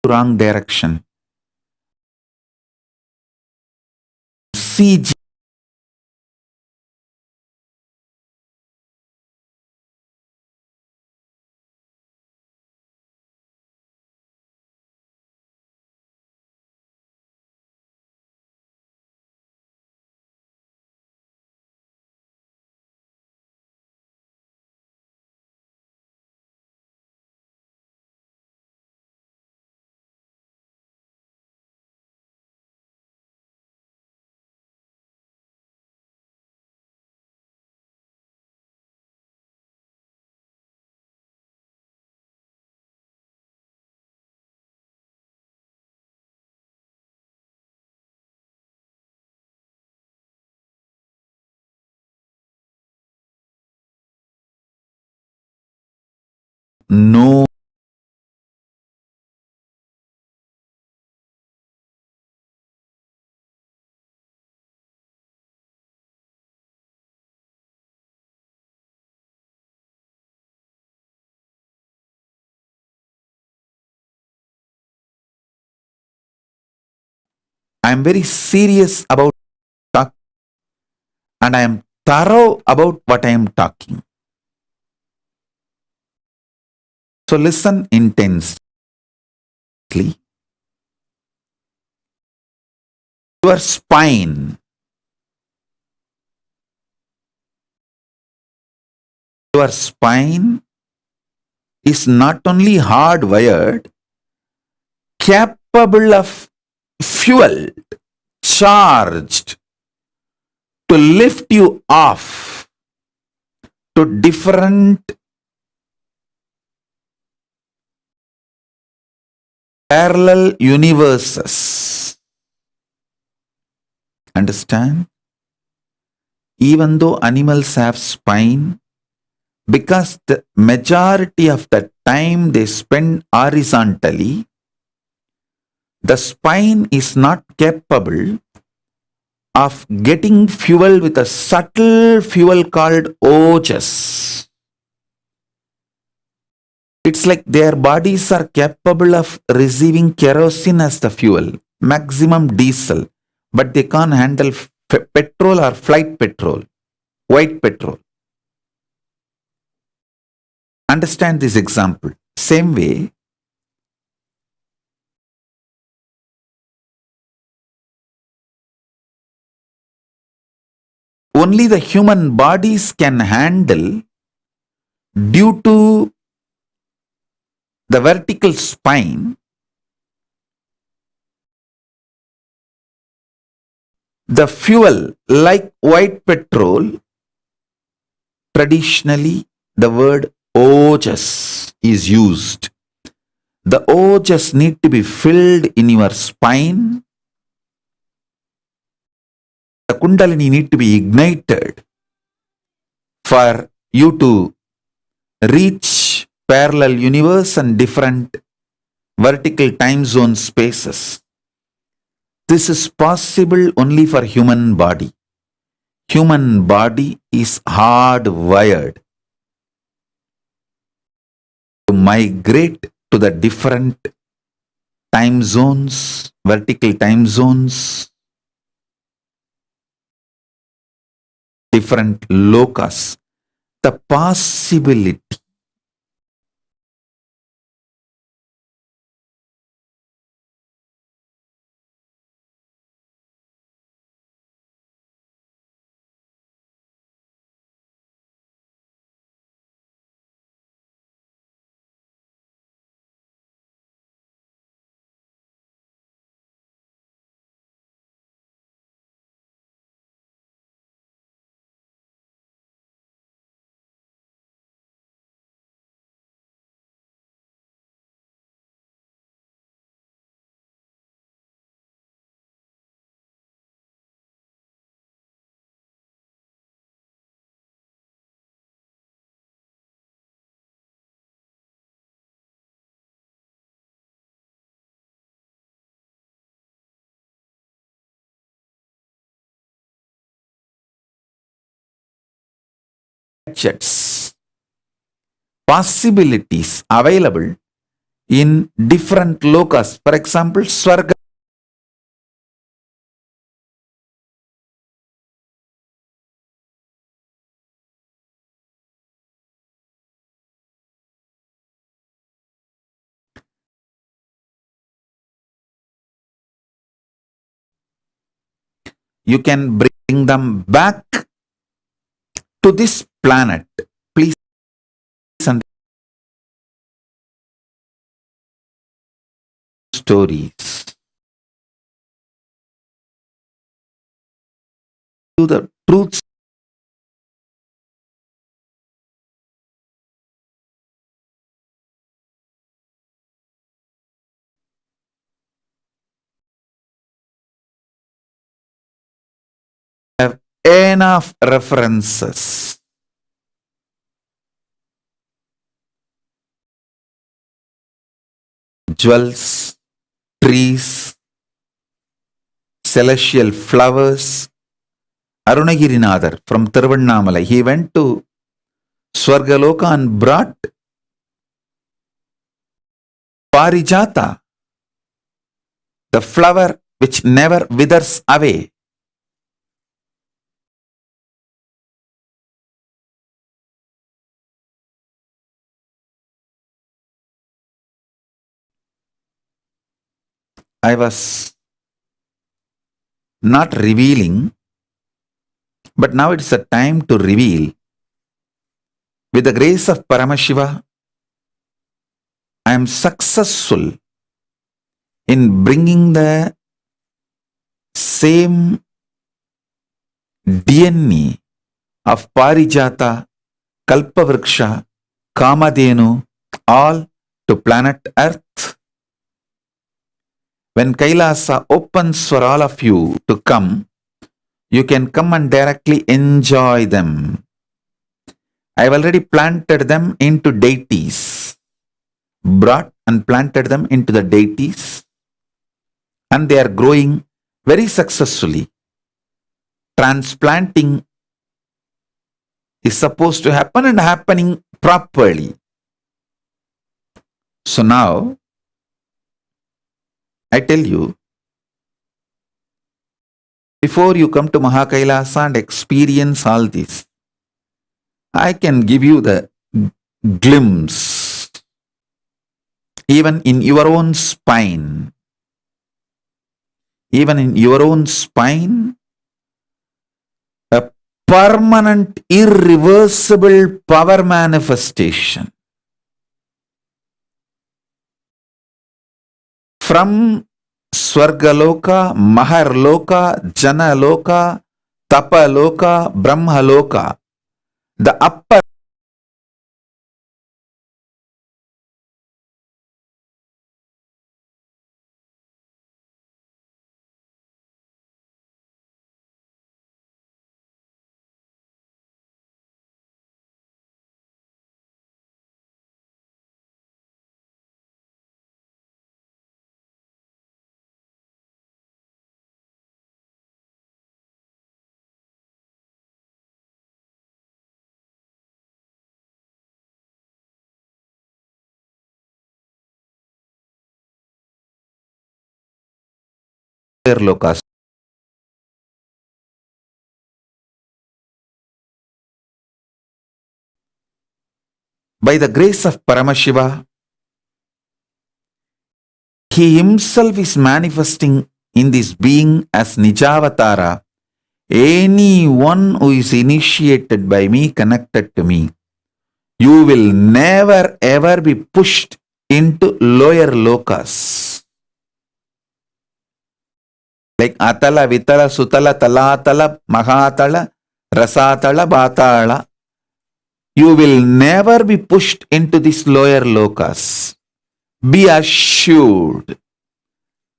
wrong direction. CG. No. I am very serious about talk, and I am thorough about what I am talking. So listen intensely. Your spine. Your spine is not only hardwired, capable of fuel, charged to lift you off to different parallel universes. Understand? Even though animals have spine, because the majority of the time they spend horizontally, the spine is not capable of getting fuel with a subtle fuel called ojas. It's like their bodies are capable of receiving kerosene as the fuel, maximum diesel, but they can't handle petrol or flight petrol, white petrol. Understand this example. Same way, only the human bodies can handle, due to the vertical spine, the fuel like white petrol. Traditionally, the word ojas is used. The ojas need to be filled in your spine. The kundalini need to be ignited for you to reach parallel universe and different vertical time zone spaces. This is possible only for human body. Human body is hardwired to migrate to the different time zones, vertical time zones, different locus. The possibility gadgets, possibilities available in different lokas. For example, Swarga you can bring them back to this planet. Please understand stories. To the truths have enough references. Jewels, trees, celestial flowers. Arunagirinadar from Tiruvannamalai, he went to Swargaloka and brought Parijata, the flower which never withers away. I was not revealing, but now it's a time to reveal. With the grace of Paramashiva, I am successful in bringing the same DNA of Parijata, Kalpavriksha, Kamadhenu, all to planet Earth. When Kailasa opens for all of you to come, you can come and directly enjoy them. I have already planted them into deities, brought and planted them into the deities, and they are growing very successfully. Transplanting is supposed to happen and happening properly. So now, I tell you, before you come to Mahakailasa and experience all this, I can give you the glimpse, even in your own spine. Even in your own spine, a permanent, irreversible power manifestation. From Swargaloka, Maharloka, Janaloka, Tapaloka, Brahmaloka, the upper lokas. By the grace of Paramashiva, he himself is manifesting in this being as Nijavatara. Anyone who is initiated by me, connected to me, you will never ever be pushed into lower lokas. Like Atala, Vitala, Sutala, Talatala, Mahatala, Rasatala, Batala. You will never be pushed into these lower lokas. Be assured.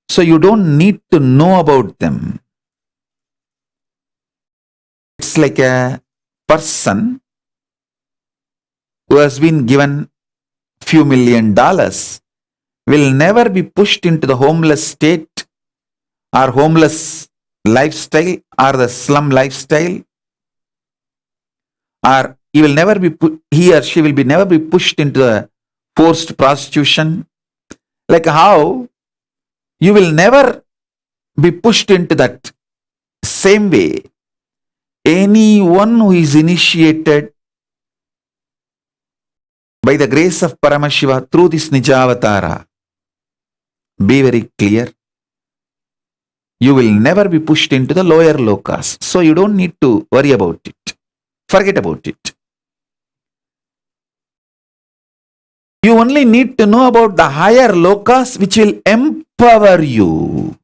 So you don't need to know about them. It's like a person who has been given few $1,000,000 will never be pushed into the homeless state or homeless lifestyle or the slum lifestyle, or he or she will be never be pushed into the forced prostitution Like how you will never be pushed into that same way. Anyone who is initiated by the grace of Paramashiva through this Nijavatara, be very clear, you will never be pushed into the lower lokas. So you don't need to worry about it. Forget about it. You only need to know about the higher lokas which will empower you.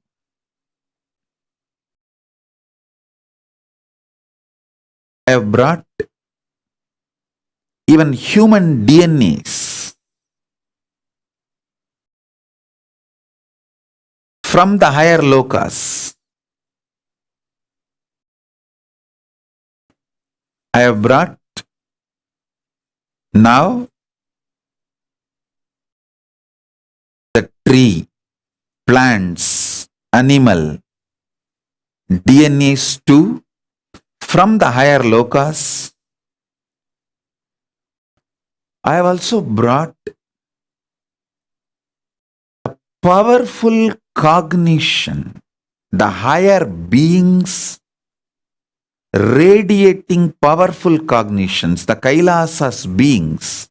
I have brought even human DNAs from the higher lokas. I have brought now the tree, plants, animal, DNAs too from the higher lokas. I have also brought a powerful cognition, the higher beings radiating powerful cognitions, the Kailasas beings.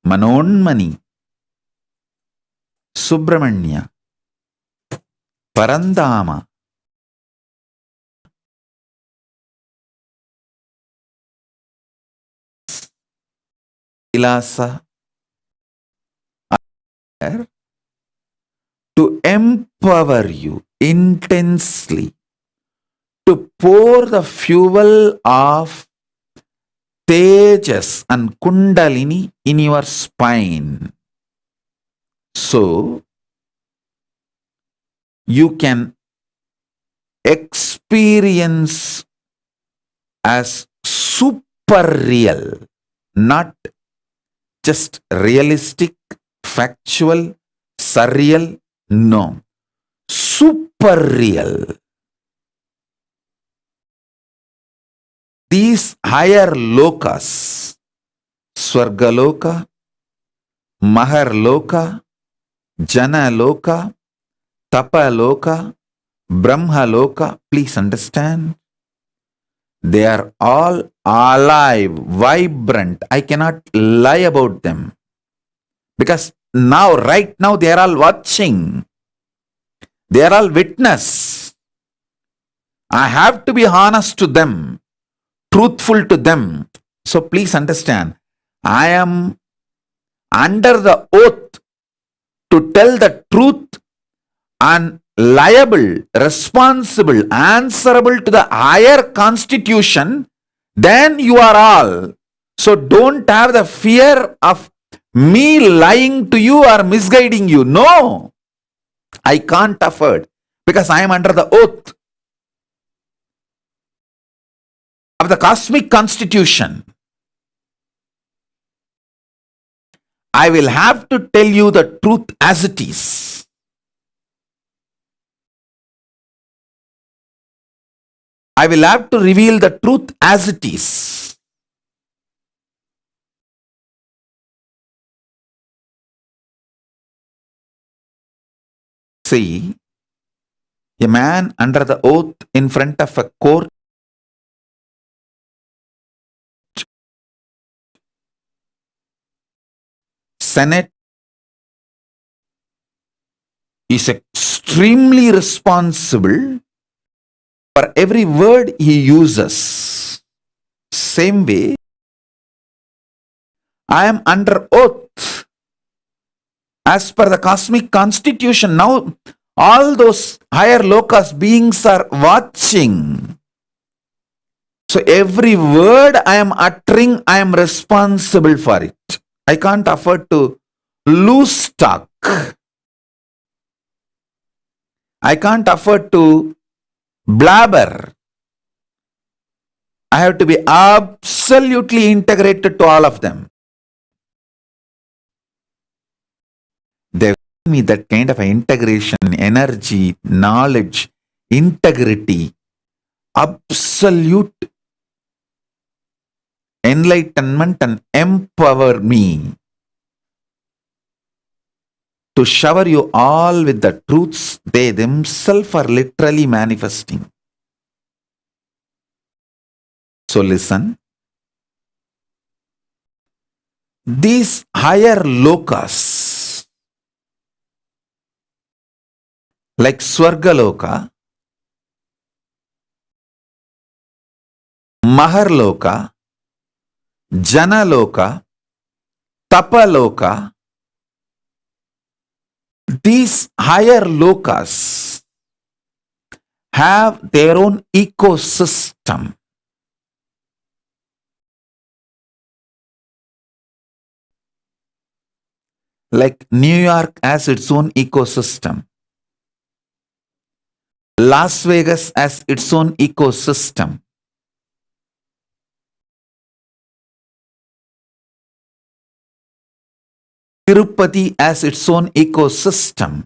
Manonmani, Subramanya, Parandama, Kailasa, to empower you intensely, to pour the fuel of Tejas and Kundalini in your spine. So, you can experience as super real, not just realistic, factual, surreal, no. Super real. These higher lokas, Swargaloka, Maharloka, Janaloka, Tapaloka, Brahmaloka, please understand, they are all alive, vibrant. I cannot lie about them. Because now, right now, they are all watching. They are all witness. I have to be honest to them, truthful to them. So please understand, I am under the oath to tell the truth and liable, responsible, answerable to the higher constitution than you are all. So don't have the fear of me lying to you or misguiding you. No, I can't afford, because I am under the oath of the cosmic constitution. I will have to tell you the truth as it is. I will have to reveal the truth as it is. See, a man under the oath in front of a court Senate is extremely responsible for every word he uses. Same way, I am under oath as per the cosmic constitution. Now, All those higher lokas beings are watching. So every word I am uttering, I am responsible for it. I can't afford to lose talk. I can't afford to blabber. I have to be absolutely integrated to all of them. They give me that kind of integration, energy, knowledge, integrity, absolute enlightenment, and empower me to shower you all with the truths they themselves are literally manifesting. So listen, these higher lokas, like Swargaloka, Maharloka, Janaloka, Tapaloka, these higher lokas have their own ecosystem. Like New York has its own ecosystem. Las Vegas has its own ecosystem. Tirupati has its own ecosystem.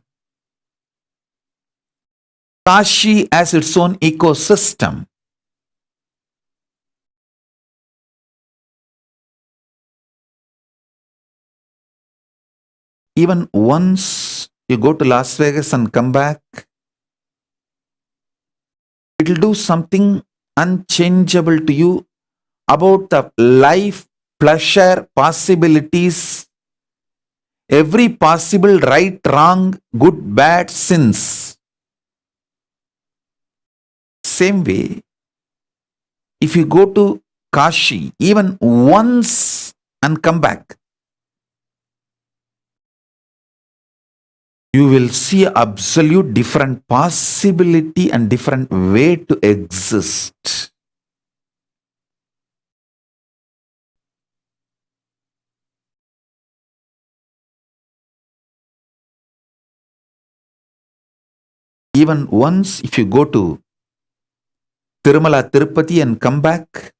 Kashi has its own ecosystem. Even once you go to Las Vegas and come back, it will do something unchangeable to you about the life, pleasure, possibilities, every possible right, wrong, good, bad, sins. Same way, if you go to Kashi even once and come back, you will see absolute different possibility and different way to exist. Even once, if you go to Tirumala, Tirupati and come back,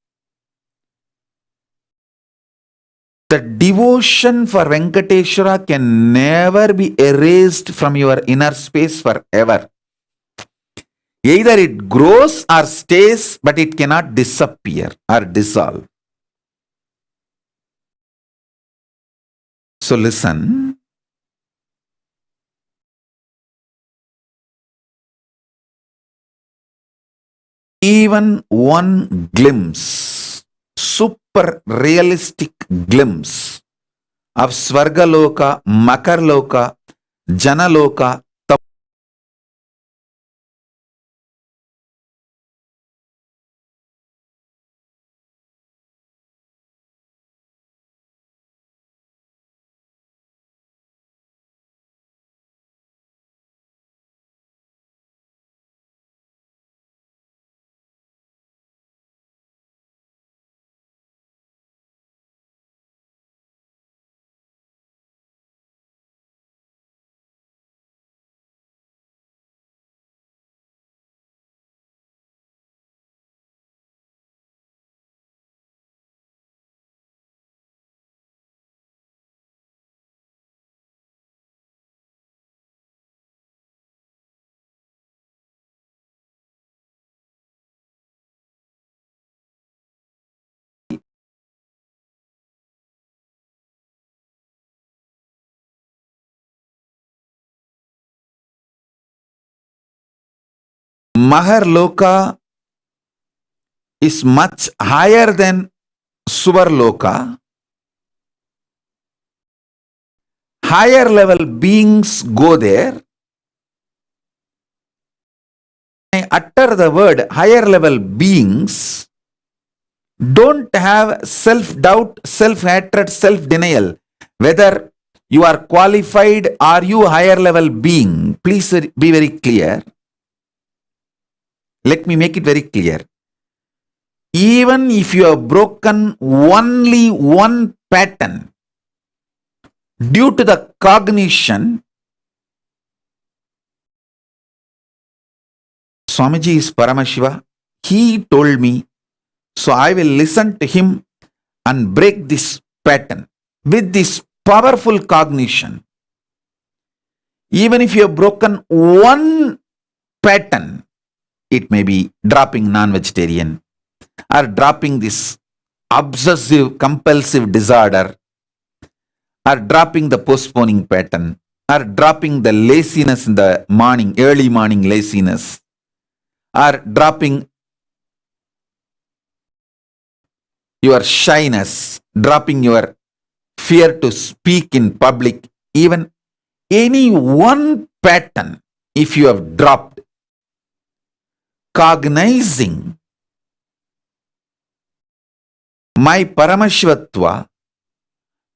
the devotion for Venkateshwara can never be erased from your inner space forever. Either it grows or stays, but it cannot disappear or dissolve. So listen. Even one glimpse, super realistic glimpse of Svargaloka, Makarloka, Janaloka, Maharloka is much higher than Suvarloka. Higher level beings go there. I utter the word higher level beings don't have self-doubt, self-hatred, self-denial, whether You are qualified. Are you higher level being? Please be very clear. Let me make it very clear. Even if you have broken only one pattern due to the cognition, Swamiji is Paramashiva. He told me, so I will listen to him and break this pattern with this powerful cognition. Even if you have broken one pattern, it may be dropping non-vegetarian or dropping this obsessive compulsive disorder or dropping the postponing pattern or dropping the laziness in the morning, early morning laziness, or dropping your shyness, dropping your fear to speak in public, even any one pattern, if you have dropped, cognizing my Paramashivatva,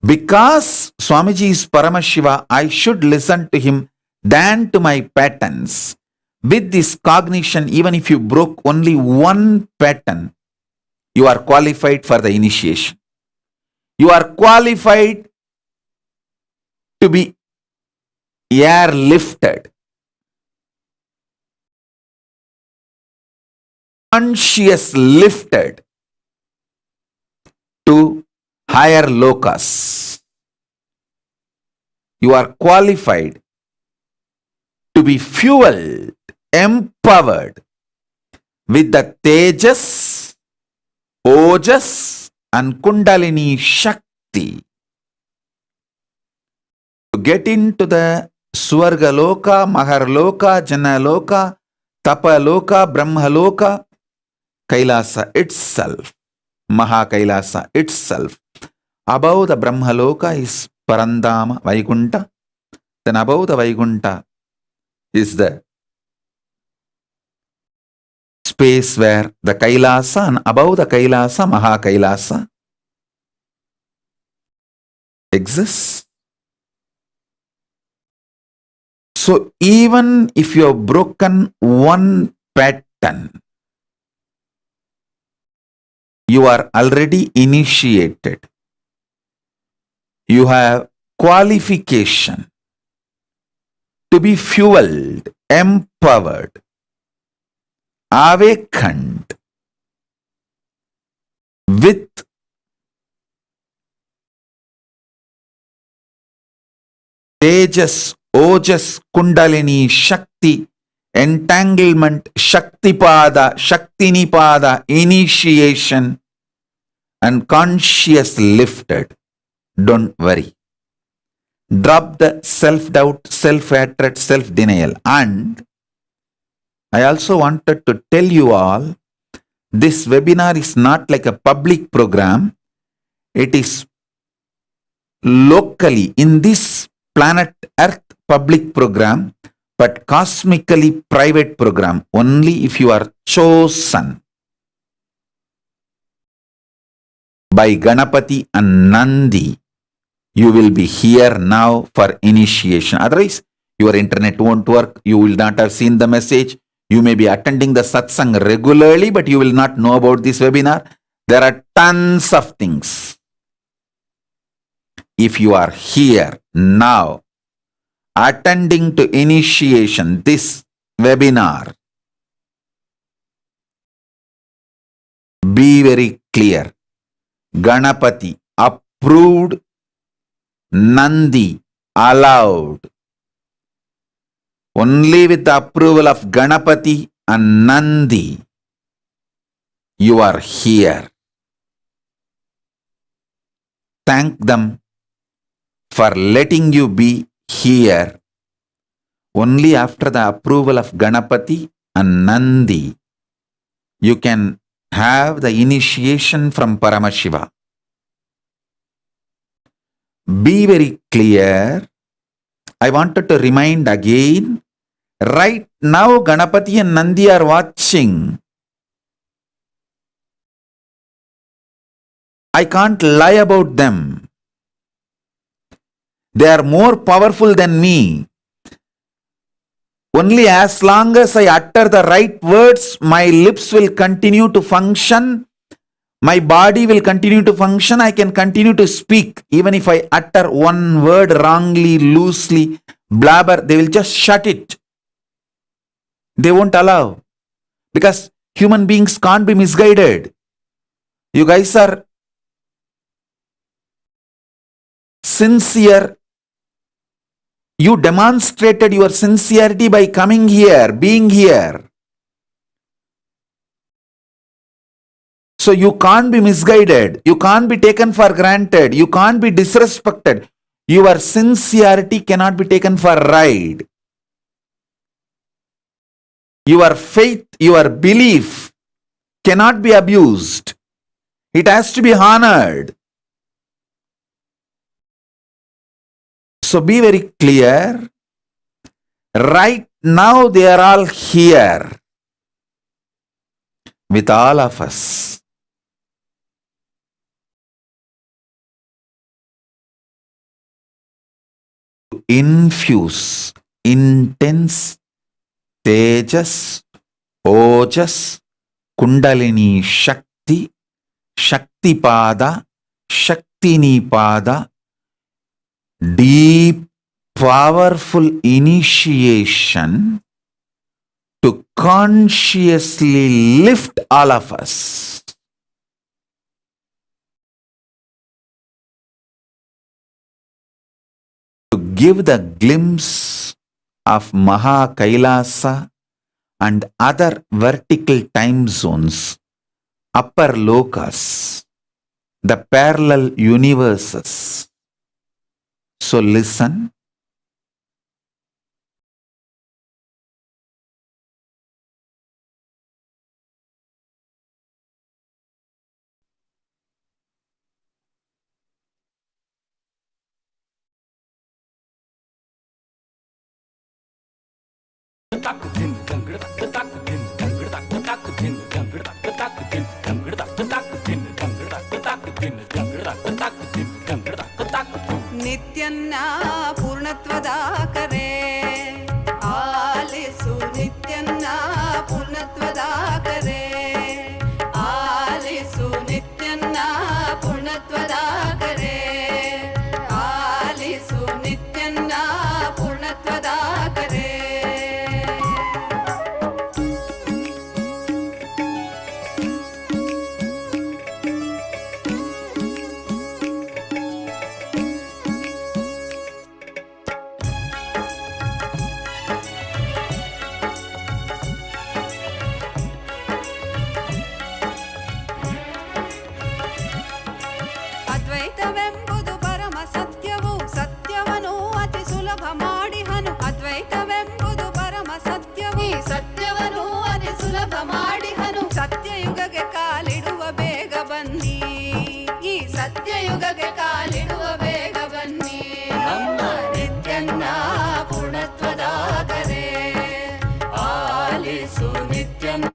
because Swamiji is Paramashiva, I should listen to him than to my patterns. With this cognition, even if you broke only one pattern, you are qualified for the initiation. You are qualified to be airlifted, conscious lifted to higher locus. You are qualified to be fueled, empowered with the Tejas, Ojas and Kundalini Shakti to get into the Swargaloka, Maharloka, Janaloka, Tapaloka, Brahmaloka, Kailasa itself, Maha Kailasa itself. Above the Brahmaloka is Parandama, Vaikunta. Then above the Vaikunta is the space where the Kailasa, and above the Kailasa, Maha Kailasa exists. So even if you have broken one pattern, you are already initiated. You have qualification to be fueled, empowered, awakened with Tejas, Ojas, Kundalini, Shakti, entanglement, Shaktipada, Shaktinipada, initiation, and conscious lifted. Don't worry. Drop the self-doubt, self-hatred, self-denial. And I also wanted to tell you all, this webinar is not like a public program. It is locally in this planet Earth public program, but cosmically private program. Only if you are chosen by Ganapati and Nandi, you will be here now for initiation. Otherwise, your internet won't work. You will not have seen the message. You may be attending the satsang regularly, but you will not know about this webinar. There are tons of things. If you are here now, attending to initiation, this webinar, be very clear. Ganapati approved, Nandi allowed. Only with the approval of Ganapati and Nandi, you are here. Thank them for letting you be here. Only after the approval of Ganapati and Nandi, you can have the initiation from Paramashiva. Be very clear. I wanted to remind again, right now Ganapati and Nandi are watching. I can't lie about them. They are more powerful than me. Only as long as I utter the right words, my lips will continue to function. My body will continue to function. I can continue to speak. Even if I utter one word wrongly, loosely, blabber, they will just shut it. They won't allow. Because human beings can't be misguided. You guys are sincere. You demonstrated your sincerity by coming here, being here. So you can't be misguided. You can't be taken for granted. You can't be disrespected. Your sincerity cannot be taken for ride. Your faith, your belief cannot be abused. It has to be honored. So be very clear. Right now they are all here with all of us. Infuse intense tejas, ojas, kundalini shakti, shaktipada, shaktinipada, deep powerful initiation to consciously lift all of us. To give the glimpse of Maha Kailasa and other vertical time zones, upper lokas, the parallel universes. So listen. ನಿತ್ಯನ್ನ ಪೂರ್ಣತ್ವದ ಕರೆ ಆಲಿಸು ನಿತ್ಯನ್ನ ಪೂರ್ಣತ್ವದ ಕರೆ ಆಲಿಸು ನಿತ್ಯನ್ನ ಪೂರ್ಣತ್ವದ ಕರೆ ಆಲಿಸು ನಿತ್ಯನ್ನ ಪೂರ್ಣತ್ವದ ಕರೆ ಅದ್ವೈತವೆಂಬುದು ಪರಮ ಸತ್ಯವು ಸತ್ಯವನ್ನು ಅತಿ ಸುಲಭ ಮಾಡಿಹನು ಅದ್ವೈತವೆಂಬುದು ಪರಮ ಸತ್ಯವು ಈ ಸತ್ಯವನ್ನು ಅತಿ ಸುಲಭ ಮಾಡಿಹನು ಸತ್ಯಯುಗಕ್ಕೆ ಕಾಲಿಡುವ ಬೇಗ ಬನ್ನಿ ಈ ಸತ್ಯಯುಗಕ್ಕೆ ಕಾಲಿಡುವ ಬೇಗ ಬನ್ನಿ ನಮ್ಮ ನಿತ್ಯನ್ನ ಪೂರ್ಣತ್ವದ ಕರೆ ಆಲಿಸು ನಿತ್ಯನ್ನ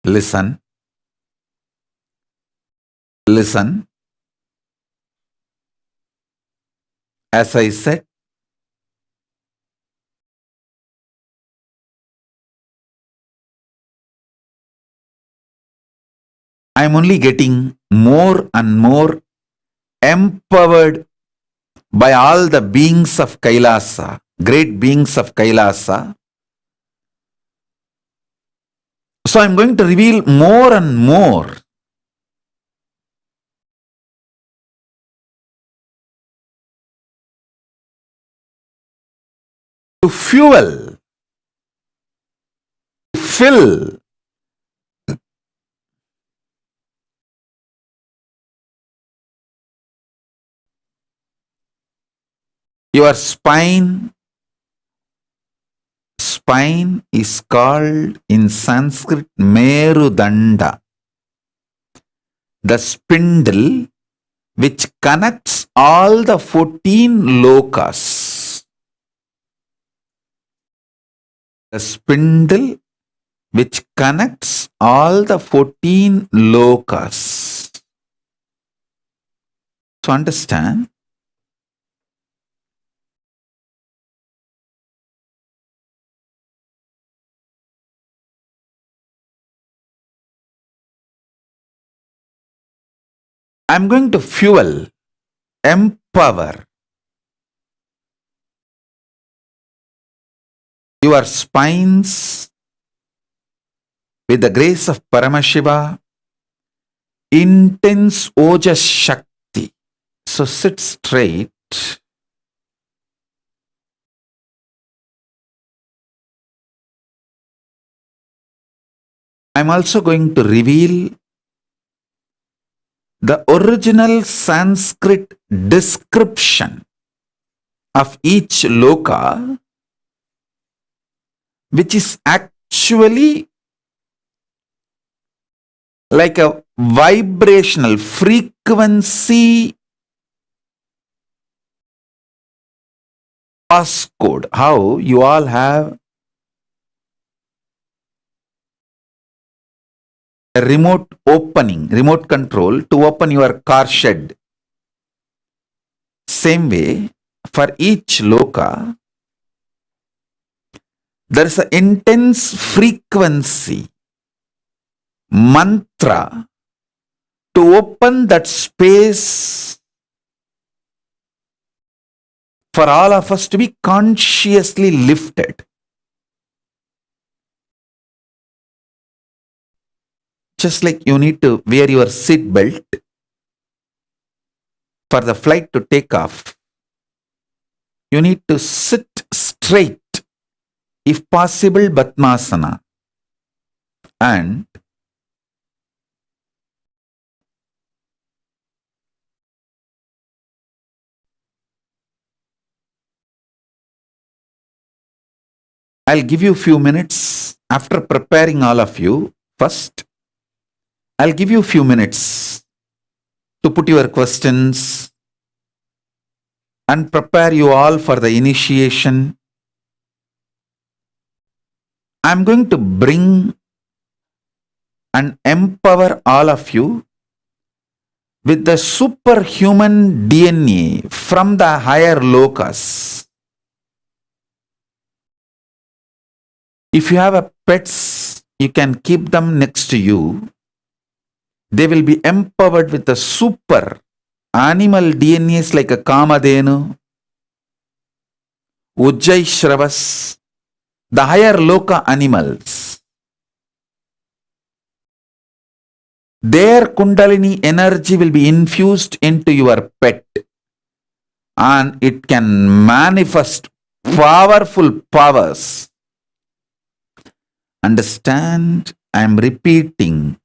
Listen. Listen. As I said, I am only getting more and more empowered by all the beings of Kailasa, great beings of Kailasa. So I am going to reveal more and more. To fuel, fill Your spine is called in Sanskrit Merudanda, the spindle which connects all the 14 lokas. The spindle which connects all the 14 lokas. So understand, I'm going to fuel, empower your spines with the grace of Paramashiva, intense Ojas Shakti. So sit straight. I'm also going to reveal the original Sanskrit description of each loka, which is actually like a vibrational frequency passcode. How you all have a remote control to open your car shed. Same way, for each loka, there is an intense frequency, mantra, to open that space for all of us to be consciously lifted. Just like you need to wear your seat belt for the flight to take off, you need to sit straight, if possible, Batmasana, and I'll give you a few minutes after preparing all of you. First, I'll give you a few minutes to put your questions and prepare you all for the initiation. I'm going to bring and empower all of you with the superhuman DNA from the higher lokas. If you have a pets, you can keep them next to you. They will be empowered with the super animal DNAs like a Kamadhenu, Ujjai Shravas, the higher loka animals. Their Kundalini energy will be infused into your pet and it can manifest powerful powers. Understand? I am repeating.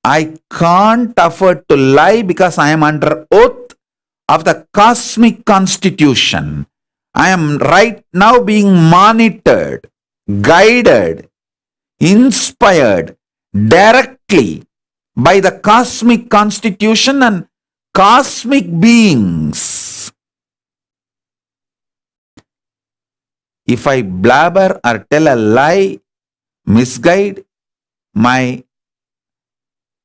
I can't afford to lie because I am under oath of the cosmic constitution. I am right now being monitored, guided, inspired directly by the cosmic constitution and cosmic beings. If I blabber or tell a lie, misguide, my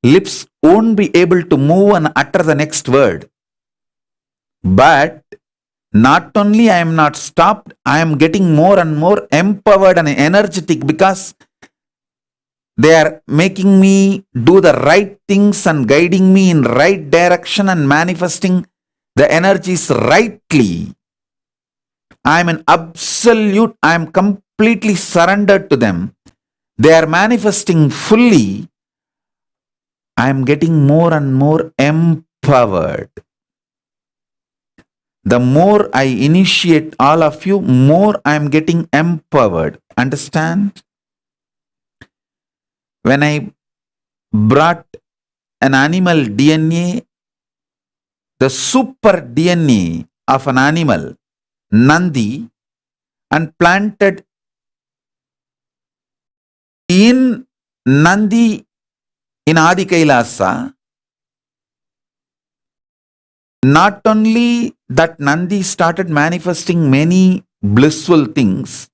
lips won't be able to move and utter the next word. But not only I am not stopped, I am getting more and more empowered and energetic because they are making me do the right things and guiding me in right direction and manifesting the energies rightly. I am an absolute, I am completely surrendered to them. They are manifesting fully. I am getting more and more empowered. The more I initiate all of you, more I am getting empowered. Understand? When I brought an animal DNA, the super DNA of an animal, Nandi and planted in Nandi in Adi Kailasa. Not only that Nandi started manifesting many blissful things,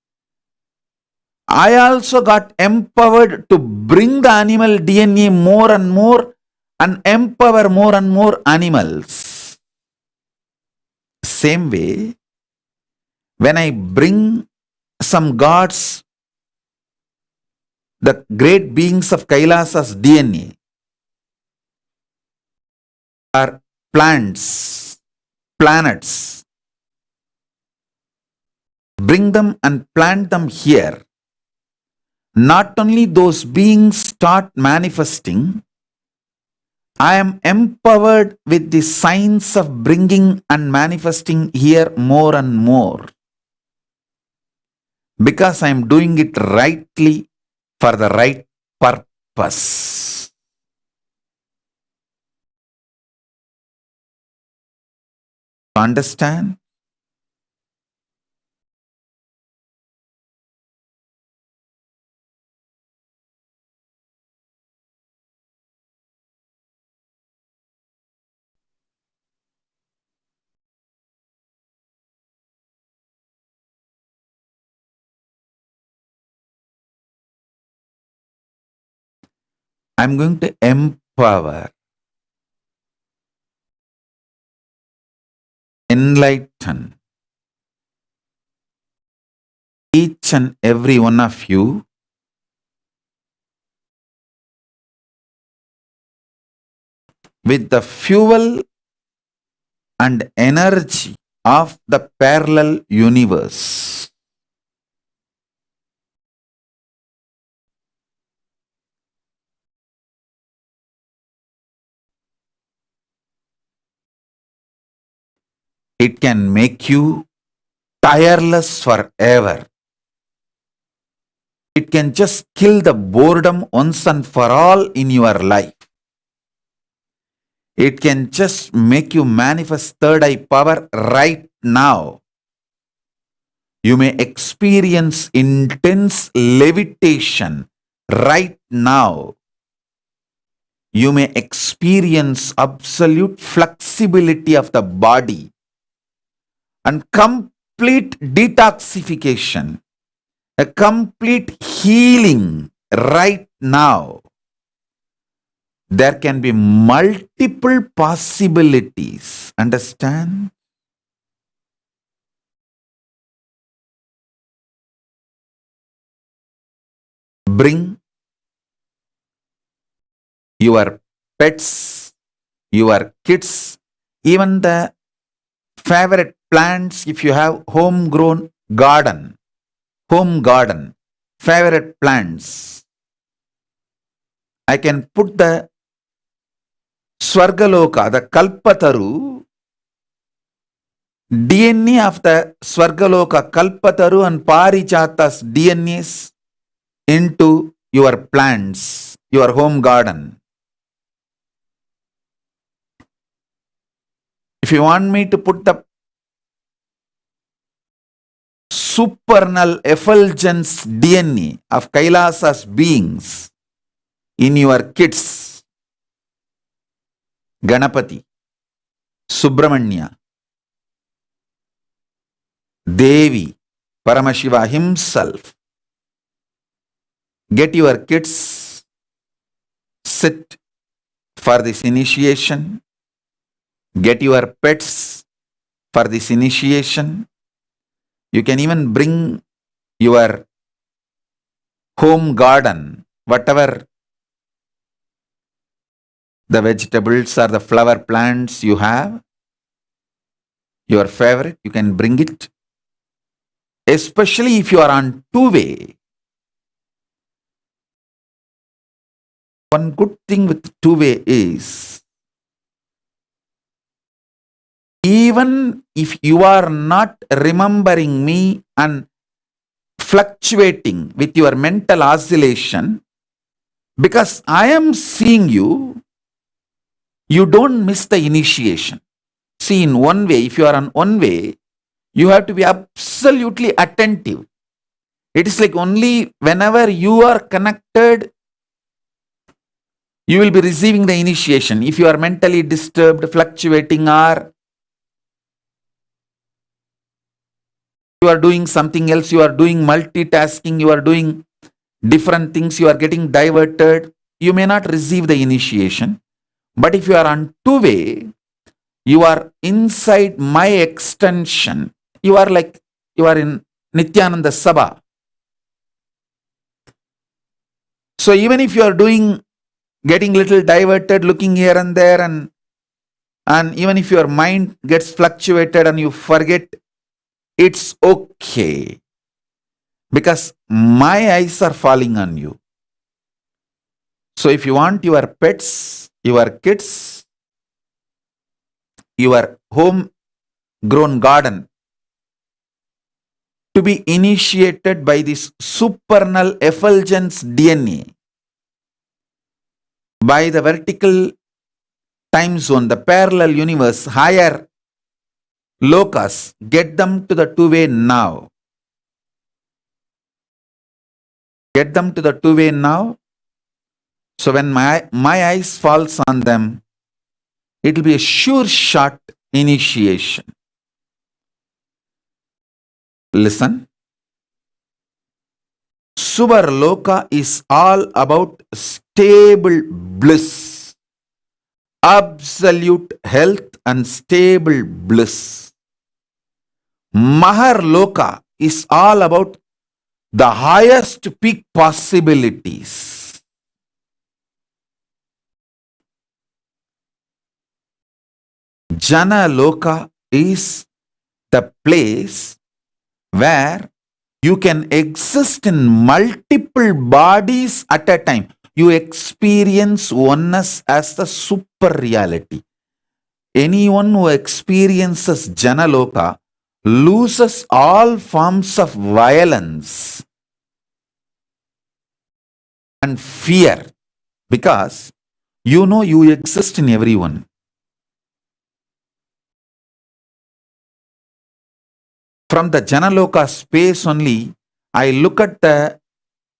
I also got empowered to bring the animal DNA more and more and empower more and more animals. Same way, when I bring some gods, the great beings of Kailasa's DNA are plants, planets, bring them and plant them here. Not only those beings start manifesting, I am empowered with the science of bringing and manifesting here more and more. Because I am doing it rightly for the right purpose. Understand? I'm going to empower, enlighten each and every one of you with the fuel and energy of the parallel universe. It can make you tireless forever. It can just kill the boredom once and for all in your life. It can just make you manifest third eye power right now. You may experience intense levitation right now. You may experience absolute flexibility of the body and complete detoxification, a complete healing right now. There can be multiple possibilities. Understand? Bring your pets, your kids, even the favorite plants. If you have home garden, favorite plants, I can put the Swargaloka, the Kalpataru, DNA of the Swargaloka, Kalpataru and Parichata's DNAs into your plants, your home garden. If you want me to put the supernal effulgence DNA of Kailasa's beings in your kids, Ganapati, Subramanya, Devi, Paramashiva himself, get your kids, sit for this initiation, get your pets for this initiation. You can even bring your home garden, whatever the vegetables or the flower plants you have, your favorite, you can bring it. Especially if you are on two-way. One good thing with two-way is, even if you are not remembering me and fluctuating with your mental oscillation, because I am seeing you, you don't miss the initiation. See, in one way, if you are on one way, You have to be absolutely attentive. It is like only whenever you are connected, you will be receiving the initiation. If you are mentally disturbed, fluctuating, or you are doing something else, you are doing multitasking, you are doing different things, you are getting diverted, you may not receive the initiation. But if you are on two-way, you are inside my extension. You are like, you are in Nithyananda Sabha. So even if you are doing, getting little diverted, looking here and there, and even if your mind gets fluctuated and you forget, it's okay. Because my eyes are falling on you. So if you want your pets, your kids, your home-grown garden to be initiated by this supernal effulgence DNA, by the vertical time zone, the parallel universe, higher locus, get them to the two-way now. Get them to the two-way now. So when my eyes falls on them, it will be a sure shot initiation. Listen. Subarloka is all about stable bliss, absolute health and stable bliss. Maharloka is all about the highest peak possibilities. Jana Loka is the place where you can exist in multiple bodies at a time. You experience oneness as the super reality. Anyone who experiences Janaloka loses all forms of violence and fear, because you know you exist in everyone. From the Janaloka space only, I look at the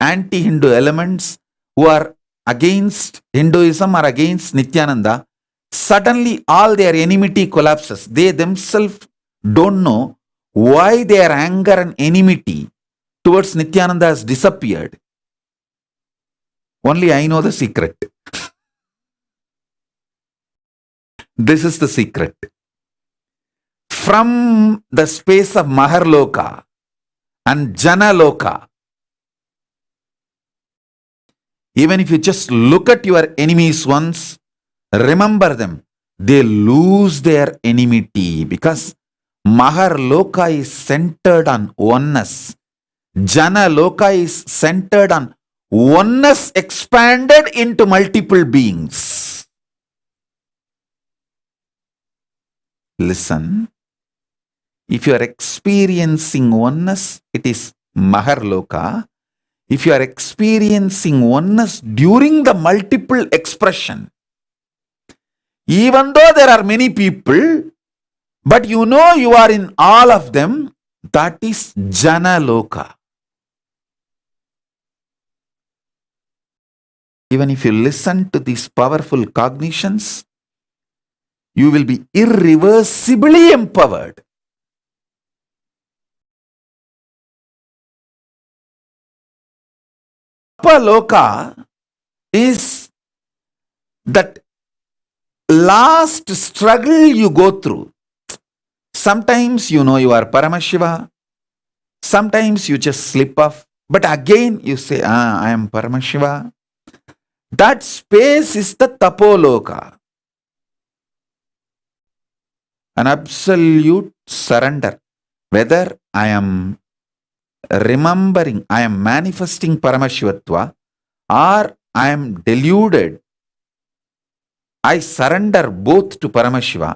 anti-Hindu elements who are against Hinduism or against Nithyananda. Suddenly all their enmity collapses. They themselves don't know why their anger and enmity towards Nithyananda has disappeared. Only I know the secret. This is the secret. From the space of Maharloka and Janaloka, even if you just look at your enemies once, remember them, they lose their enmity, because Maharloka is centered on oneness. Janaloka is centered on oneness expanded into multiple beings. Listen. If you are experiencing oneness, it is Maharloka. If you are experiencing oneness during the multiple expression, even though there are many people, but you know you are in all of them, that is Janaloka. Even if you listen to these powerful cognitions, you will be irreversibly empowered. Loka is that last struggle you go through. Sometimes you know you are Paramashiva, sometimes you just slip off, but again you say, I am Paramashiva. That space is the Tapoloka. An absolute surrender. Whether I am remembering, I am manifesting Paramashivatva, or I am deluded, I surrender both to Paramashiva.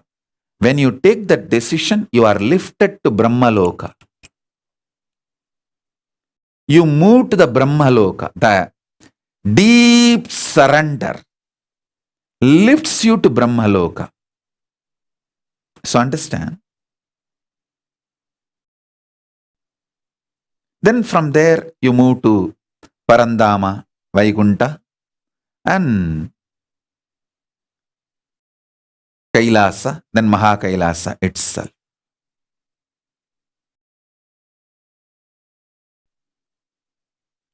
When you take that decision, you are lifted to Brahmaloka. You move to the Brahmaloka. The deep surrender lifts you to Brahmaloka. So understand, Then from there you move to Parandama, Vaikunta, and Kailasa, then Mahakailasa itself.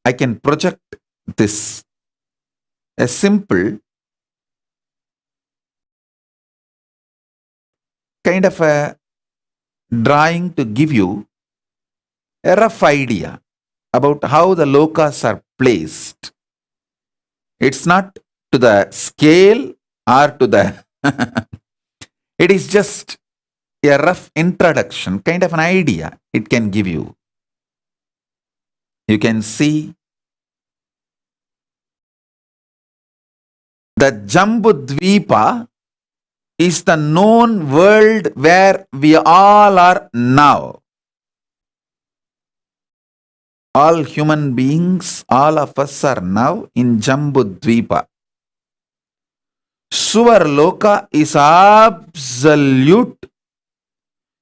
I can project this, a simple kind of a drawing to give you a rough idea about how the lokas are placed. It's not to the scale or to the, it is just a rough introduction, kind of an idea it can give you. You can see the Jambudvipa is the known world where we all are now. All human beings, all of us are now in Jambudvipa. Suvarloka is absolute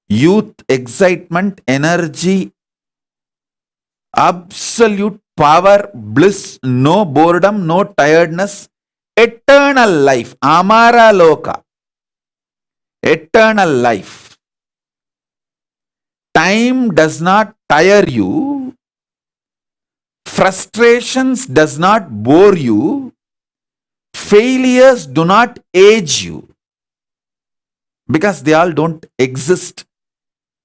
youth, excitement, energy, absolute power, bliss, no boredom, no tiredness, eternal life, Amara Loka, eternal life. Time does not tire you, frustrations does not bore you, failures do not age you, because they all don't exist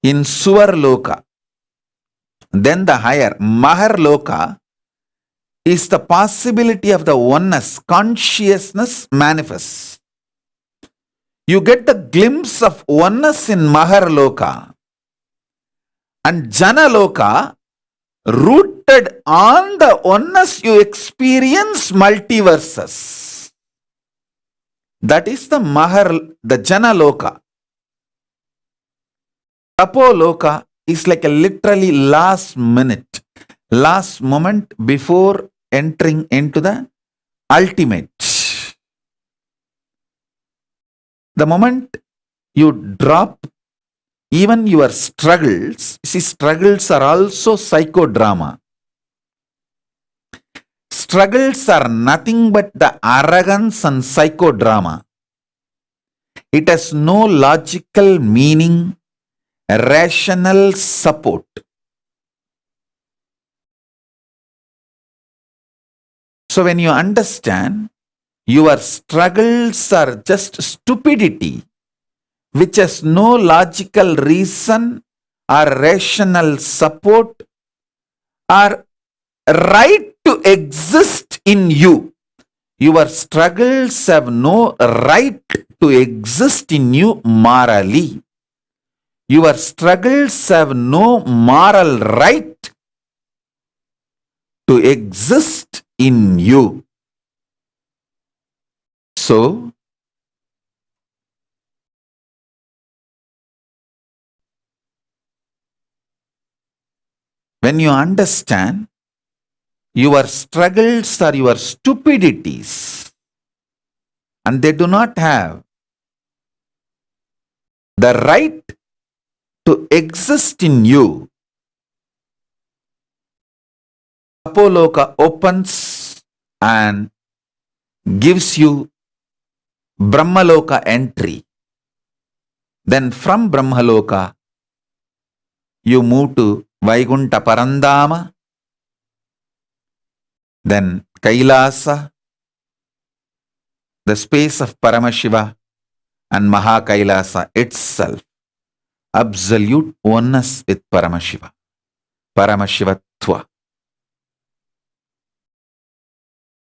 in Suvarloka. Then the higher Maharloka is the possibility of the oneness, consciousness manifests. You get the glimpse of oneness in Maharloka, and Janaloka, rooted on the oneness, you experience multiverses. That is the Janaloka. Tapoloka is like a literally last minute, last moment before entering into the ultimate. The moment you drop even your struggles, see, struggles are also psychodrama. Struggles are nothing but the arrogance and psychodrama. It has no logical meaning, rational support. So when you understand your struggles are just stupidity, which has no logical reason or rational support or right to exist in you. Your struggles have no right to exist in you morally. Your struggles have no moral right to exist in you. So, when you understand your struggles are your stupidities and they do not have the right to exist in you, Apoloka opens and gives you Brahmaloka entry. Then from Brahmaloka, you move to Vaikunta Parandama, then Kailasa, the space of Paramashiva, and Mahakailasa itself, absolute oneness with Paramashiva, Paramashivatva.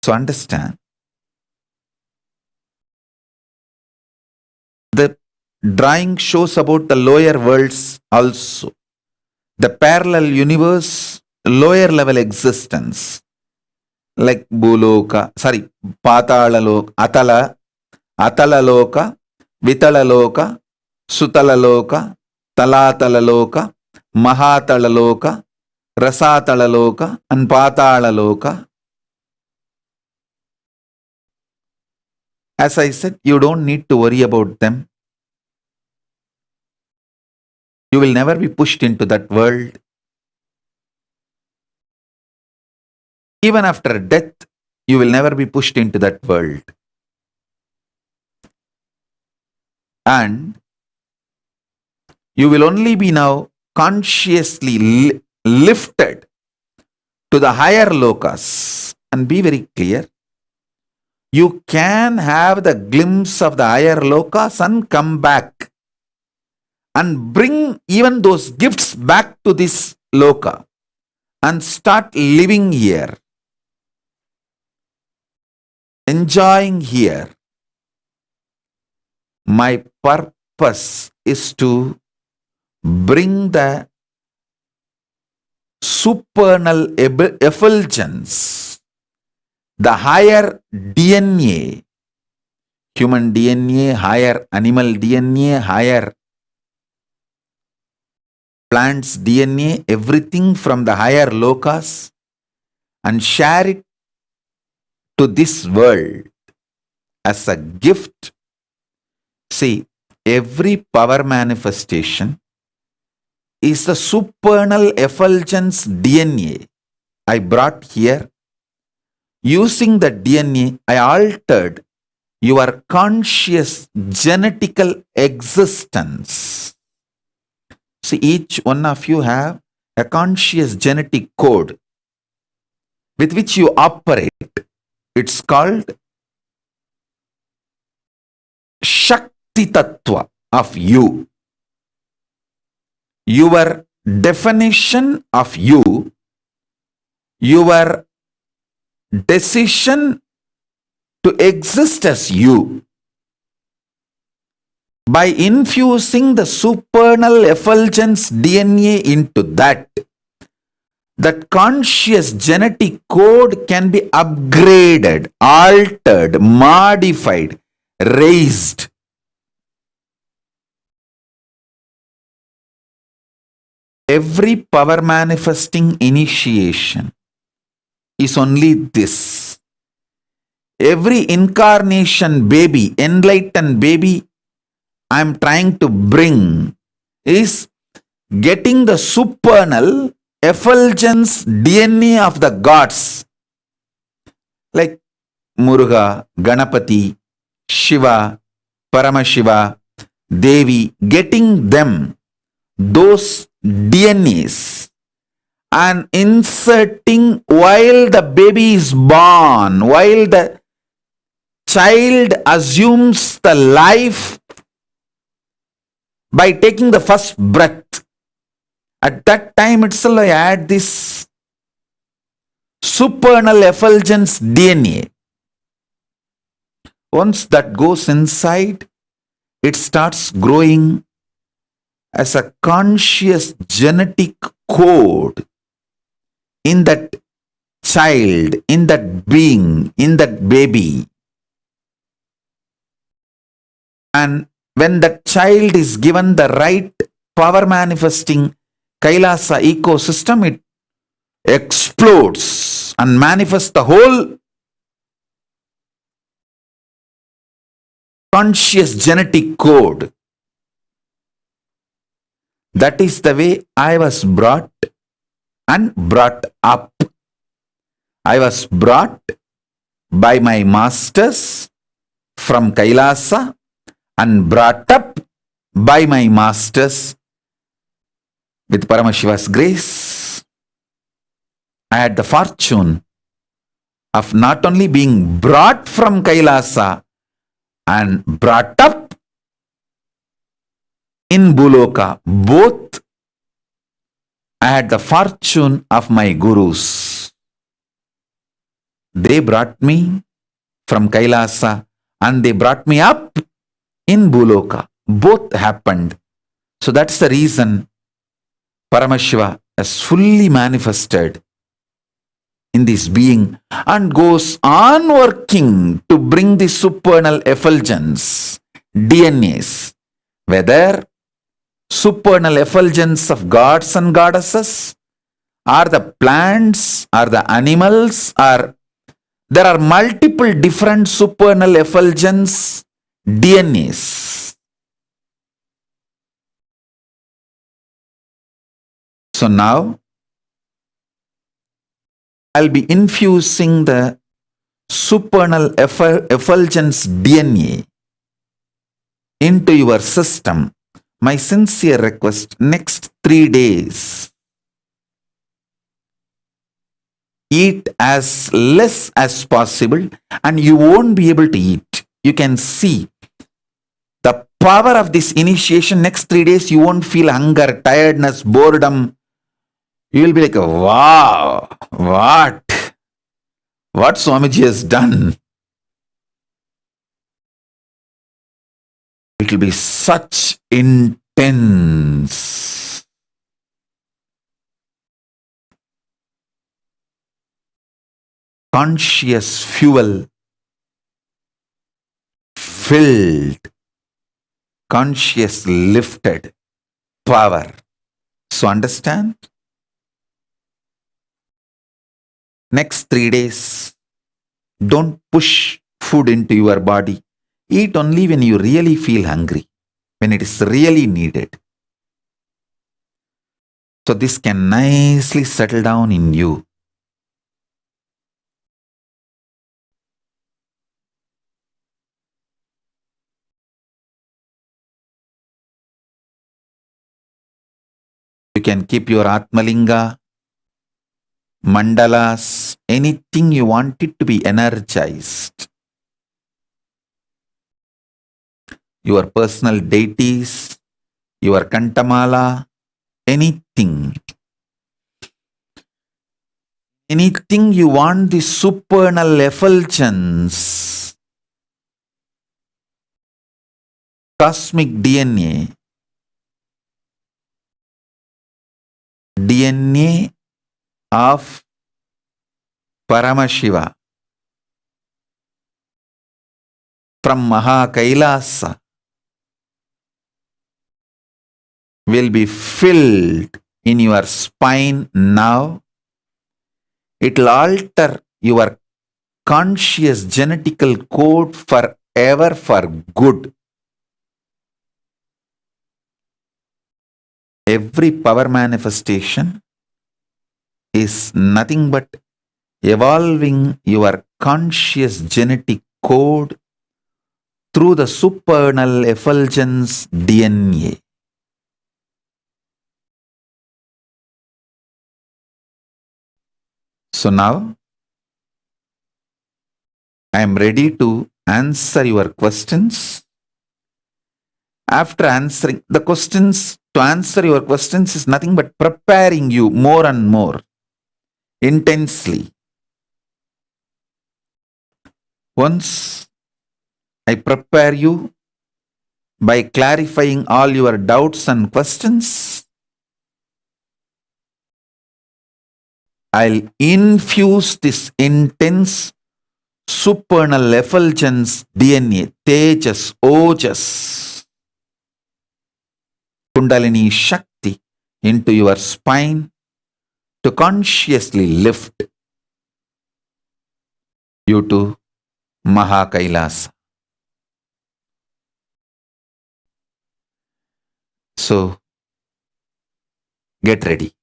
So understand, the drawing shows about the lower worlds also, the parallel universe, lower level existence, like Bhuloka, Patalaloka, Atalaloka, Vitalaloka, Sutalaloka, Talatalaloka, Mahatalaloka, Rasatalaloka, and Patalaloka. As I said, you don't need to worry about them. You will never be pushed into that world. Even after death, you will never be pushed into that world. And you will only be now consciously lifted to the higher lokas. And be very clear, you can have the glimpse of the higher lokas and come back and bring even those gifts back to this loka and start living here, enjoying here. My purpose is to bring the supernal effulgence, the higher DNA, human DNA, higher animal DNA, higher plants DNA, everything from the higher lokas, and share it to this world as a gift. See, every power manifestation is the supernal effulgence DNA I brought here. Using the DNA, I altered your conscious genetical existence. See, each one of you have a conscious genetic code with which you operate. It's called Shakti Tattva of you. Your definition of you, your decision to exist as you, by infusing the supernal effulgence DNA into that conscious genetic code can be upgraded, altered, modified, raised. Every power manifesting initiation is only this. Every incarnation baby, enlightened baby, I am trying to bring is getting the supernal effulgence DNA of the gods like Muruga, Ganapati, Shiva, Paramashiva, Devi, getting them, those DNAs, and inserting while the baby is born, while the child assumes the life by taking the first breath. At that time itself, I add this supernal effulgence DNA. Once that goes inside, it starts growing as a conscious genetic code in that child, in that being, in that baby. And when that child is given the right power manifesting Kailasa ecosystem, it explodes and manifests the whole conscious genetic code. That is the way I was brought and brought up. I was brought by my masters from Kailasa and brought up by my masters with Paramashiva's grace. I had the fortune of not only being brought from Kailasa and brought up in Buloka, both I had the fortune of my gurus. They brought me from Kailasa and they brought me up in Buloka. Both happened. So that's the reason Paramashiva has fully manifested in this being and goes on working to bring the supernal effulgence, DNAs, whether supernal effulgence of gods and goddesses, or the plants, or the animals, or there are multiple different supernal effulgence DNAs. So now I'll be infusing the supernal effulgence DNA into your system. My sincere request, next 3 days, eat as less as possible, and you won't be able to eat. You can see the power of this initiation. Next 3 days, you won't feel hunger, tiredness, boredom. You will be like, wow, what Swamiji has done. It will be such intense. Conscious fuel filled, conscious lifted power. So understand? Next 3 days, don't push food into your body. Eat only when you really feel hungry, when it is really needed. So this can nicely settle down in you. You can keep your Atmalinga, mandalas, anything you want it to be energized. Your personal deities, your Kantamala, anything. Anything you want the supernal effulgence, cosmic DNA of Paramashiva from Kailasa will be filled in your spine now. It will alter your conscious genetical code forever for good. Every power manifestation is nothing but evolving your conscious genetic code through the supernal effulgence DNA. So now, I am ready to answer your questions. After answering the questions, to answer your questions is nothing but preparing you more and more intensely. Once I prepare you by clarifying all your doubts and questions, I'll infuse this intense supernal effulgence DNA, Tejas, Ojas, Kundalini Shakti into your spine to consciously lift you to Kailasa. So, get ready.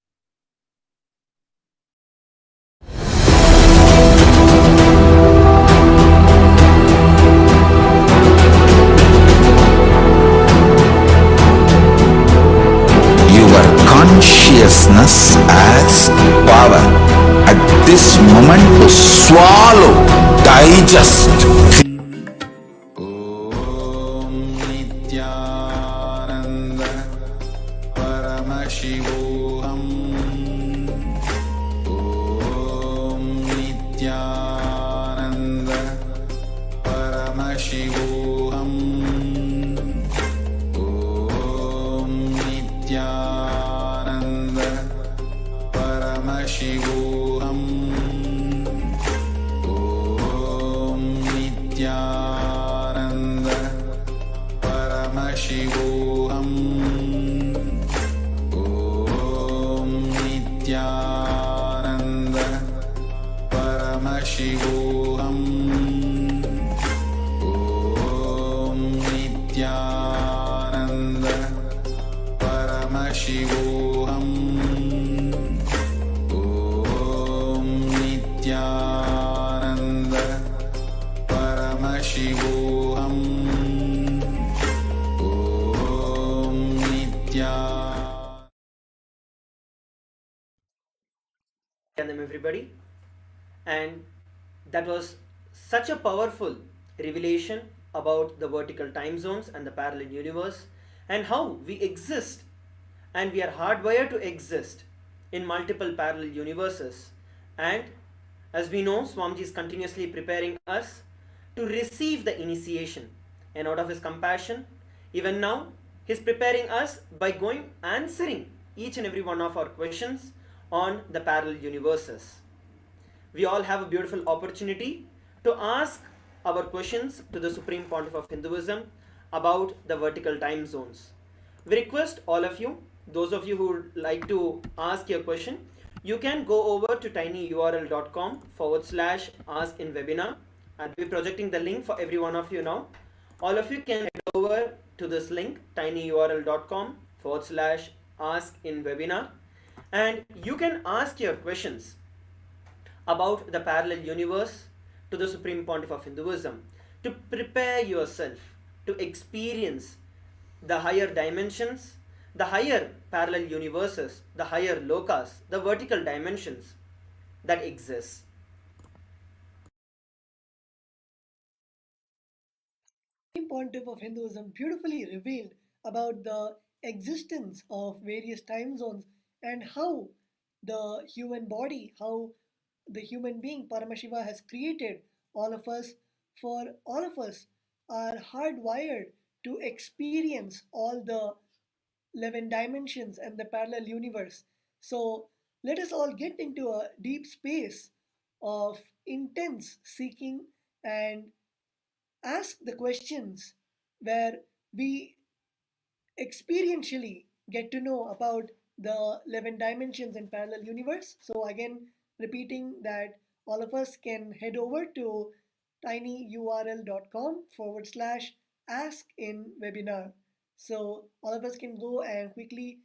Consciousness as power at this moment to swallow, digest. Om Nithyananda Paramashivoham. Om Nithyananda Paramashivoham. Om Nithyananda Paramashivoham. Om Nithyananda Paramashivoham. Om Nithyananda Paramashivoham. Om Nithyananda Paramashivoham. Om them everybody. And that was such a powerful revelation about the vertical time zones and the parallel universe, and how we exist and we are hardwired to exist in multiple parallel universes. And as we know, Swamiji is continuously preparing us to receive the initiation, and out of his compassion, even now, he is preparing us by going answering each and every one of our questions on the parallel universes. We all have a beautiful opportunity to ask our questions to the Supreme Pontiff of Hinduism about the vertical time zones. We request all of you, those of you who would like to ask your question, you can go over to tinyurl.com/ask in webinar. I'll be projecting the link for every one of you now. All of you can head over to this link, tinyurl.com/ask in webinar, and you can ask your questions about the parallel universe to the Supreme Pontiff of Hinduism, to prepare yourself to experience the higher dimensions, the higher parallel universes, the higher lokas, the vertical dimensions that exist. Pontiff of Hinduism beautifully revealed about the existence of various time zones and how the human body, how the human being Paramashiva has created all of us, for all of us are hardwired to experience all the 11 dimensions and the parallel universe. So let us all get into a deep space of intense seeking and ask the questions where we experientially get to know about the 11 dimensions and parallel universe. So, again, repeating that all of us can head over to tinyurl.com/ask in webinar. So, all of us can go and quickly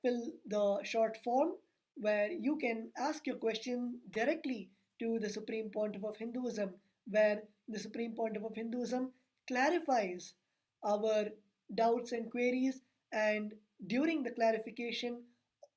fill the short form where you can ask your question directly to the Supreme Pontiff of Hinduism, where the Supreme Pontiff of Hinduism clarifies our doubts and queries. And during the clarification,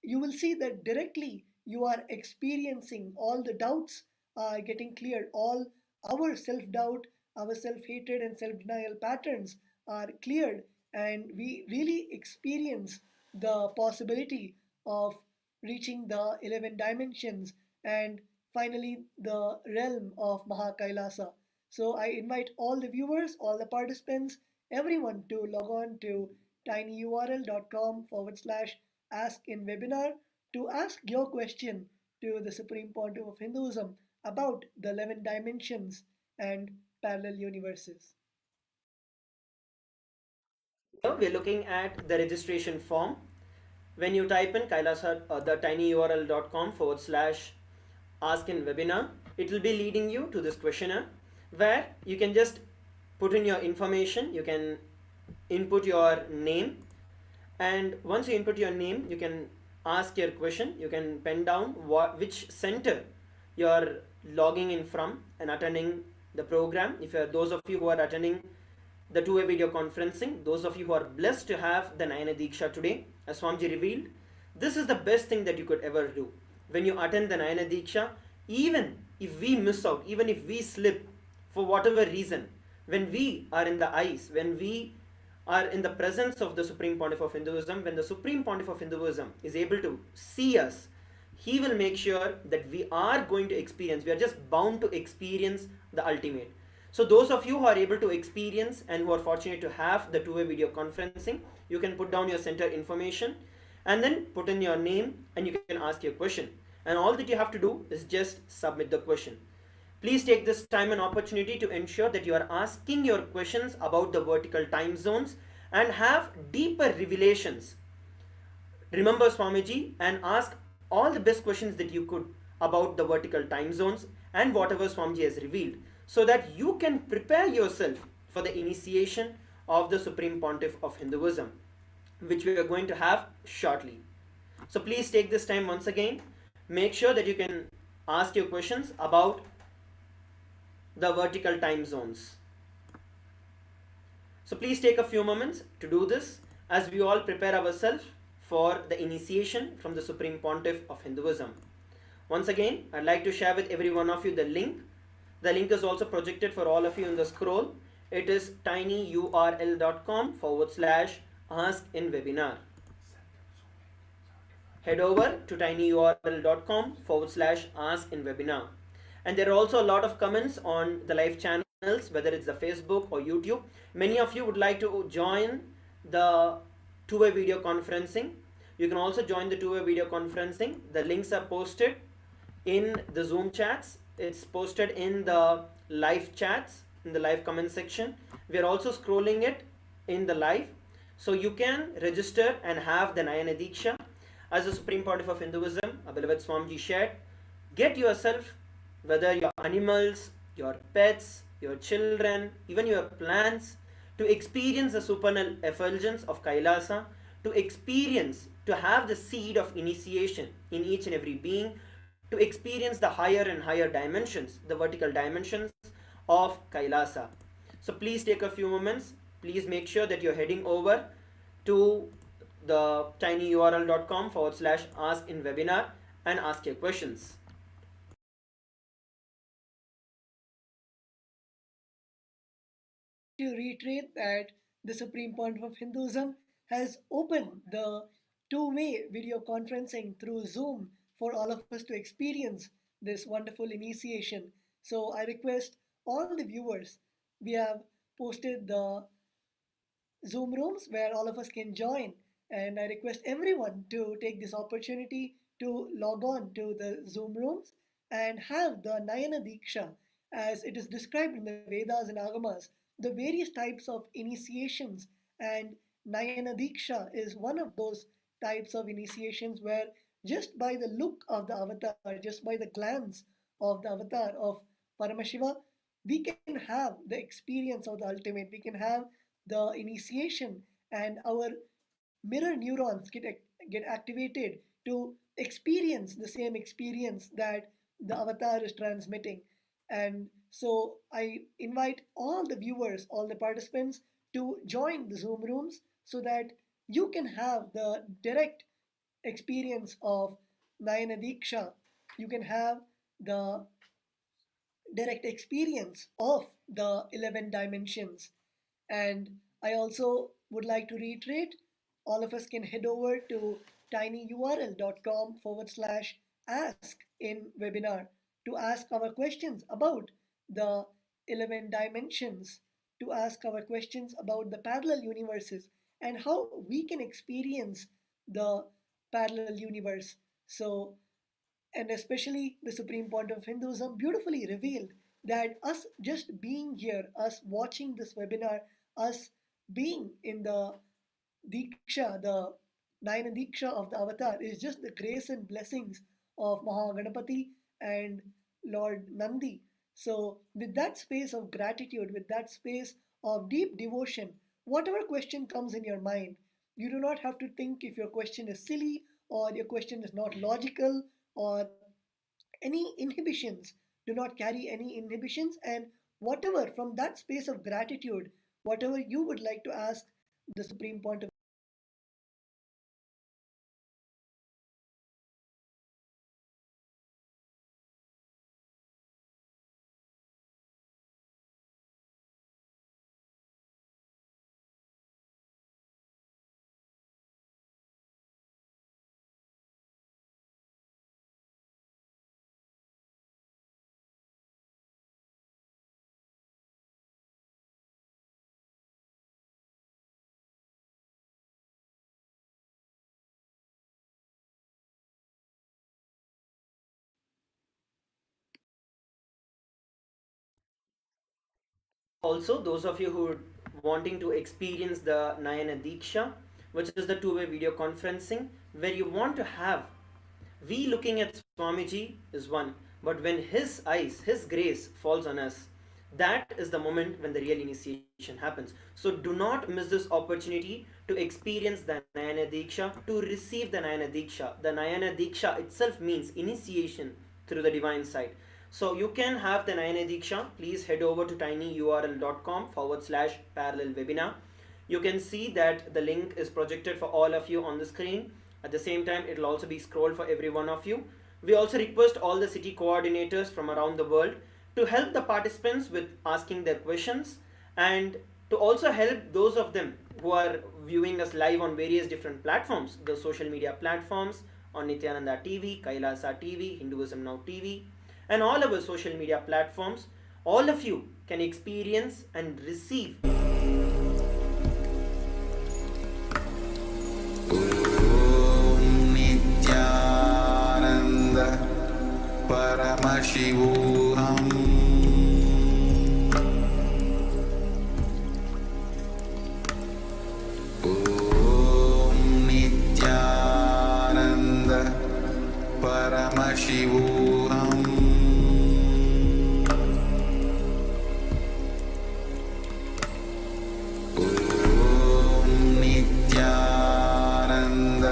you will see that directly you are experiencing all the doubts are getting cleared, all our self doubt, our self hatred, and self denial patterns are cleared, and we really experience the possibility of reaching the 11 dimensions and finally the realm of Kailasa. So I invite all the viewers, all the participants, everyone to log on to tinyurl.com/ask in webinar to ask your question to the Supreme Pontiff of Hinduism about the 11 dimensions and parallel universes. Here we're looking at the registration form. When you type in Kailasa, the tinyurl.com/ask in webinar, it will be leading you to this questionnaire where you can just put in your information. You can input your name, and once you input your name, you can ask your question. You can pen down which center you're logging in from and attending the program. If you're those of you who are attending the two-way video conferencing, those of you who are blessed to have the Nayana Diksha today, as Swamiji revealed, this is the best thing that you could ever do. When you attend the Nayana Diksha, even if we miss out, even if we slip for whatever reason, when we are in the ice, when we are in the presence of the Supreme Pontiff of Hinduism, when the Supreme Pontiff of Hinduism is able to see us, he will make sure that we are going to experience, we are just bound to experience the ultimate. So those of you who are able to experience and who are fortunate to have the two-way video conferencing, you can put down your center information and then put in your name and you can ask your question. And all that you have to do is just submit the question. Please take this time and opportunity to ensure that you are asking your questions about the vertical time zones and have deeper revelations. Remember Swamiji and ask all the best questions that you could about the vertical time zones and whatever Swamiji has revealed, so that you can prepare yourself for the initiation of the Supreme Pontiff of Hinduism, which we are going to have shortly. So please take this time once again. Make sure that you can ask your questions about the vertical time zones. So please take a few moments to do this as we all prepare ourselves for the initiation from the Supreme Pontiff of Hinduism. Once again, I'd like to share with every one of you the link. The link is also projected for all of you in the scroll. It is tinyurl.com/ask in webinar. Head over to tinyurl.com/ask in webinar. And there are also a lot of comments on the live channels, whether it's the Facebook or YouTube. Many of you would like to join the two-way video conferencing. You can also join the two-way video conferencing. The links are posted in the Zoom chats. It's posted in the live chats, in the live comment section. We are also scrolling it in the live. So you can register and have the Nayana Diksha. As the Supreme Pontiff of Hinduism, our beloved Swamiji shared, get yourself, whether your animals, your pets, your children, even your plants, to experience the supernal effulgence of Kailasa, to experience, to have the seed of initiation in each and every being, to experience the higher and higher dimensions, the vertical dimensions of Kailasa. So please take a few moments. Please make sure that you're heading over to the tinyurl.com/ask in webinar and ask your questions. To reiterate that the Supreme Pontiff of Hinduism has opened the two-way video conferencing through Zoom for all of us to experience this wonderful initiation. So I request all the viewers, we have posted the Zoom rooms where all of us can join. And I request everyone to take this opportunity to log on to the Zoom rooms and have the Nayana Diksha, as it is described in the Vedas and Agamas, the various types of initiations. And Nayana Diksha is one of those types of initiations where just by the look of the avatar, just by the glance of the avatar of Paramashiva, we can have the experience of the ultimate. We can have the initiation, and our mirror neurons get activated to experience the same experience that the avatar is transmitting. And so I invite all the viewers, all the participants to join the Zoom rooms so that you can have the direct experience of Nayana Diksha. You can have the direct experience of the 11 dimensions. And I also would like to reiterate, all of us can head over to tinyurl.com/ask in webinar to ask our questions about the 11 dimensions, to ask our questions about the parallel universes and how we can experience the parallel universe. So, and especially the Supreme Pontiff of Hinduism beautifully revealed that us just being here, us watching this webinar, us being in the Diksha, the Nayana Diksha of the Avatar, is just the grace and blessings of Mahaganapati and Lord Nandi. So, with that space of gratitude, with that space of deep devotion, whatever question comes in your mind, you do not have to think if your question is silly or your question is not logical or any inhibitions. Do not carry any inhibitions, and whatever from that space of gratitude, whatever you would like to ask the Supreme Point of Also, those of you who are wanting to experience the Nayana Diksha, which is the two-way video conferencing, where you want to have, we looking at Swamiji is one, but when his eyes, his grace falls on us, that is the moment when the real initiation happens. So do not miss this opportunity to experience the Nayana Diksha, to receive the Nayana Diksha. The Nayana Diksha itself means initiation through the divine side. So you can have the Nayana Diksha. Please head over to tinyurl.com/parallel webinar. You can see that the link is projected for all of you on the screen. At the same time, it will also be scrolled for every one of you. We also request all the city coordinators from around the world to help the participants with asking their questions, and to also help those of them who are viewing us live on various different platforms, the social media platforms on Nithyananda TV, Kailasa TV, Hinduism Now TV, and all our social media platforms. All of you can experience and receive Nityanand परमशिवोऽहम् ॐ नित्यानन्द परमशिवोऽहम् ॐ नित्यानन्द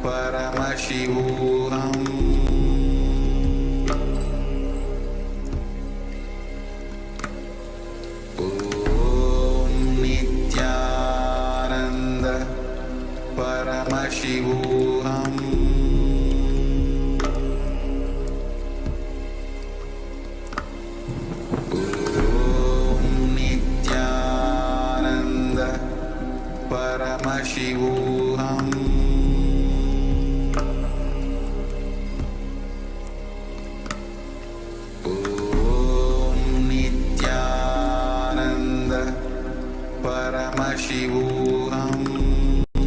परमशिवोऽहम् ॐ नित्यानन्द परमशिवोऽहम् ॐ नित्यानन्द परमशिवोऽहम् ॐ नित्यानन्द परमशिवोऽहम् ॐ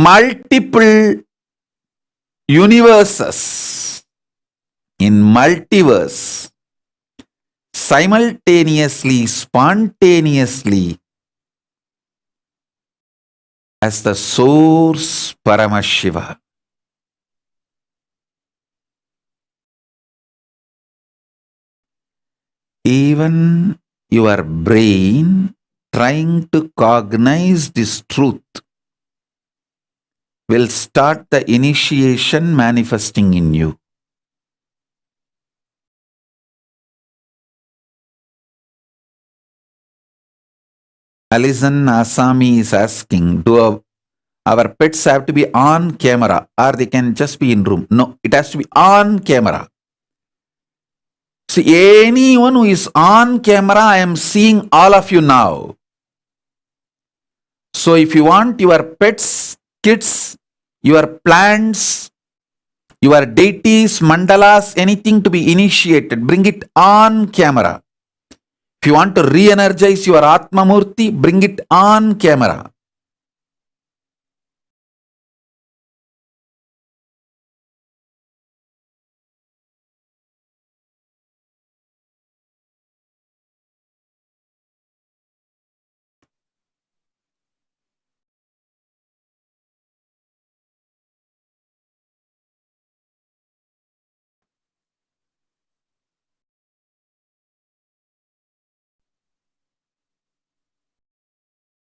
multiple universes, in multiverse, simultaneously, spontaneously, as the source Paramashiva. Even your brain trying to cognize this truth will start the initiation manifesting in you. Alison Asami is asking, do our pets have to be on camera or they can just be in room? No, it has to be on camera. See, anyone who is on camera, I am seeing all of you now. So if you want your pets, kids, your plants, your deities, mandalas, anything to be initiated, bring it on camera. If you want to re-energize your Atma Murti, bring it on camera.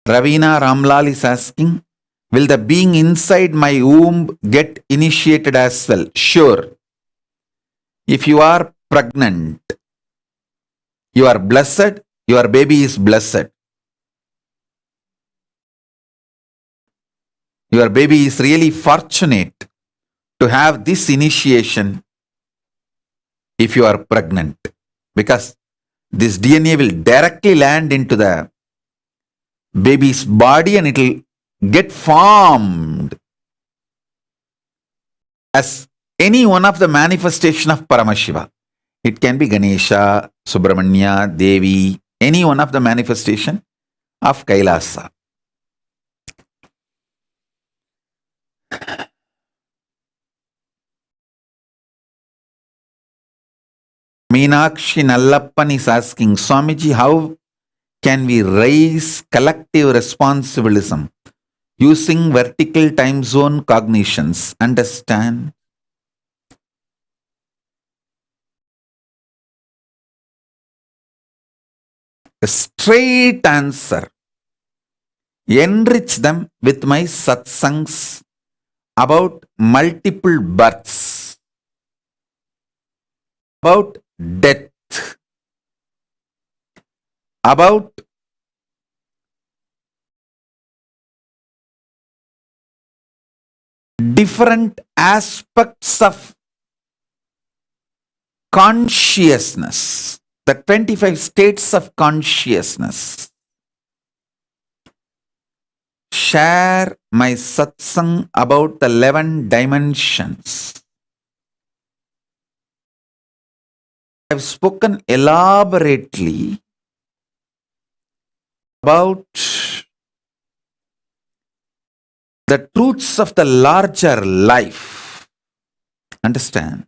Ravina Ramlal is asking, will the being inside my womb get initiated as well? Sure. If you are pregnant, you are blessed, your baby is blessed. Your baby is really fortunate to have this initiation if you are pregnant, because this DNA will directly land into the baby's body and it will get formed as any one of the manifestation of Paramashiva. It can be Ganesha, Subramanya, Devi, any one of the manifestation of Kailasa. Meenakshi Nallappan is asking, Swamiji, how can we raise collective responsibilism using vertical time zone cognitions? Understand? A straight answer. Enrich them with my satsangs about multiple births, about death, about different aspects of consciousness, the 25 states of consciousness. Share my satsang about the 11 dimensions. I have spoken elaborately about the truths of the larger life. Understand?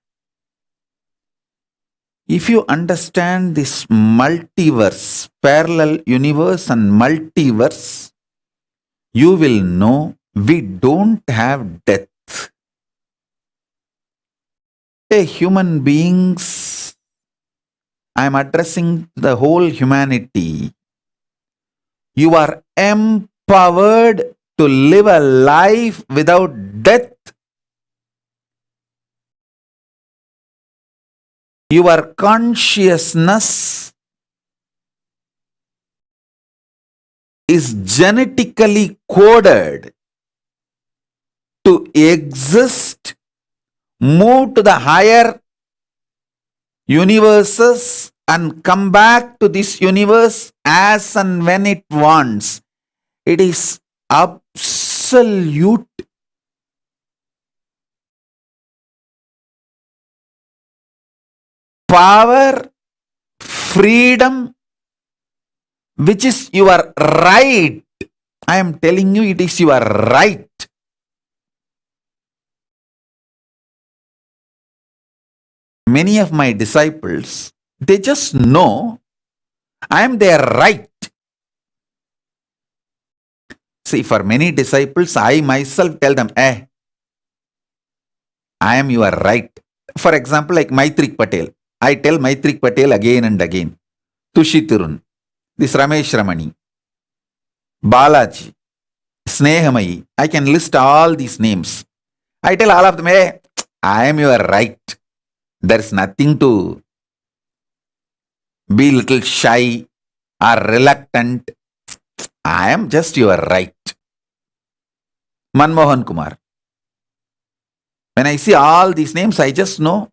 If you understand this multiverse, parallel universe and multiverse, you will know we don't have death. Human beings, I am addressing the whole humanity. You are empowered to live a life without death. Your consciousness is genetically coded to exist, move to the higher universes and come back to this universe as and when it wants. It is absolute power, freedom, which is your right. I am telling you, it is your right. many of my disciples, they just know I am their right. See, for many disciples, I myself tell them, I am your right. For example, like Maitrik Patel. I tell Maitrik Patel again and again. Tushi Tirun, this Ramesh Ramani, Balaji, Snehamayi. I can list all these names. I tell all of them, I am your right. There is nothing to be little shy or reluctant. I am just your right. Manmohan Kumar. When I see all these names, I just know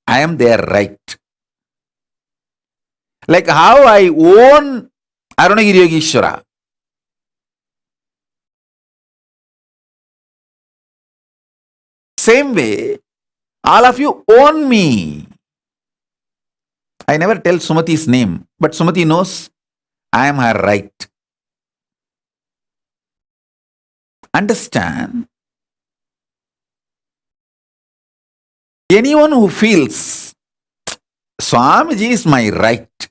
I am their right. Like how I own Arunagiri Yogeshwara. Same way, all of you own me. I never tell Sumati's name, but Sumati knows I am her right. Understand? Anyone who feels Swamiji is my right,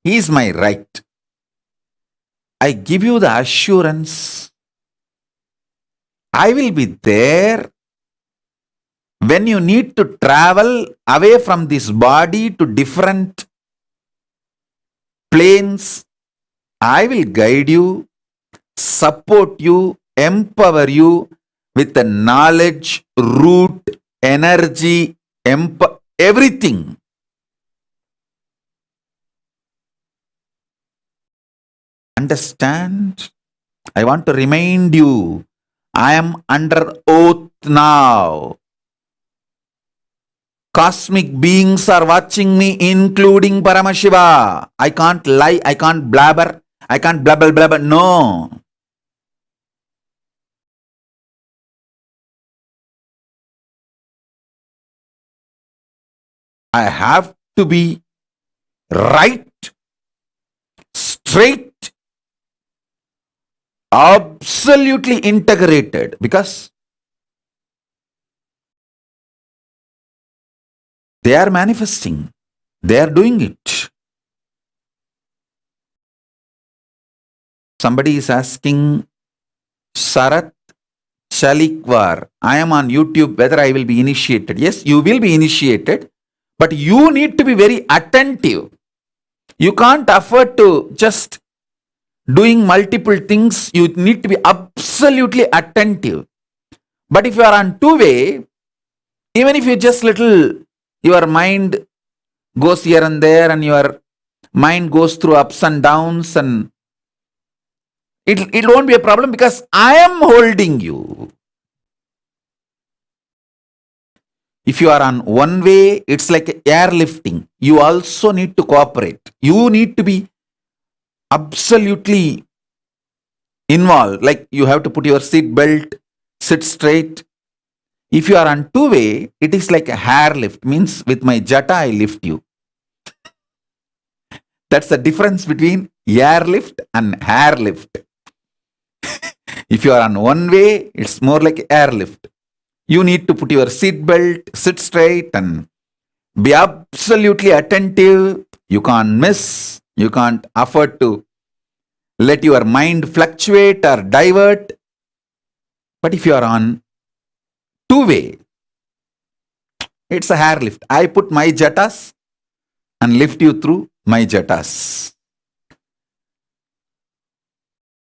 he is my right, I give you the assurance I will be there when you need to travel away from this body to different planes. I will guide you, support you, empower you with the knowledge, root, energy, everything. Understand? I want to remind you, I am under oath now. Cosmic beings are watching me, including Paramashiva. I can't lie, I can't blabber, I can't blabber, blabber. No. I have to be right, straight, absolutely integrated, because they are manifesting, they are doing it. Somebody is asking, Sarat Chalikwar, I am on YouTube, whether I will be initiated. Yes, you will be initiated, but you need to be very attentive. You can't afford to just doing multiple things. You need to be absolutely attentive. But if you are on two-way, even if you just little, your mind goes here and there and your mind goes through ups and downs, and it won't be a problem because I am holding you. If you are on one way, it's like airlifting. You also need to cooperate. You need to be absolutely involved. Like you have to put your seat belt, sit straight. If you are on two-way, it is like a hair lift. Means with my jata, I lift you. That's the difference between airlift and hair lift. If you are on one way, it's more like airlift. You need to put your seat belt, sit straight, and be absolutely attentive. You can't miss. You can't afford to let your mind fluctuate or divert. But if you are on two-way, it's a hair lift. I put my jatas and lift you through my jatas.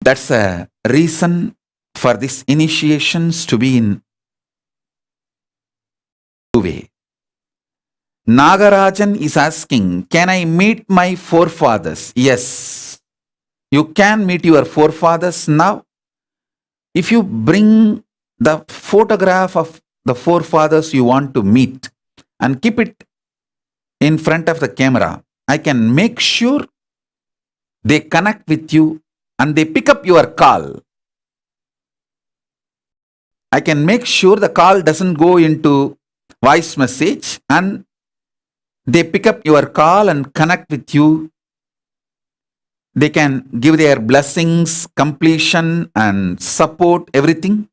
That's a reason for these initiations to be in two-way. Nagarajan is asking, can I meet my forefathers? Yes, you can meet your forefathers now. If you bring the photograph of the forefathers you want to meet and keep it in front of the camera, I can make sure they connect with you and they pick up your call. I can make sure the call doesn't go into voice message and they pick up your call and connect with you. They can give their blessings, completion and support, everything.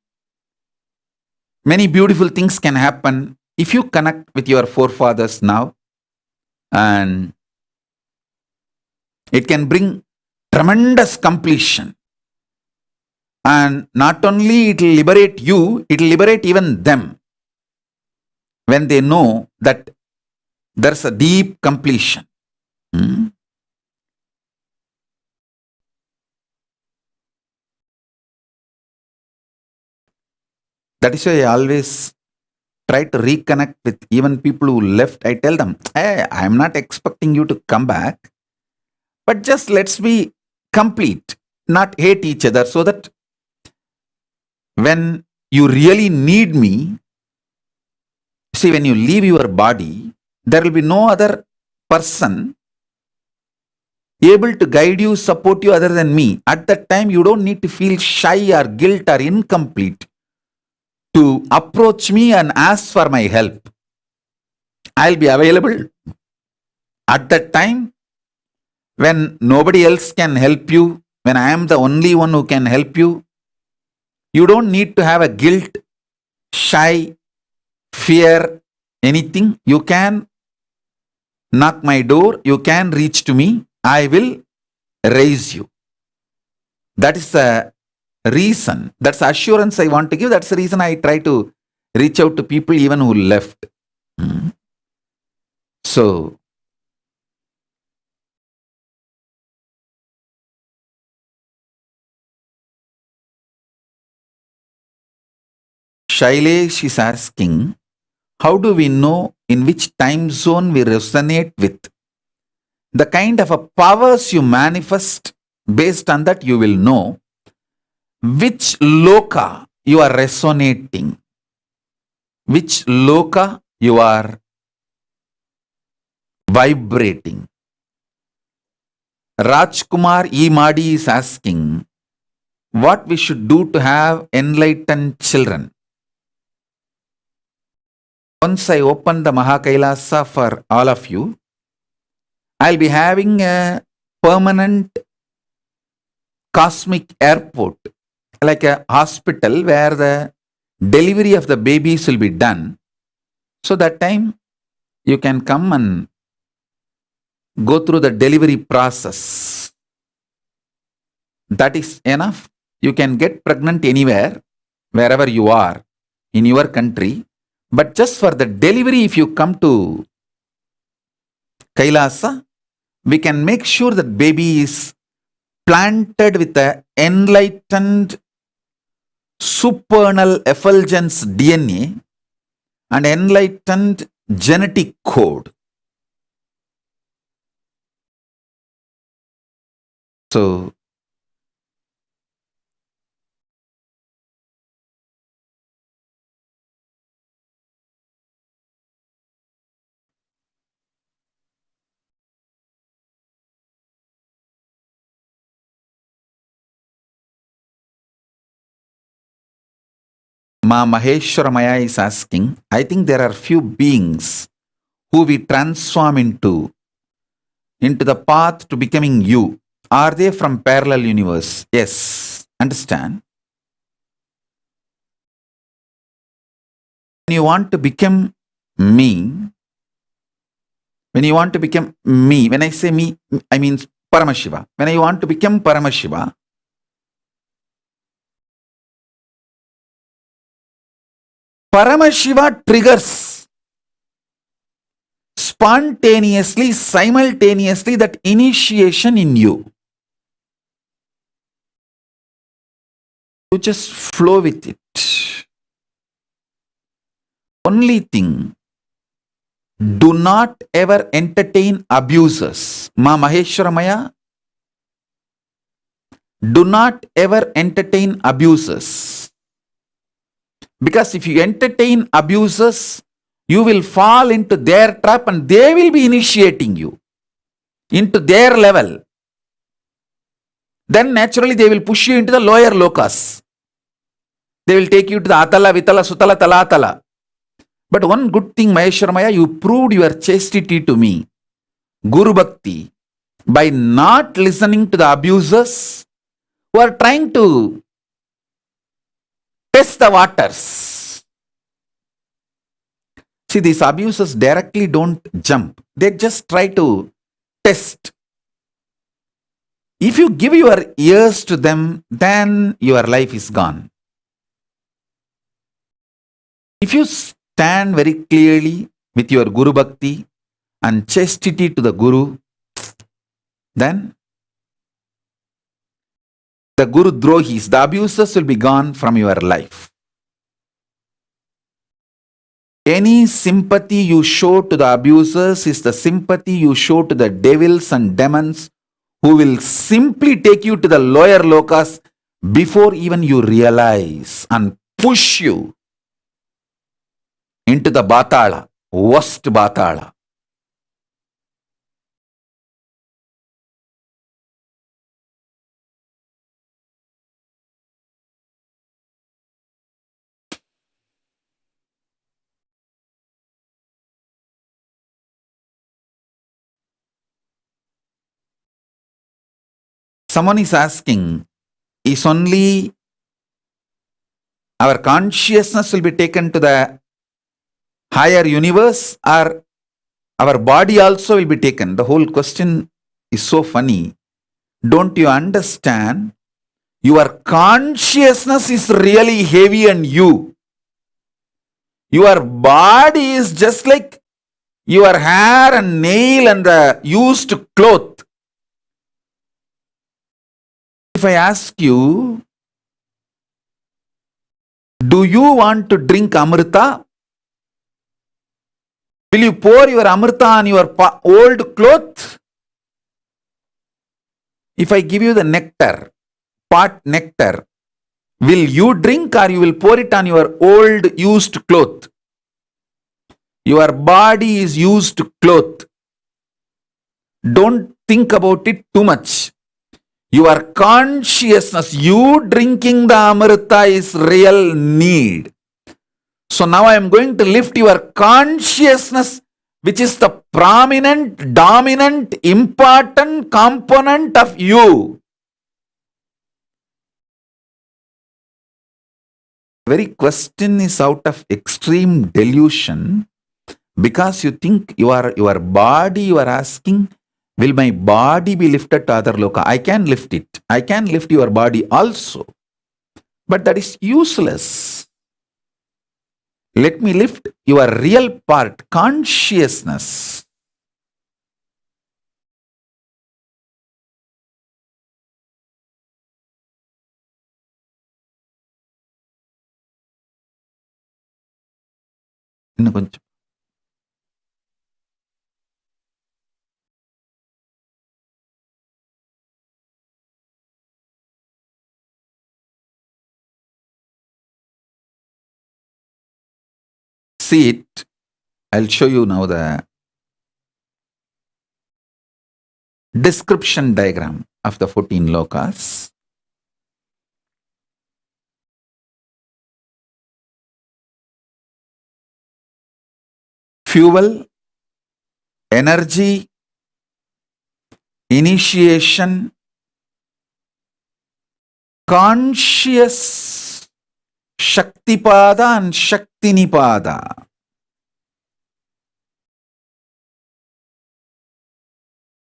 Many beautiful things can happen if you connect with your forefathers now, and it can bring tremendous completion. And not only it will liberate you, it will liberate even them when they know that there's a deep completion. Hmm? That is why I always try to reconnect with even people who left. I tell them, hey, I'm not expecting you to come back, but just let's be complete, not hate each other, so that when you really need me, see, when you leave your body, there will be no other person able to guide you, support you other than me. At that time, you don't need to feel shy or guilt or incomplete to approach me and ask for my help. I'll be available at that time when nobody else can help you, when I am the only one who can help you. You don't need to have a guilt, shy, fear, anything. You can knock my door, you can reach to me, I will raise you. That is the reason, that's the assurance I want to give. That's the reason I try to reach out to people even who left. So, Shailesh is asking, how do we know in which time zone we resonate with? The kind of a powers you manifest, based on that you will know which loka you are resonating, which loka you are vibrating. Rajkumar E. Madi is asking what we should do to have enlightened children. Once I open the Kailasa for all of you, I'll be having a permanent cosmic airport, like a hospital where the delivery of the babies will be done. So that time you can come and go through the delivery process. That is enough. You can get pregnant anywhere, wherever you are in your country. But just for the delivery, if you come to Kailasa, we can make sure that baby is planted with the enlightened supernal effulgence DNA and enlightened genetic code. So, Ma Maheshwaramaya is asking, I think there are few beings who we transform into the path to becoming you. Are they from parallel universe? Yes. Understand? When you want to become me, when I say me, I mean Paramashiva. When I want to become Paramashiva, Paramashiva triggers spontaneously, simultaneously that initiation in you. You just flow with it. Only thing, do not ever entertain abusers. Ma Maheshwaramaya, do not ever entertain abusers. Because if you entertain abusers, you will fall into their trap and they will be initiating you into their level. Then naturally they will push you into the lower lokas. They will take you to the Atala, Vitala, Sutala, Talatala. But one good thing, Maheshwaramaya, you proved your chastity to me, Guru Bhakti, by not listening to the abusers who are trying to test the waters. See, these abusers directly don't jump. They just try to test. If you give your ears to them, then your life is gone. If you stand very clearly with your Guru Bhakti and chastity to the Guru, then the Guru Drohis, the abusers will be gone from your life. Any sympathy you show to the abusers is the sympathy you show to the devils and demons who will simply take you to the lower lokas before even you realize and push you into the Batala, worst Batala. Someone is asking, is only our consciousness will be taken to the higher universe or our body also will be taken? The whole question is so funny. Don't you understand? Your consciousness is really heavy on you. Your body is just like your hair and nail and the used cloth. If I ask you, do you want to drink Amrita? Will you pour your Amrita on your old cloth? If I give you the nectar, pot nectar, will you drink or you will pour it on your old used cloth? Your body is used cloth. Don't think about it too much. Your consciousness, you drinking the Amrita is real need. So now I am going to lift your consciousness, which is the prominent, dominant, important component of you. The very question is out of extreme delusion because you think your body, you are asking, will my body be lifted to other loka? I can lift it. I can lift your body also. But that is useless. Let me lift your real part, consciousness. இன்னும் கொஞ்சம். See it. I'll show you now the description diagram of the 14 lokas. Fuel, energy, initiation, conscious Shaktipada and Shaktinipada.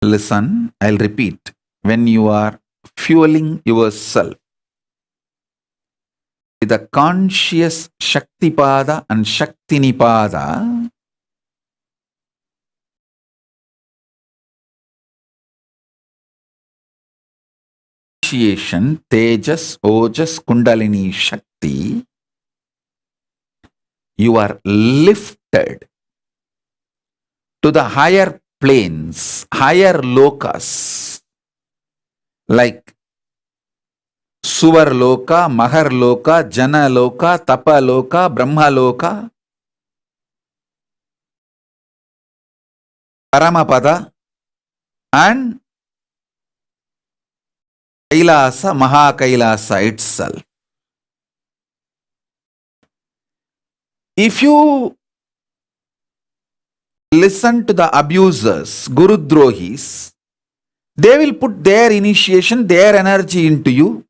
Listen, I'll repeat. When you are fueling yourself with the conscious Shaktipada and Shaktinipada, initiation, Tejas, Ojas, Kundalini, Shakti, you are lifted to the higher planes, higher lokas, like Suvar Loka, Mahar Loka, Jana Loka, Tapa Loka, Brahma Loka, Paramapada, and Kailasa, Maha Kailasa itself. If you listen to the abusers, Guru Drohis, they will put their initiation, their energy into you,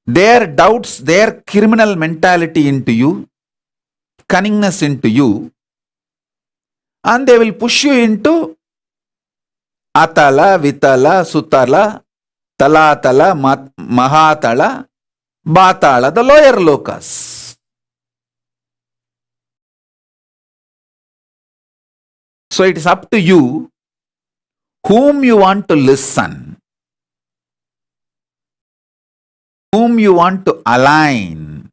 their doubts, their criminal mentality into you, cunningness into you, and they will push you into Atala, Vitala, Sutala, Talatala, Mahatala, Batala, the lower lokas. So it is up to you whom you want to listen, whom you want to align.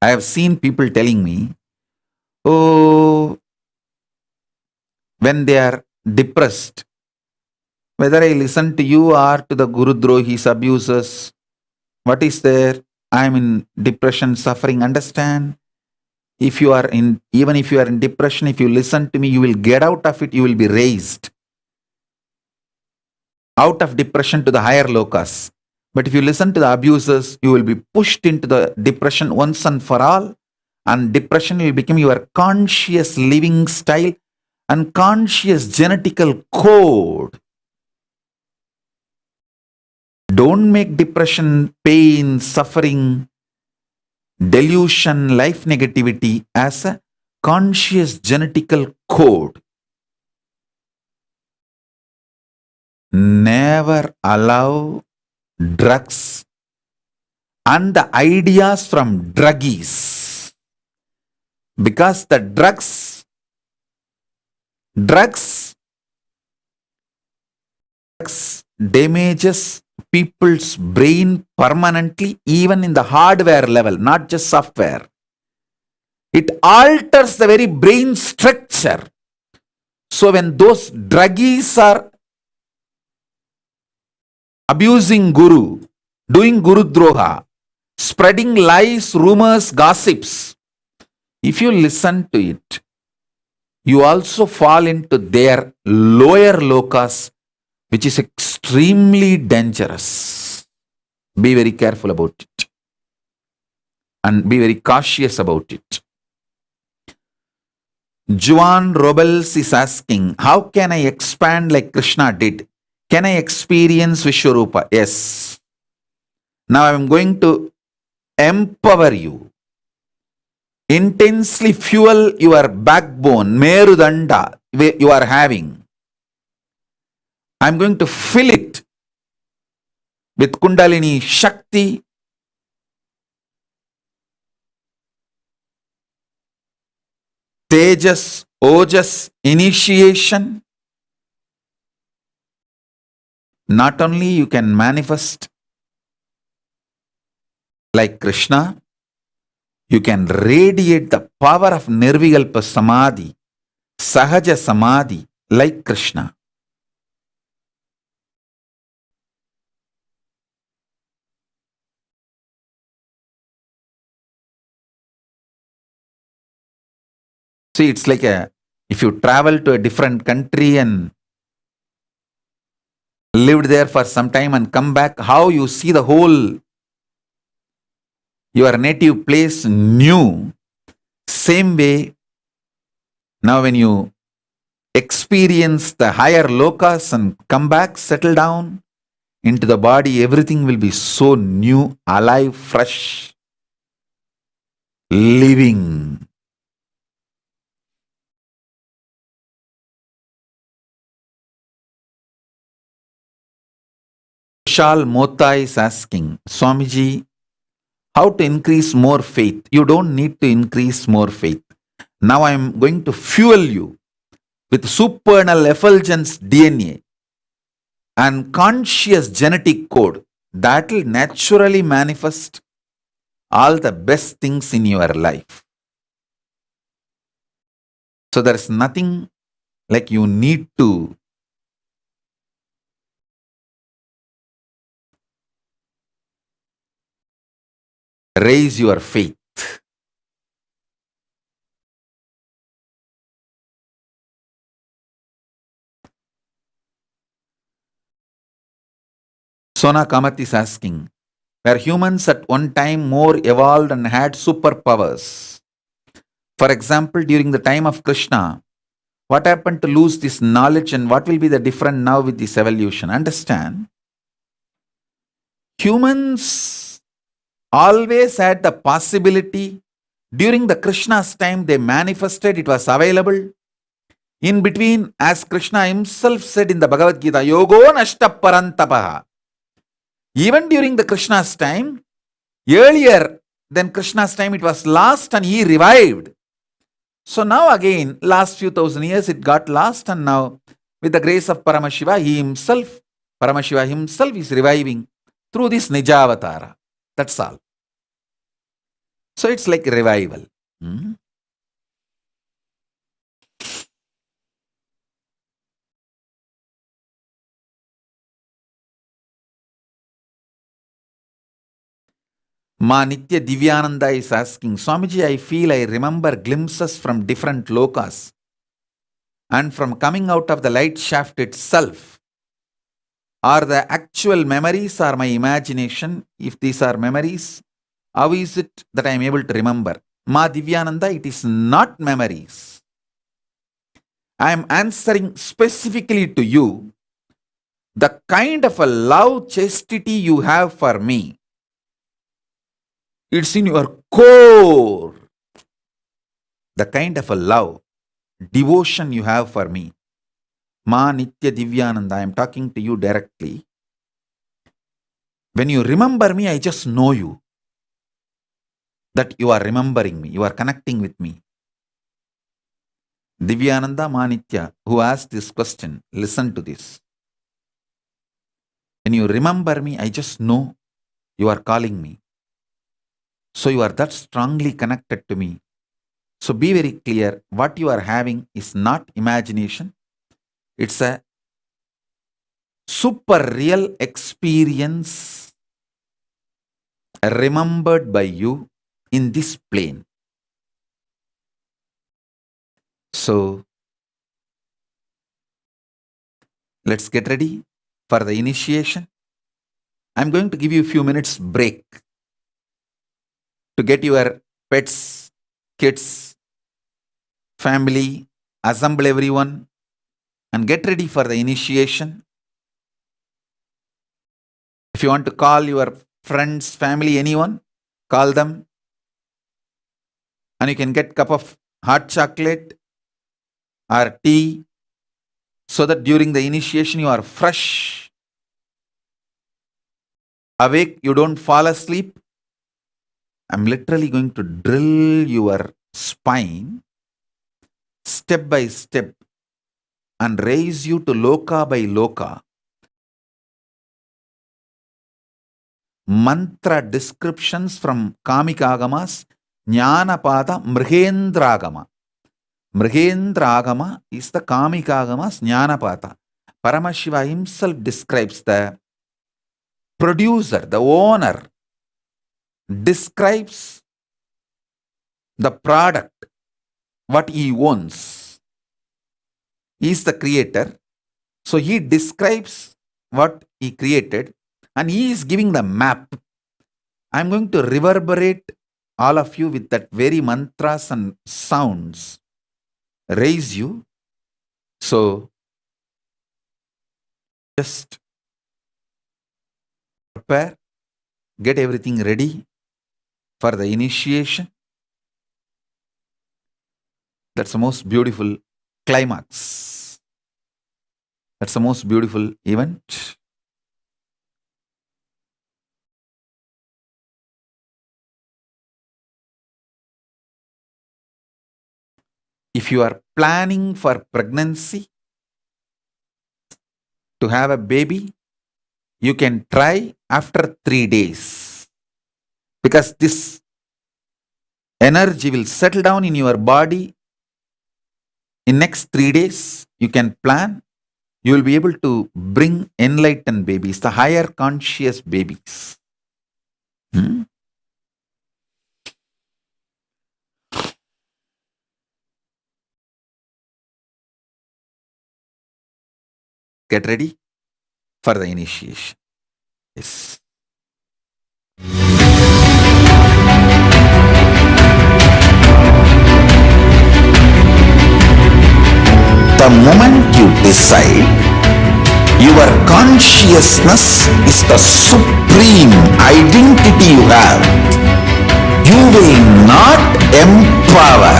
I have seen people telling me, oh, when they are depressed, whether I listen to you or to the Guru Drohis, abusers, what is there? I am in depression, suffering. Understand? If you are in, even if you are in depression, if you listen to me, you will get out of it, you will be raised out of depression to the higher lokas. But if you listen to the abusers, you will be pushed into the depression once and for all, and depression will become your conscious living style and conscious genetical code. Don't make depression, pain, suffering, delusion, life negativity as a conscious genetical code. Never allow drugs and the ideas from druggies, because the drugs damages people's brain permanently, even in the hardware level, not just software. It alters the very brain structure. So when those druggies are abusing Guru, doing Guru Droha, spreading lies, rumors, gossips, if you listen to it, you also fall into their lower lokas, which is extremely dangerous. Be very careful about it and be very cautious about it. Juan Robles is asking, how can I expand like Krishna did? Can I experience Vishwarupa? Yes. Now I am going to empower you. Intensely fuel your backbone, Merudanda, you are having. I am going to fill it with Kundalini Shakti, Tejas, Ojas, initiation. Not only you can manifest like Krishna, you can radiate the power of Nirvikalpa Samadhi, Sahaja Samadhi like Krishna. See, it's like if you travel to a different country and lived there for some time and come back, how you see the whole your native place new. Same way, now when you experience the higher lokas and come back, settle down into the body, everything will be so new, alive, fresh, living. Vishal Mota is asking, Swamiji, how to increase more faith? You don't need to increase more faith. Now I am going to fuel you with supernal effulgence DNA and conscious genetic code that will naturally manifest all the best things in your life. So there is nothing like you need to raise your faith. Sona Kamath is asking, were humans at one time more evolved and had superpowers? For example, during the time of Krishna, What happened to lose this knowledge, and what will be the different now with this evolution? Understand, humans always had the possibility. During the Krishna's time, they manifested, it was available. In between, as Krishna himself said in the Bhagavad Gita, Yogo Nashta Parantapaha. Even during the Krishna's time, earlier than Krishna's time, it was lost and he revived. So now again, last few thousand years, it got lost, and now with the grace of Paramashiva, Paramashiva himself is reviving through this Nijavatara. That's all. So it's like revival. Ma Nitya Divyananda is asking, Swamiji, I feel I remember glimpses from different lokas and from coming out of the light shaft itself. Are the actual memories or my imagination? If these are memories, how is it that I am able to remember? Ma Divyananda, it is not memories. I am answering specifically to you the kind of a love, chastity you have for me. It's in your core. The kind of a love, devotion you have for me. Ma Nitya Divyananda, I am talking to you directly. When you remember me, I just know you. That you are remembering me, you are connecting with me. Divyananda Ma Nitya, who asked this question, listen to this. When you remember me, I just know you are calling me. So you are that strongly connected to me. So be very clear, what you are having is not imagination. It's a super real experience remembered by you in this plane. So let's get ready for the initiation. I'm going to give you a few minutes break to get your pets, kids, family, assemble everyone and get ready for the initiation. If you want to call your friends, family, anyone, call them. And you can get cup of hot chocolate or tea so that during the initiation you are fresh, awake, you don't fall asleep. I'm literally going to drill your spine step by step and raise you to loka by loka. Mantra descriptions from Kamikagamas, Jnanapada, Mrihendragama. Mrihendragama is the Kamikagamas Jnanapada. Paramashiva himself describes the producer, the owner, describes the product, what he owns. He is the creator. So he describes what he created and he is giving the map. I'm going to reverberate all of you with that very mantras and sounds. Raise you. So just prepare, get everything ready for the initiation. That's the most beautiful climax. That's the most beautiful event. If you are planning for pregnancy, to have a baby, you can try after 3 days. Because this energy will settle down in your body. In next 3 days, you can plan. You will be able to bring enlightened babies, the higher conscious babies. Get ready for the initiation. Yes. moment you decide, your consciousness is the supreme identity you have. You will not empower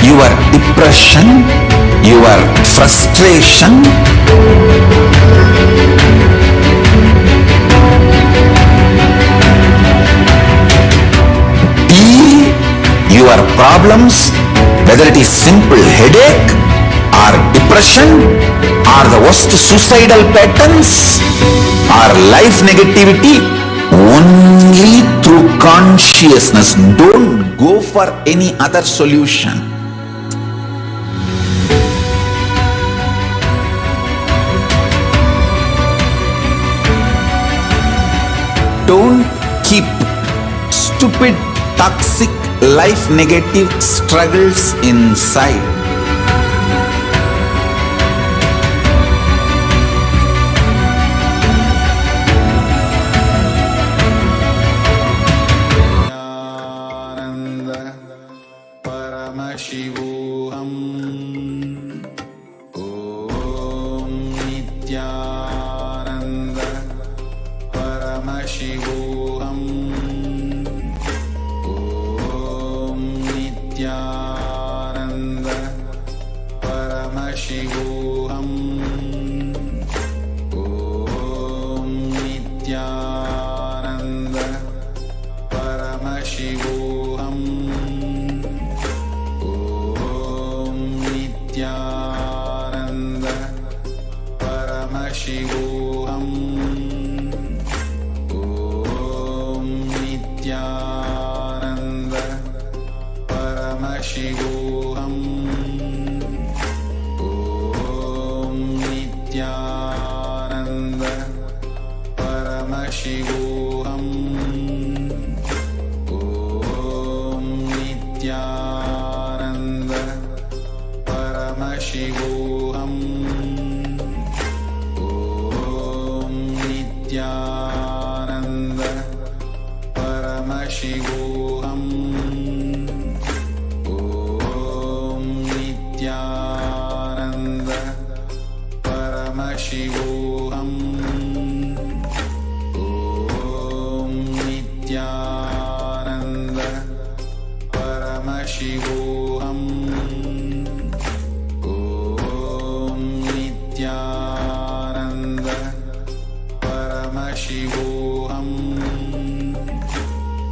your depression, your frustration, deal your problems, whether it is simple headache or depression or the worst suicidal patterns or life negativity, only through consciousness. Don't go for any other solution. Don't keep stupid, toxic, life negative struggles inside. Shivoham. Om Nithyananda Paramashivoham. Om Nithyananda Paramashivoham. Om Nithyananda Paramashivoham. Nithyananda Paramashivoham. Om Nithyananda Paramashivoham. Om Nithyananda Paramashivoham. Om Nithyananda Paramashivoham. Om Nithyananda Paramashivoham. Om Nithyananda Paramashivoham. Om Nithyananda Paramashivoham. Om Nithyananda Paramashivoham.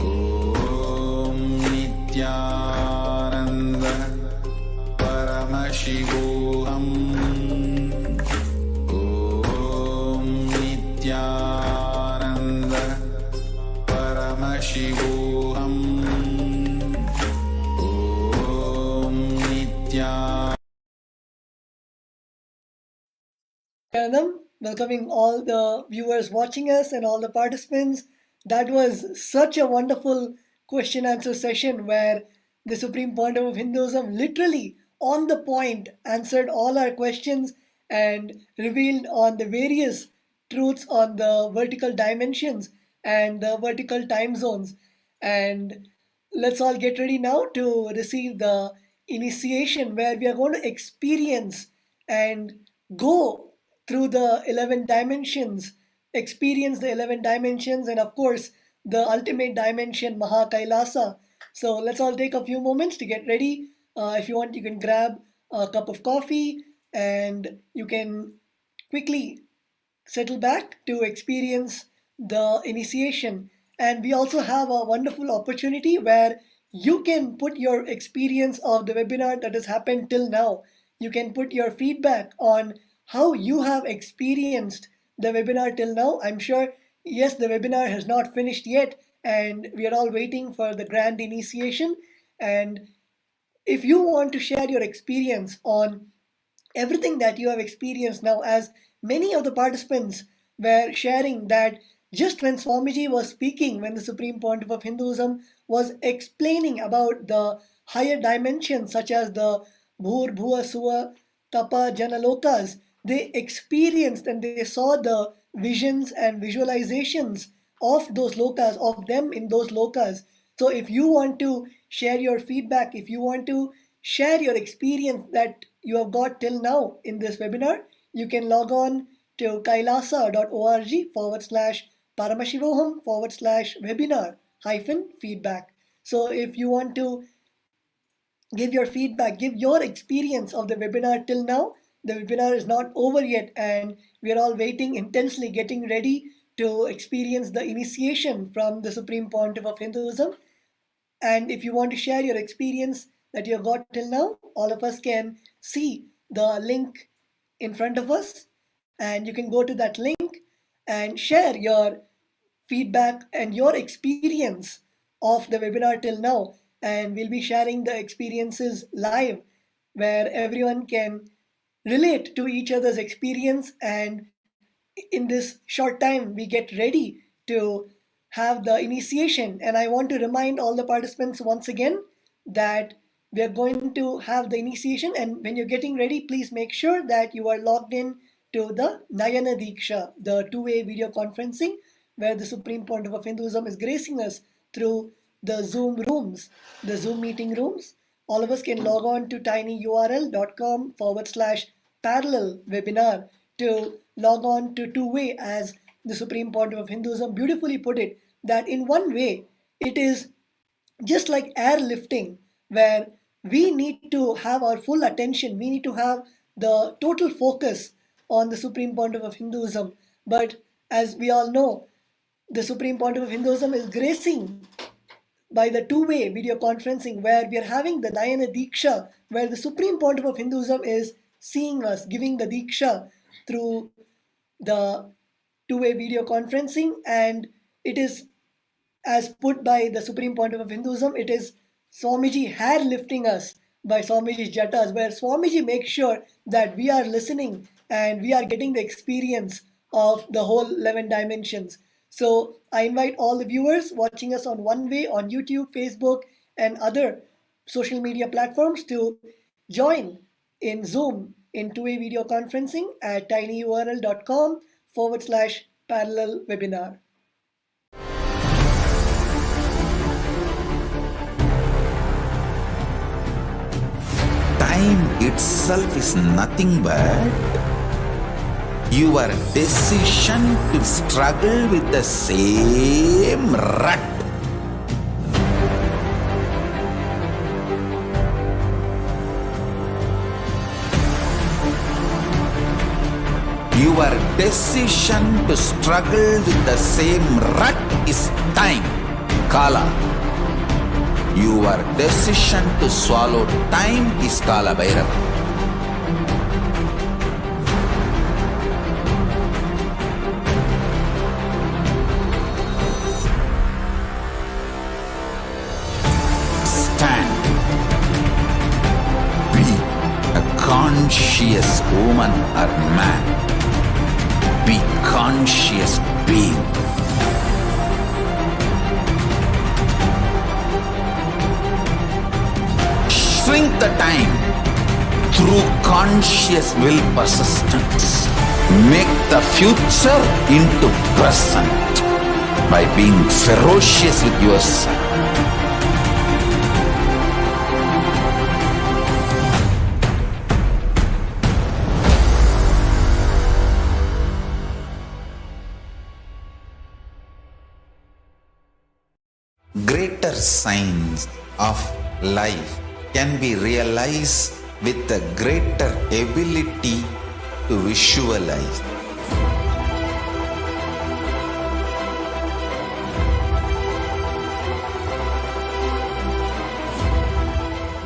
Om Nithyananda Paramashivoham. Om Nithyananda Paramashivoham. Om Nithyananda. Welcoming all the viewers watching us and all the participants. That was such a wonderful question answer session where the Supreme Pontiff of Hinduism literally on the point answered all our questions and revealed on the various truths on the vertical dimensions and the vertical time zones. And let's all get ready now to receive the initiation where we are going to experience and go through the 11 dimensions, experience the 11 dimensions, and of course, the ultimate dimension, Maha Kailasa. So let's all take a few moments to get ready. If you want, you can grab a cup of coffee and you can quickly settle back to experience the initiation. And we also have a wonderful opportunity where you can put your experience of the webinar that has happened till now. You can put your feedback on how you have experienced the webinar till now. I'm sure, yes, the webinar has not finished yet, and we are all waiting for the grand initiation. And if you want to share your experience on everything that you have experienced now, as many of the participants were sharing that just when Swamiji was speaking, when the Supreme Pontiff of Hinduism was explaining about the higher dimensions such as the Bhur, Bhuva, Suva, Tapa, Janalokas, they experienced and they saw the visions and visualizations of those lokas, of them in those lokas. So if you want to share your feedback, if you want to share your experience that you have got till now in this webinar, you can log on to kailasa.org/paramashivoham/webinar feedback. So if you want to give your feedback, give your experience of the webinar till now. The webinar is not over yet, and we are all waiting intensely, getting ready to experience the initiation from the Supreme Pontiff of Hinduism. And if you want to share your experience that you have got till now, all of us can see the link in front of us, and you can go to that link and share your feedback and your experience of the webinar till now. And we'll be sharing the experiences live where everyone can relate to each other's experience, and in this short time we get ready to have the initiation. And I want to remind all the participants once again that we are going to have the initiation, and when you're getting ready, please make sure that you are logged in to the Nayana Diksha, the two-way video conferencing where the Supreme Pontiff of Hinduism is gracing us through the Zoom rooms, the Zoom meeting rooms. All of us can log on to tinyurl.com/parallel webinar to log on to two-way, as the Supreme Pontiff of Hinduism beautifully put it, that in one way it is just like airlifting, where we need to have our full attention, we need to have the total focus on the Supreme Pontiff of Hinduism. But as we all know, the Supreme Pontiff of Hinduism is gracing by the two-way video conferencing where we are having the Nayana Diksha, where the Supreme Pontiff of Hinduism is seeing us, giving the Diksha through the two-way video conferencing. And it is, as put by the Supreme Pontiff of Hinduism, it is Swamiji hair lifting us by Swamiji's jatas, where Swamiji makes sure that we are listening and we are getting the experience of the whole 11 dimensions. So I invite all the viewers watching us on One Way on YouTube, Facebook, and other social media platforms to join in Zoom in two-way video conferencing at tinyurl.com/parallel webinar. Time itself is nothing but your decision to struggle with the same rut. Your decision to struggle with the same rut is time, Kala. Your decision to swallow time is Kala Bhairava. Stand. Be a conscious woman or man. Be conscious being. Shrink the time through conscious will persistence. Make the future into present by being ferocious with yourself. Greater signs of life can be realized with a greater ability to visualize.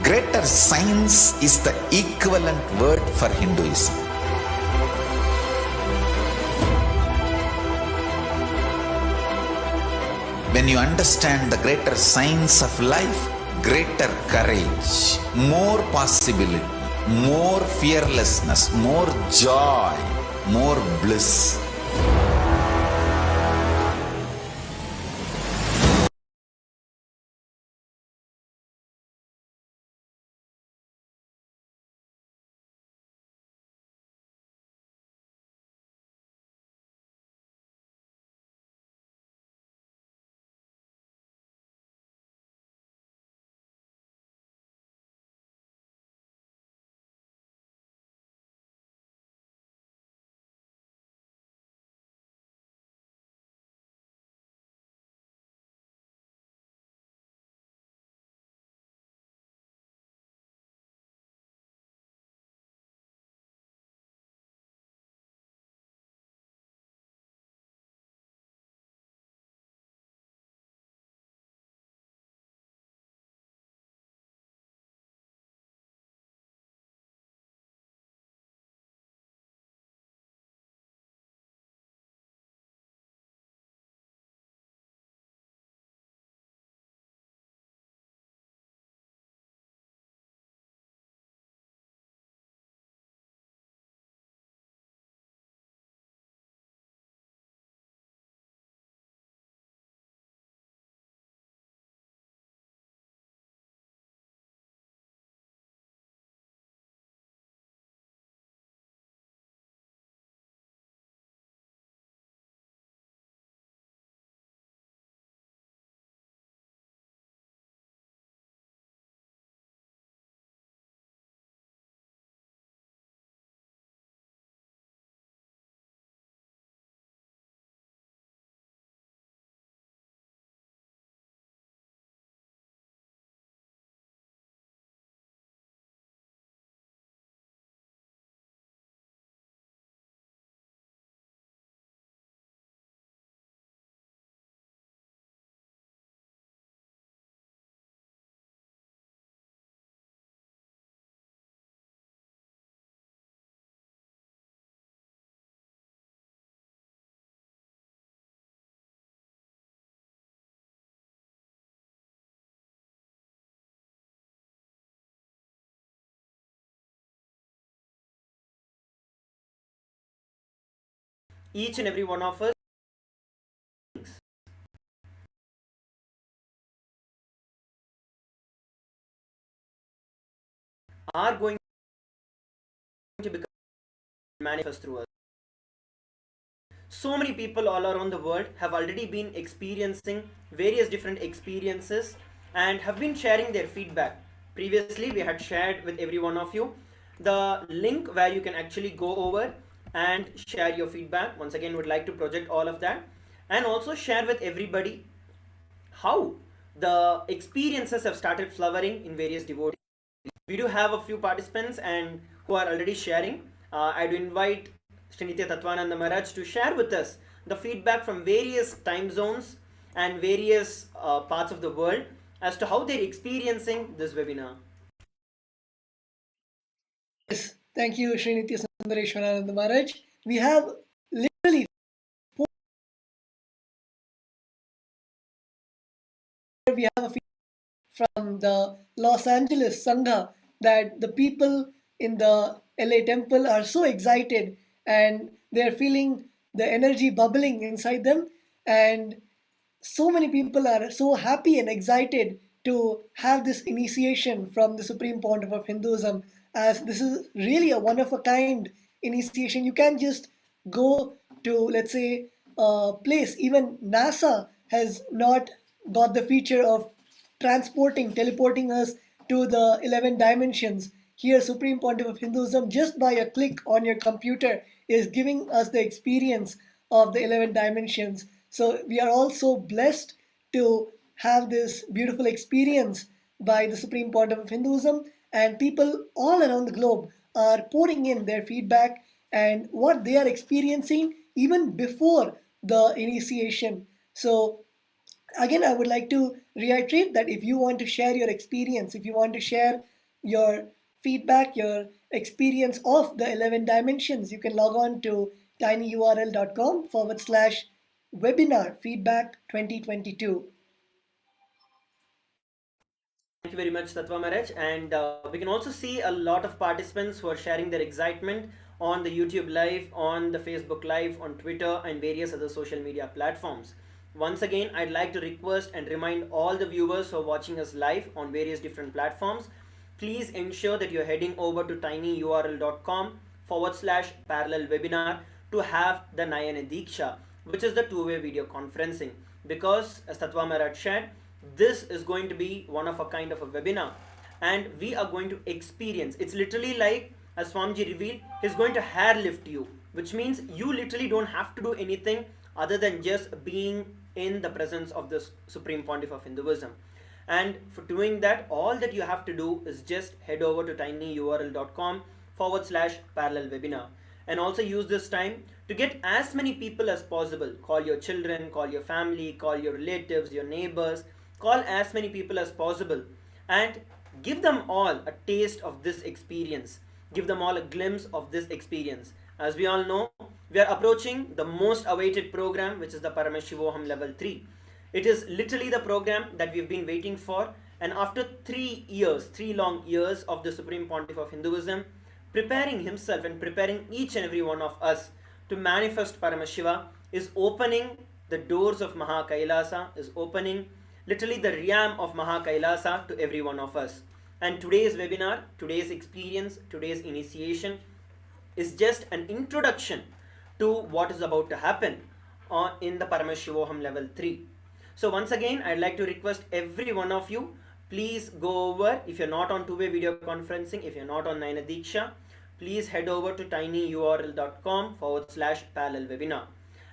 Greater science is the equivalent word for Hinduism. When you understand the greater science of life, greater courage, more possibility, more fearlessness, more joy, more bliss. each and every one of us are going to become manifest through us. So many people all around the world have already been experiencing various different experiences and have been sharing their feedback. Previously, we had shared with every one of you the link where you can actually go over and share your feedback. Once again, would like to project all of that and also share with everybody how the experiences have started flowering in various devotees. We do have a few participants and who are already sharing. I do invite Srinitya Tatwananda Maharaj to share with us the feedback from various time zones and various parts of the world as to how they're experiencing this webinar. Yes, thank you, Srinitya Sundareshwarananda Maharaj. We have literally we have a feedback from the Los Angeles Sangha that the people in the LA temple are so excited and they're feeling the energy bubbling inside them, and so many people are so happy and excited to have this initiation from the Supreme Pontiff of Hinduism, as this is really a one of a kind initiation. You can't just go to, let's say, a place. Even NASA has not got the feature of teleporting us to the 11 dimensions. Here, Supreme Pontiff of Hinduism, just by a click on your computer, is giving us the experience of the 11 dimensions. So we are also blessed to have this beautiful experience by the Supreme Pontiff of Hinduism, and people all around the globe are pouring in their feedback and what they are experiencing even before the initiation. So again, I would like to reiterate that if you want to share your experience, if you want to share your feedback, your experience of the 11 dimensions, you can log on to tinyurl.com/webinar feedback 2022. Thank you very much, Tatva Maharaj. And we can also see a lot of participants who are sharing their excitement on the YouTube Live, on the Facebook Live, on Twitter, and various other social media platforms. Once again, I'd like to request and remind all the viewers who are watching us live on various different platforms, please ensure that you're heading over to tinyurl.com/parallel webinar to have the Nayana Diksha, which is the two-way video conferencing. Because, as Tatva Maharaj shared, this is going to be one of a kind of a webinar, and we are going to experience, it's literally like, as Swamiji revealed, he's going to hair lift you, which means you literally don't have to do anything other than just being in the presence of the Supreme Pontiff of Hinduism. And for doing that, all that you have to do is just head over to tinyurl.com/parallel webinar, and also use this time to get as many people as possible. Call your children, call your family, call your relatives, your neighbors, call as many people as possible, and give them all a taste of this experience. Give them all a glimpse of this experience. As we all know, we are approaching the most awaited program, which is the Paramashivoham level 3. It is literally the program that we've been waiting for, and after 3 years, 3 long years of the Supreme Pontiff of Hinduism preparing himself and preparing each and every one of us to manifest Paramashiva, is opening the doors of Maha Kailasa, is opening literally the realm of Maha Kailasa to every one of us. And today's webinar, today's experience, today's initiation is just an introduction to what is about to happen in the Paramashivoham level 3. So once again, I'd like to request every one of you, please go over, if you're not on two-way video conferencing, if you're not on Nayana Diksha, please head over to tinyurl.com/parallel webinar.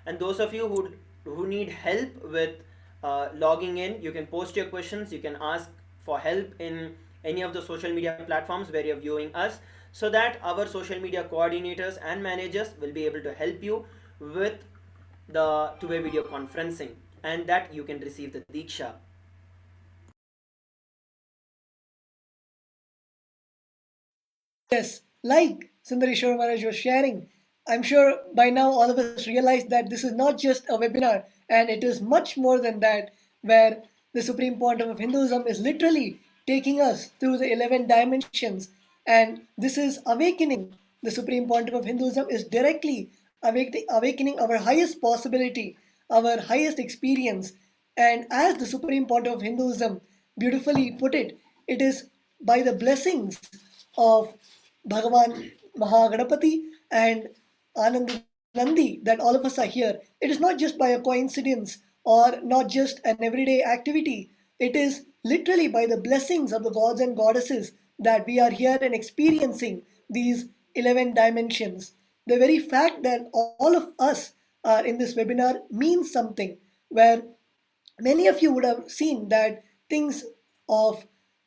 And those of you who need help with logging in, you can post your questions, you can ask for help in any of the social media platforms where you're viewing us, so that our social media coordinators and managers will be able to help you with the two-way video conferencing, and that you can receive the Diksha. Yes, like Sundareshwar Maharaj was sharing, I'm sure by now all of us realize that this is not just a webinar, and it is much more than that, where the Supreme Pontiff of Hinduism is literally taking us through the 11 dimensions, and this is awakening. The Supreme Pontiff of Hinduism is directly awakening our highest possibility, our highest experience. And as the Supreme Point of Hinduism beautifully put it, it is by the blessings of Bhagavan Mahaganapati and Anand Nandi that all of us are here. It is not just by a coincidence or not just an everyday activity. It is literally by the blessings of the gods and goddesses that we are here and experiencing these 11 dimensions. The very fact that all of us are in this webinar means something, where many of you would have seen that things of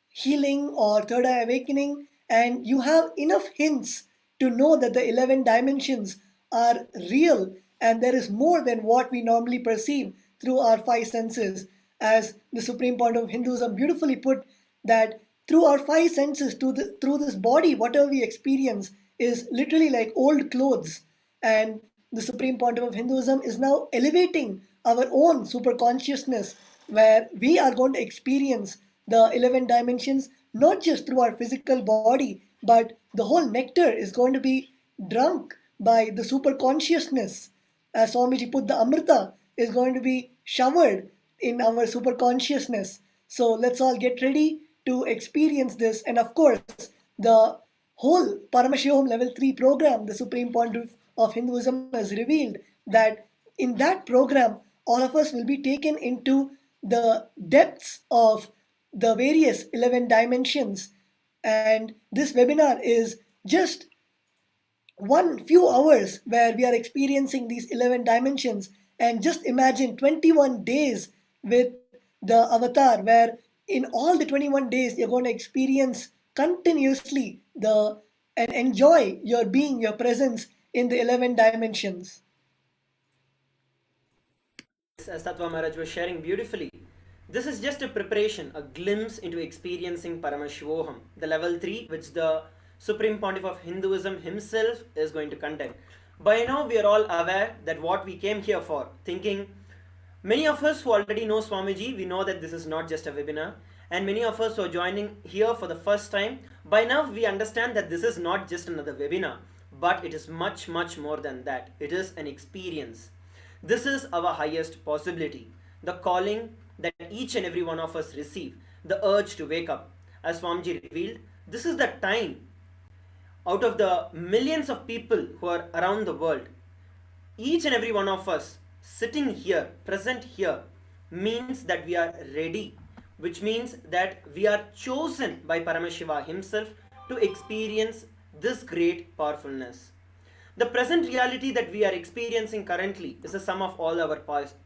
healing or third eye awakening, and you have enough hints to know that the 11 dimensions are real and there is more than what we normally perceive through our five senses. As the Supreme Point of Hinduism beautifully put, that through our five senses, through this body, whatever we experience is literally like old clothes. And the Supreme Point of Hinduism is now elevating our own super consciousness, where we are going to experience the 11 dimensions not just through our physical body, but the whole nectar is going to be drunk by the super consciousness. As Swamiji put, the Amrita is going to be showered in our super consciousness. So let's all get ready to experience this. And of course, the whole Paramashivam Level 3 program, the Supreme Point of Hinduism has revealed that in that program, all of us will be taken into the depths of the various 11 dimensions. And this webinar is just one few hours where we are experiencing these 11 dimensions. And just imagine 21 days with the avatar, where in all the 21 days you're going to experience continuously the and enjoy your being, your presence in the 11 dimensions. As Tattva Maharaj was sharing beautifully, this is just a preparation, a glimpse into experiencing Paramashivoham, the level 3, which the Supreme Pontiff of Hinduism himself is going to conduct. By now, we are all aware that what we came here for, thinking many of us who already know Swamiji, we know that this is not just a webinar, and many of us who are joining here for the first time, by now we understand that this is not just another webinar, but it is much, much more than that. It is an experience. This is our highest possibility, the calling that each and every one of us receive, the urge to wake up. As Swamiji revealed, this is the time out of the millions of people who are around the world, each and every one of us sitting here, present here, means that we are ready, which means that we are chosen by Paramashiva himself to experience this great powerfulness. The present reality that we are experiencing currently is a sum of all our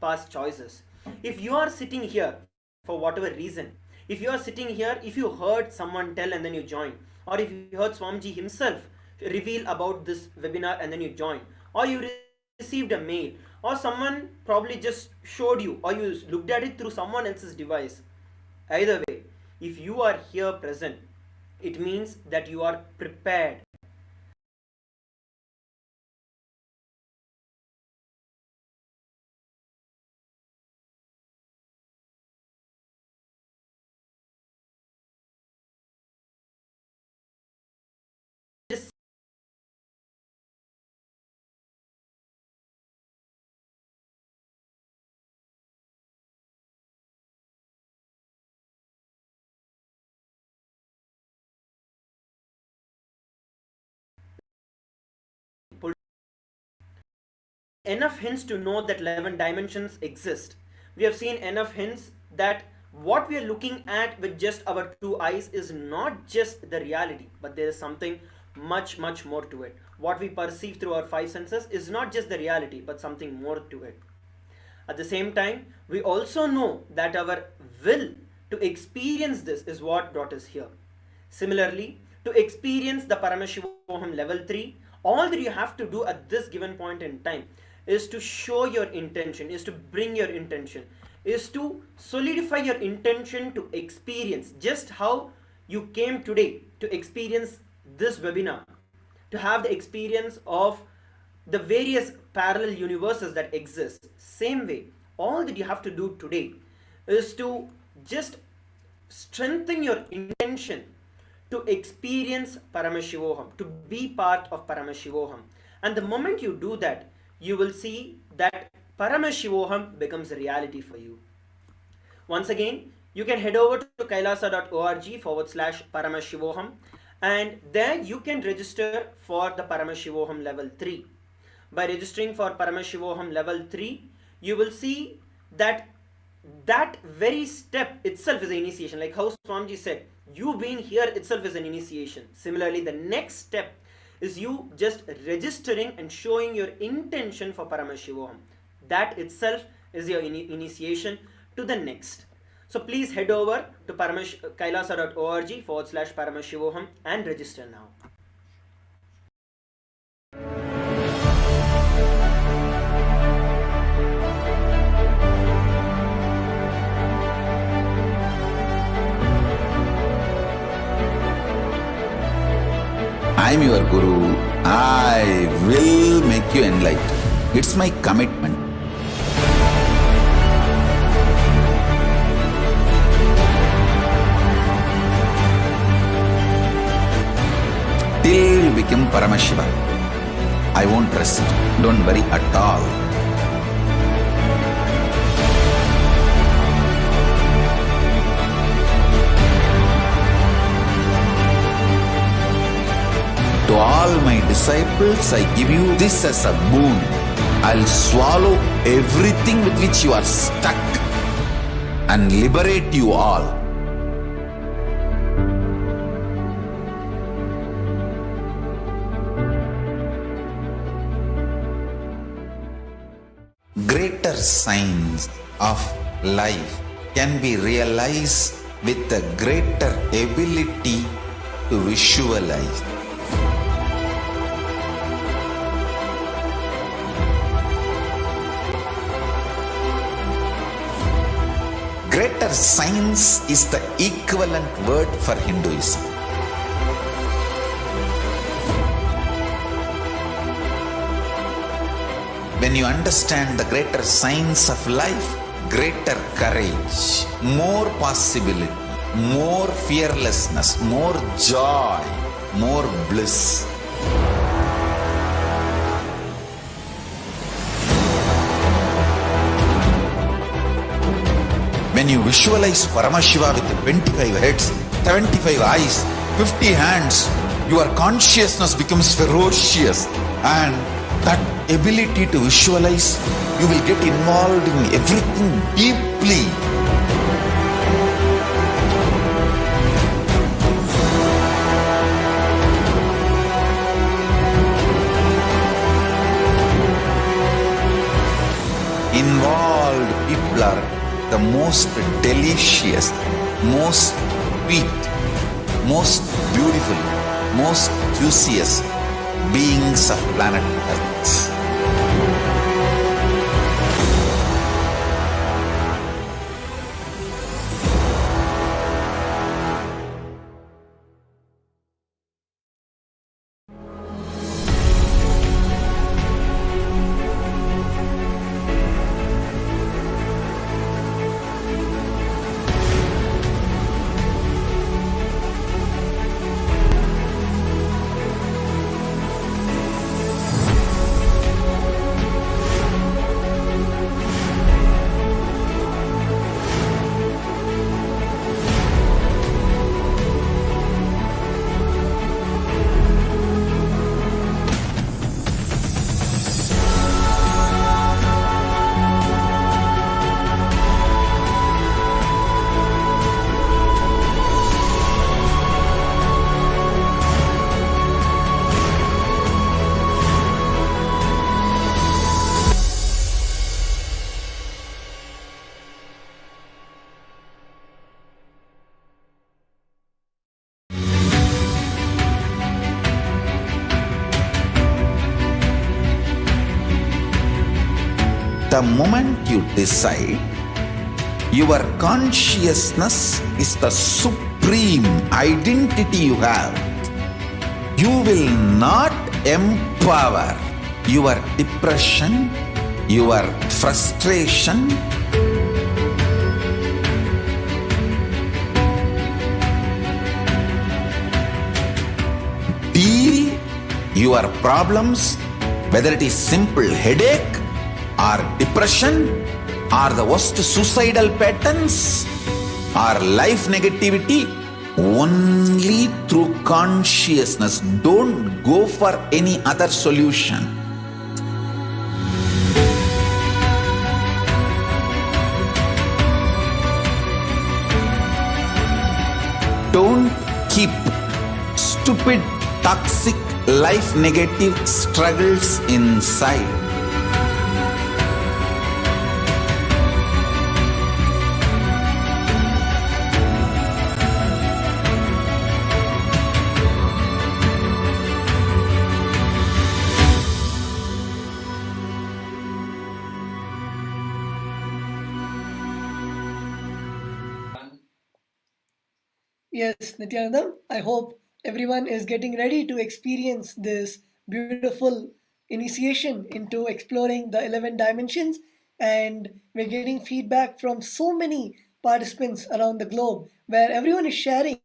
past choices. If you are sitting here for whatever reason, if you are sitting here, if you heard someone tell and then you join, or if you heard Swamiji himself reveal about this webinar and then you join, or you received a mail, or someone probably just showed you, or you looked at it through someone else's device, either way, if you are here present, it means that you are prepared. Enough hints to know that 11 dimensions exist. We have seen enough hints that what we are looking at with just our two eyes is not just the reality, but there is something much, much more to it. What we perceive through our five senses is not just the reality, but something more to it. At the same time, we also know that our will to experience this is what brought us here. Similarly, to experience the Paramashivoham level 3, all that you have to do at this given point in time is to show your intention, is to bring your intention, is to solidify your intention to experience just how you came today to experience this webinar, to have the experience of the various parallel universes that exist. Same way, all that you have to do today is to just strengthen your intention to experience Paramashivoham, to be part of Paramashivoham. And the moment you do that, you will see that Paramashivoham becomes a reality for you. Once again, you can head over to kailasa.org/Paramashivoham, and there you can register for the Paramashivoham level 3. By registering for Paramashivoham level 3, you will see that that very step itself is an initiation. Like how Swamiji said, you being here itself is an initiation. Similarly, the next step is you just registering and showing your intention for Paramashivoham. That itself is your initiation to the next. So please head over to kailasa.org/Paramashivoham and register now. I am your Guru. I will make you enlightened. It's my commitment. Till you become Paramashiva, I won't rest. Don't worry at all. To all my disciples, I give you this as a boon. I'll swallow everything with which you are stuck and liberate you all. Greater signs of life can be realized with a greater ability to visualize. Greater science is the equivalent word for Hinduism. When you understand the greater science of life, greater courage, more possibility, more fearlessness, more joy, more bliss. When you visualize Paramashiva with 25 heads, 75 eyes, 50 hands, your consciousness becomes ferocious, and that ability to visualize, you will get involved in everything deeply. Involved people are the most delicious, most sweet, most beautiful, most juiciest beings of planet Earth. The moment you decide, your consciousness is the supreme identity you have. You will not empower your depression, your frustration, deal your problems Whether it is simple headache or depression or the worst suicidal patterns or life negativity, only through consciousness. Don't go for any other solution. Don't keep stupid, toxic, life negative struggles inside. Yes, Nithyananda, I hope everyone is getting ready to experience this beautiful initiation into exploring the 11 dimensions. And we're getting feedback from so many participants around the globe where everyone is sharing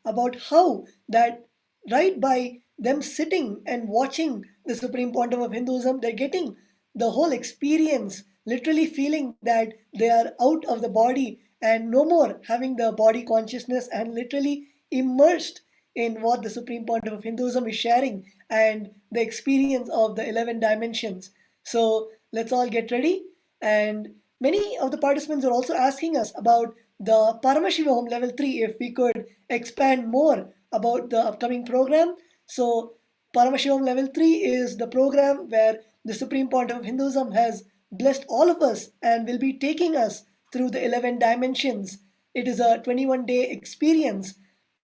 about how that right by them sitting and watching the Supreme Pontiff of Hinduism, they're getting the whole experience, literally feeling that they are out of the body and no more having the body consciousness and literally immersed in what the Supreme Pontiff of Hinduism is sharing and the experience of the 11 dimensions. So let's all get ready. And many of the participants are also asking us about the Paramashiva Home Level 3, if we could expand more about the upcoming program. So Paramashivam Level 3 is the program where the Supreme Pontiff of Hinduism has blessed all of us and will be taking us through the 11 dimensions. It is a 21-day experience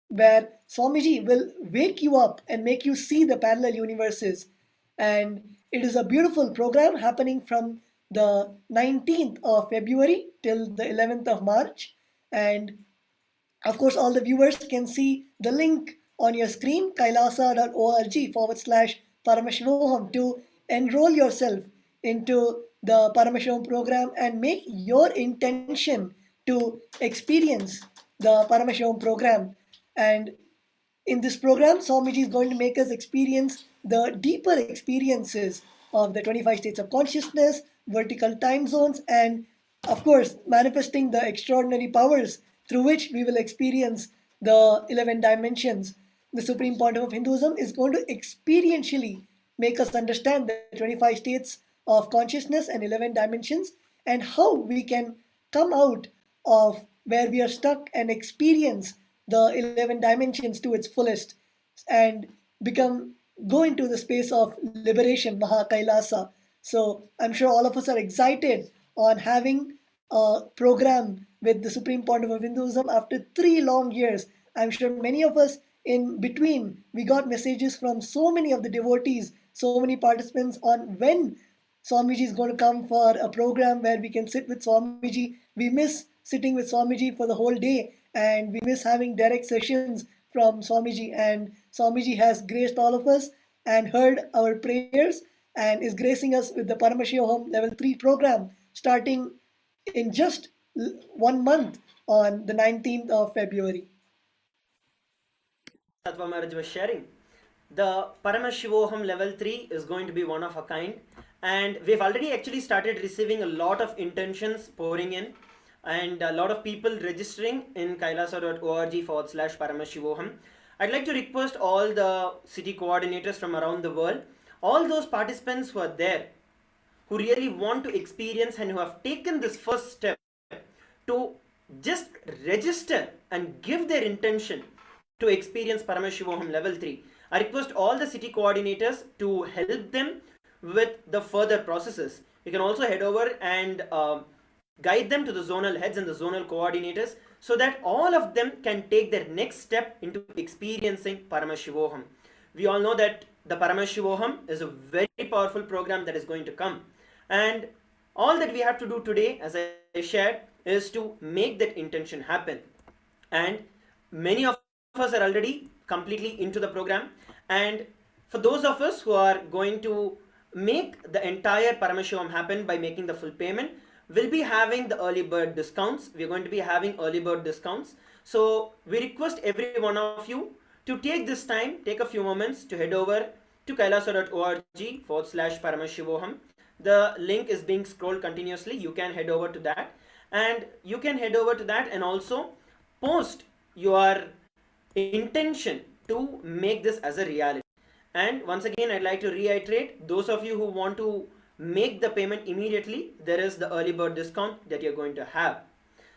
where Swamiji will wake you up and make you see the parallel universes. And it is a beautiful program happening from the 19th of February till the 11th of March. And of course, all the viewers can see the link on your screen, kailasa.org/Paramashivoham, to enroll yourself into the Paramashivam program and make your intention to experience the Paramashivam program. And in this program, Swamiji is going to make us experience the deeper experiences of the 25 states of consciousness, vertical time zones, and of course, manifesting the extraordinary powers through which we will experience the 11 dimensions. The Supreme Pontiff of Hinduism is going to experientially make us understand the 25 states of consciousness and 11 dimensions and how we can come out of where we are stuck and experience the 11 dimensions to its fullest and become go into the space of liberation, Maha Kailasa. So I'm sure all of us are excited on having a program with the Supreme Pontiff of Hinduism after 3 long years. I'm sure many of us in between, we got messages from so many of the devotees, so many participants on when Swamiji is going to come for a program where we can sit with Swamiji. We miss sitting with Swamiji for the whole day and we miss having direct sessions from Swamiji. And Swamiji has graced all of us and heard our prayers and is gracing us with the Paramashiva Home Level 3 program starting in just 1 month on the 19th of February. Sattva Maharaj was sharing. The Paramashivoham level 3 is going to be one of a kind, and we've already actually started receiving a lot of intentions pouring in and a lot of people registering in kailasa.org/Paramashivoham. I'd like to request all the city coordinators from around the world, all those participants who are there, who really want to experience and who have taken this first step to just register and give their intention to experience Paramashivoham level 3. I request all the city coordinators to help them with the further processes. You can also head over and guide them to the zonal heads and the zonal coordinators so that all of them can take their next step into experiencing Paramashivoham. We all know that the Paramashivoham is a very powerful program that is going to come. And all that we have to do today, as I shared, is to make that intention happen. And many of us are already completely into the program, and for those of us who are going to make the entire Paramashivam happen by making the full payment, we'll be having the early bird discounts. We're going to be having early bird discounts. So we request every one of you to take this time, take a few moments to head over to kailasa.org/paramashivoham. The link is being scrolled continuously. You can head over to that, and you can head over to that and also post your intention to make this as a reality. And once again, I'd like to reiterate, those of you who want to make the payment immediately, there is the early bird discount that you're going to have.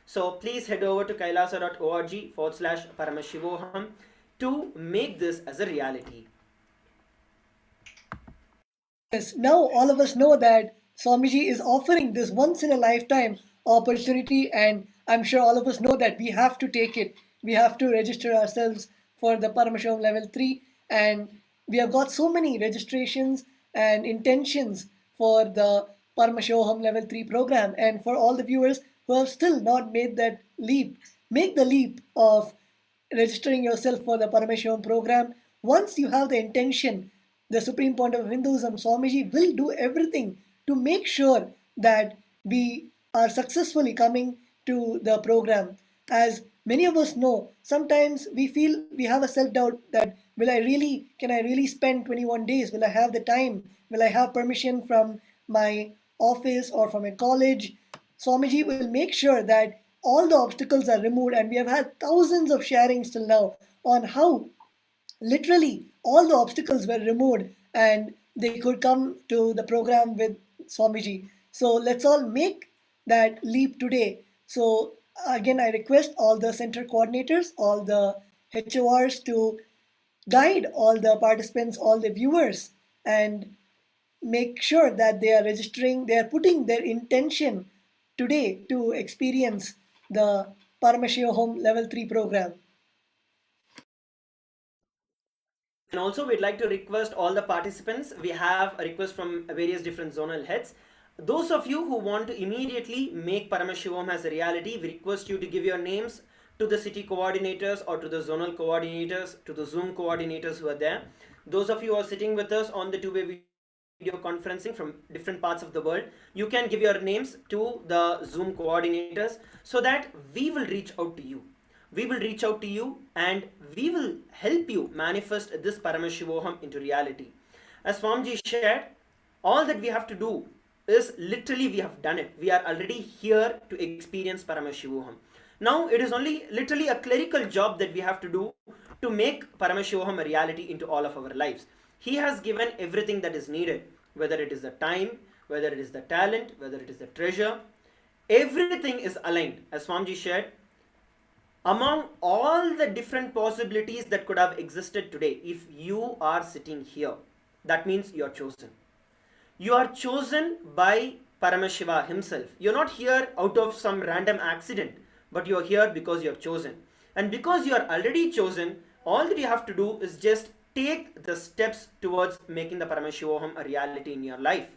So please head over to kailasa.org/paramashivoham to make this as a reality. Yes, now all of us know that Swamiji is offering this once in a lifetime opportunity, and I'm sure all of us know that we have to take it. We have to register ourselves for the Paramashivam level 3, and we have got so many registrations and intentions for the Paramashivam level 3 program. And for all the viewers who have still not made that leap, make the leap of registering yourself for the Parameswaram program. Once you have the intention, the Supreme Point of Hinduism, Swamiji, will do everything to make sure that we are successfully coming to the program. As many of us know, sometimes we feel we have a self doubt that can I really spend 21 days? Will I have the time? Will I have permission from my office or from a college? Swamiji will make sure that all the obstacles are removed, and we have had thousands of sharings till now on how literally all the obstacles were removed and they could come to the program with Swamiji. So let's all make that leap today. So again, I request all the center coordinators, all the HORs to guide all the participants, all the viewers, and make sure that they are registering, they are putting their intention today to experience the Paramashio Home Level 3 program. And also, we'd like to request all the participants. We have a request from various different zonal heads. Those of you who want to immediately make Paramashivam as a reality, we request you to give your names to the city coordinators or to the zonal coordinators, to the Zoom coordinators who are there. Those of you who are sitting with us on the two-way video conferencing from different parts of the world, you can give your names to the Zoom coordinators so that we will reach out to you. We will reach out to you and we will help you manifest this Paramashivoham into reality. As Swamiji shared, all that we have to do is literally we have done it. We are already here to experience Paramashivoham. Now it is only literally a clerical job that we have to do to make Paramashivoham a reality into all of our lives. He has given everything that is needed, whether it is the time, whether it is the talent, whether it is the treasure. Everything is aligned. As Swamiji shared, among all the different possibilities that could have existed today, if you are sitting here, that means you are chosen. You are chosen by Paramashiva himself. You're not here out of some random accident, but you're here because you're chosen. And because you are already chosen, all that you have to do is just take the steps towards making the Paramashivoham a reality in your life.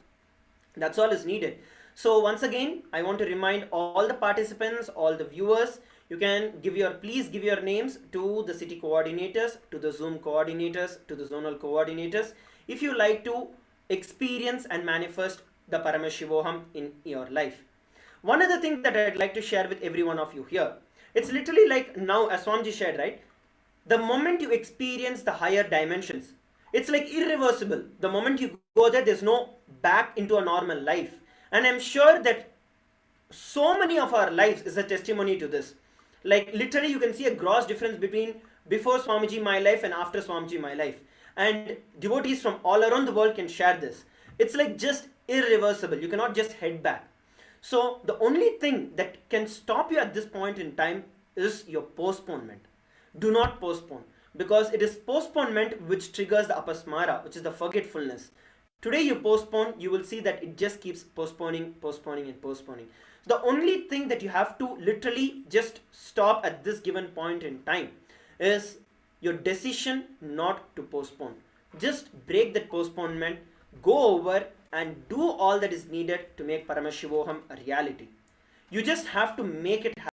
That's all is needed. So once again, I want to remind all the participants, all the viewers, you can please give your names to the city coordinators, to the Zoom coordinators, to the zonal coordinators, if you like to experience and manifest the Paramashivoham in your life. One other thing that I'd like to share with every one of you here, it's literally like now, as Swamiji shared, right? The moment you experience the higher dimensions, it's like irreversible. The moment you go there, there's no back into a normal life. And I'm sure that so many of our lives is a testimony to this. Like literally you can see a gross difference between before Swamiji my life and after Swamiji my life, and devotees from all around the world can share this. It's like just irreversible. You cannot just head back. So the only thing that can stop you at this point in time is your postponement. Do not postpone, because it is postponement which triggers the apasmara, which is the forgetfulness. Today you postpone, you will see that it just keeps postponing, postponing, and postponing. The only thing that you have to literally just stop at this given point in time is your decision not to postpone. Just break that postponement, go over and do all that is needed to make Paramashivoham a reality. You just have to make it happen.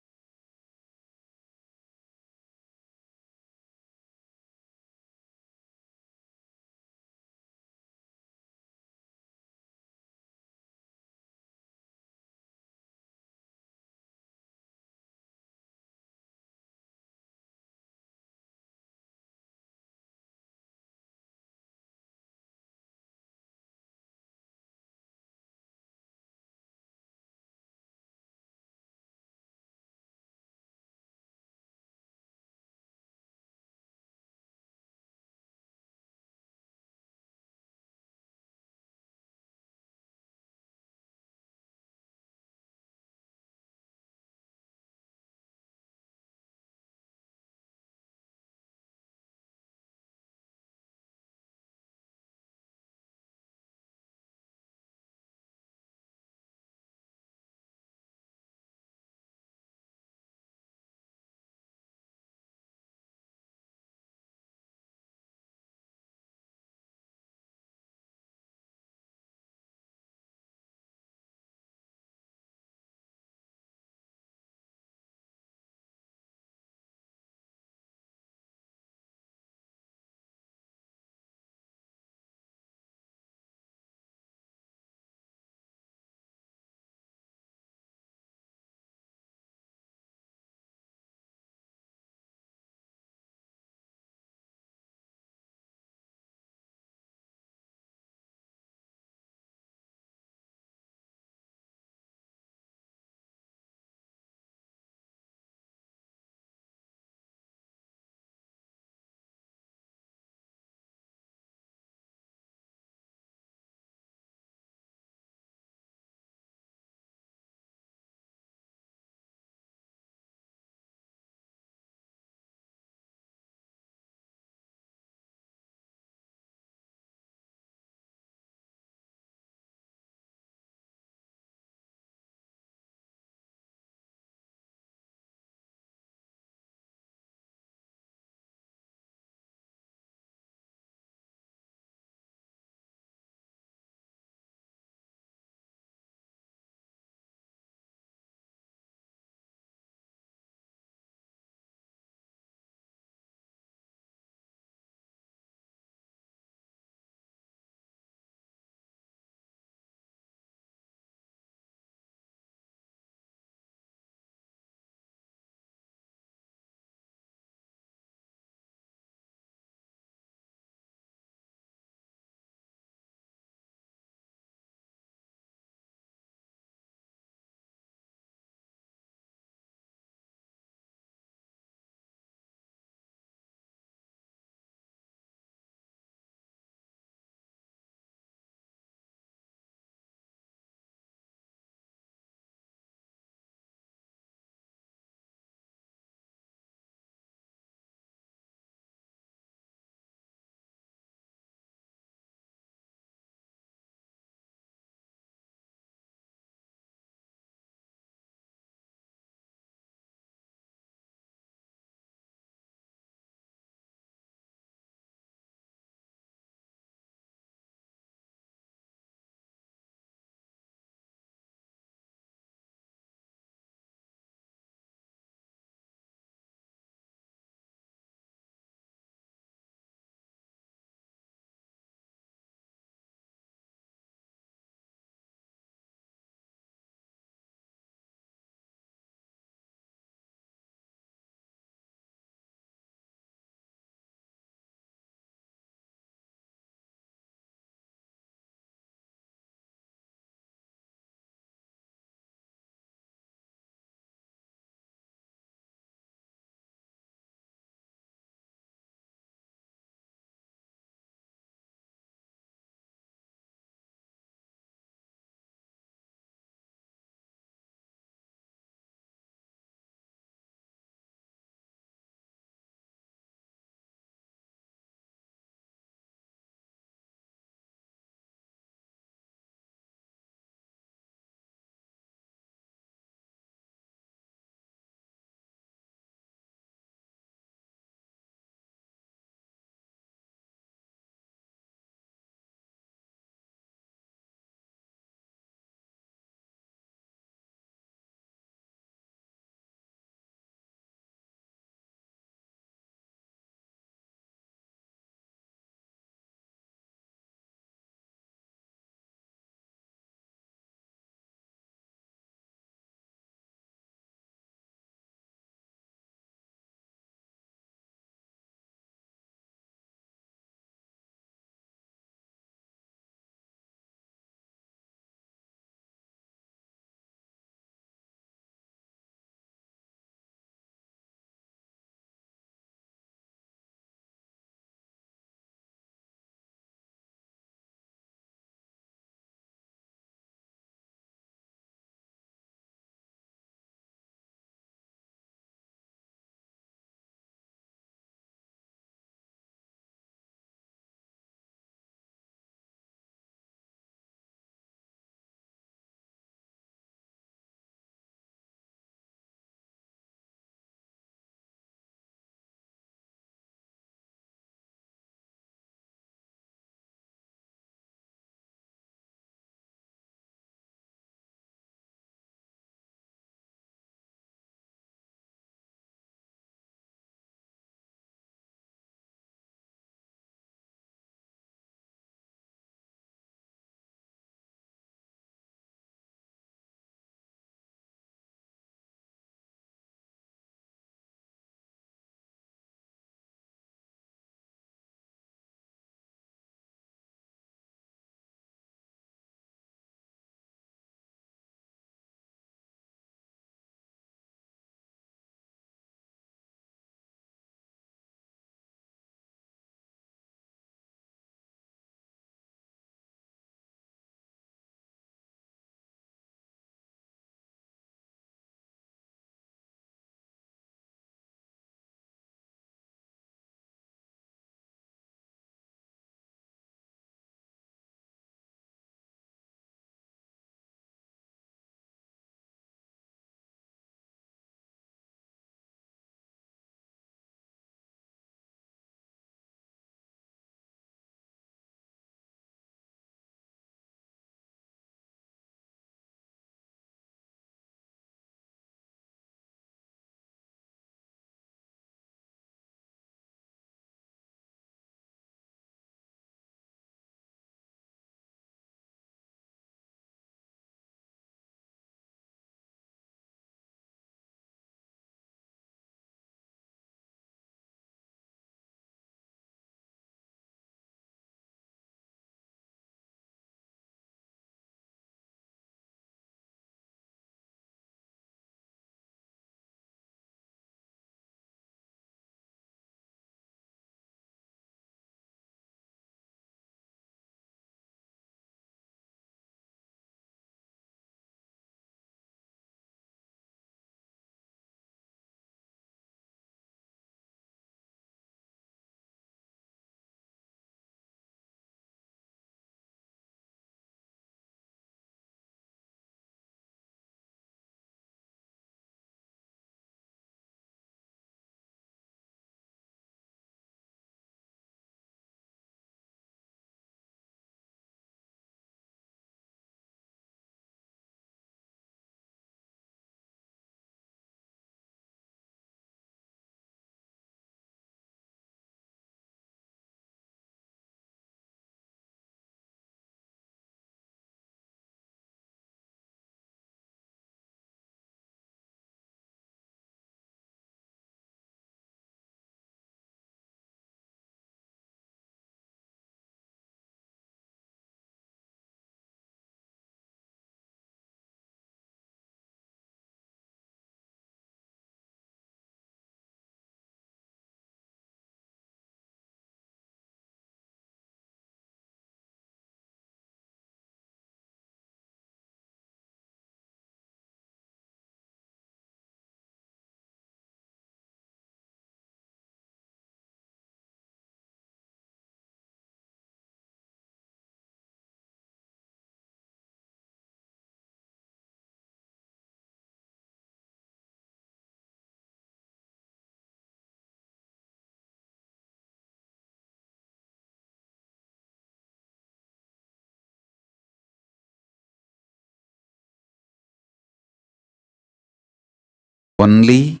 only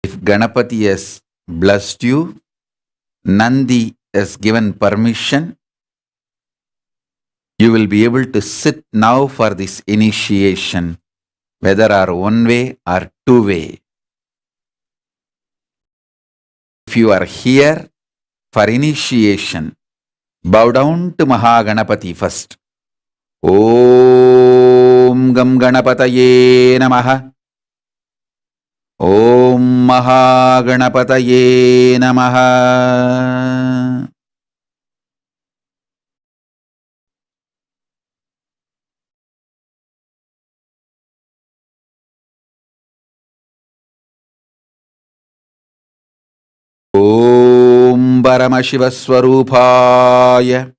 if Ganapati has blessed you, Nandi has given permission, you will be able to sit now for this initiation, whether or one way or two way. If you are here for initiation, bow down to Mahaganapati first. Om Gam Ganapataye Namaha. Om Mahaganapataye Namaha. Om Paramashivaswarupaya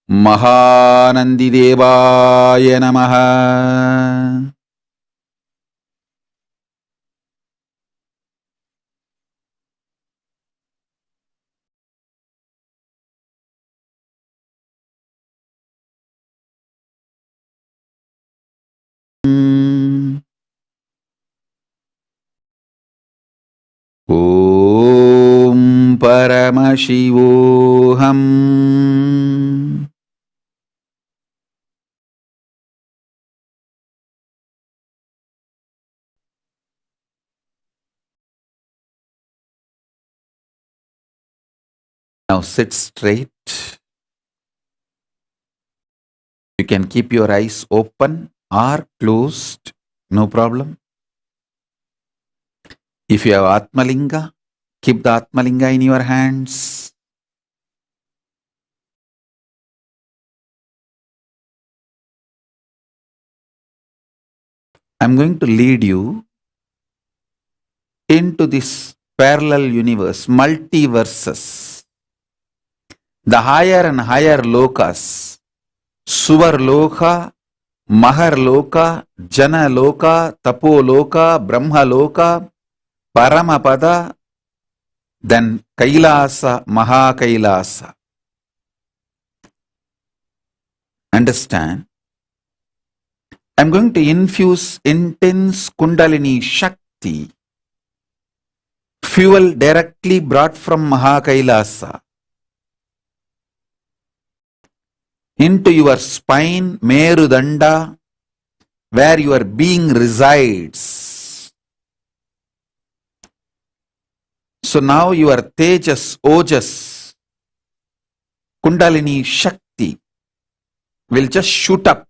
Mahanandidevaya Namaha. Om Paramashivoham. Now sit straight. You can keep your eyes open or closed, no problem. If you have Atmalinga, keep the Atmalinga in your hands. I'm going to lead you into this parallel universe, multiverses. The higher and higher lokas, Suvarloka, Maharloka, Janaloka, Tapoloka, Brahmaloka, Paramapada, then Kailasa, Mahakailasa. Understand? I'm going to infuse intense Kundalini Shakti, fuel directly brought from Mahakailasa, into your spine, Merudanda, where your being resides. So now your Tejas, Ojas, Kundalini Shakti will just shoot up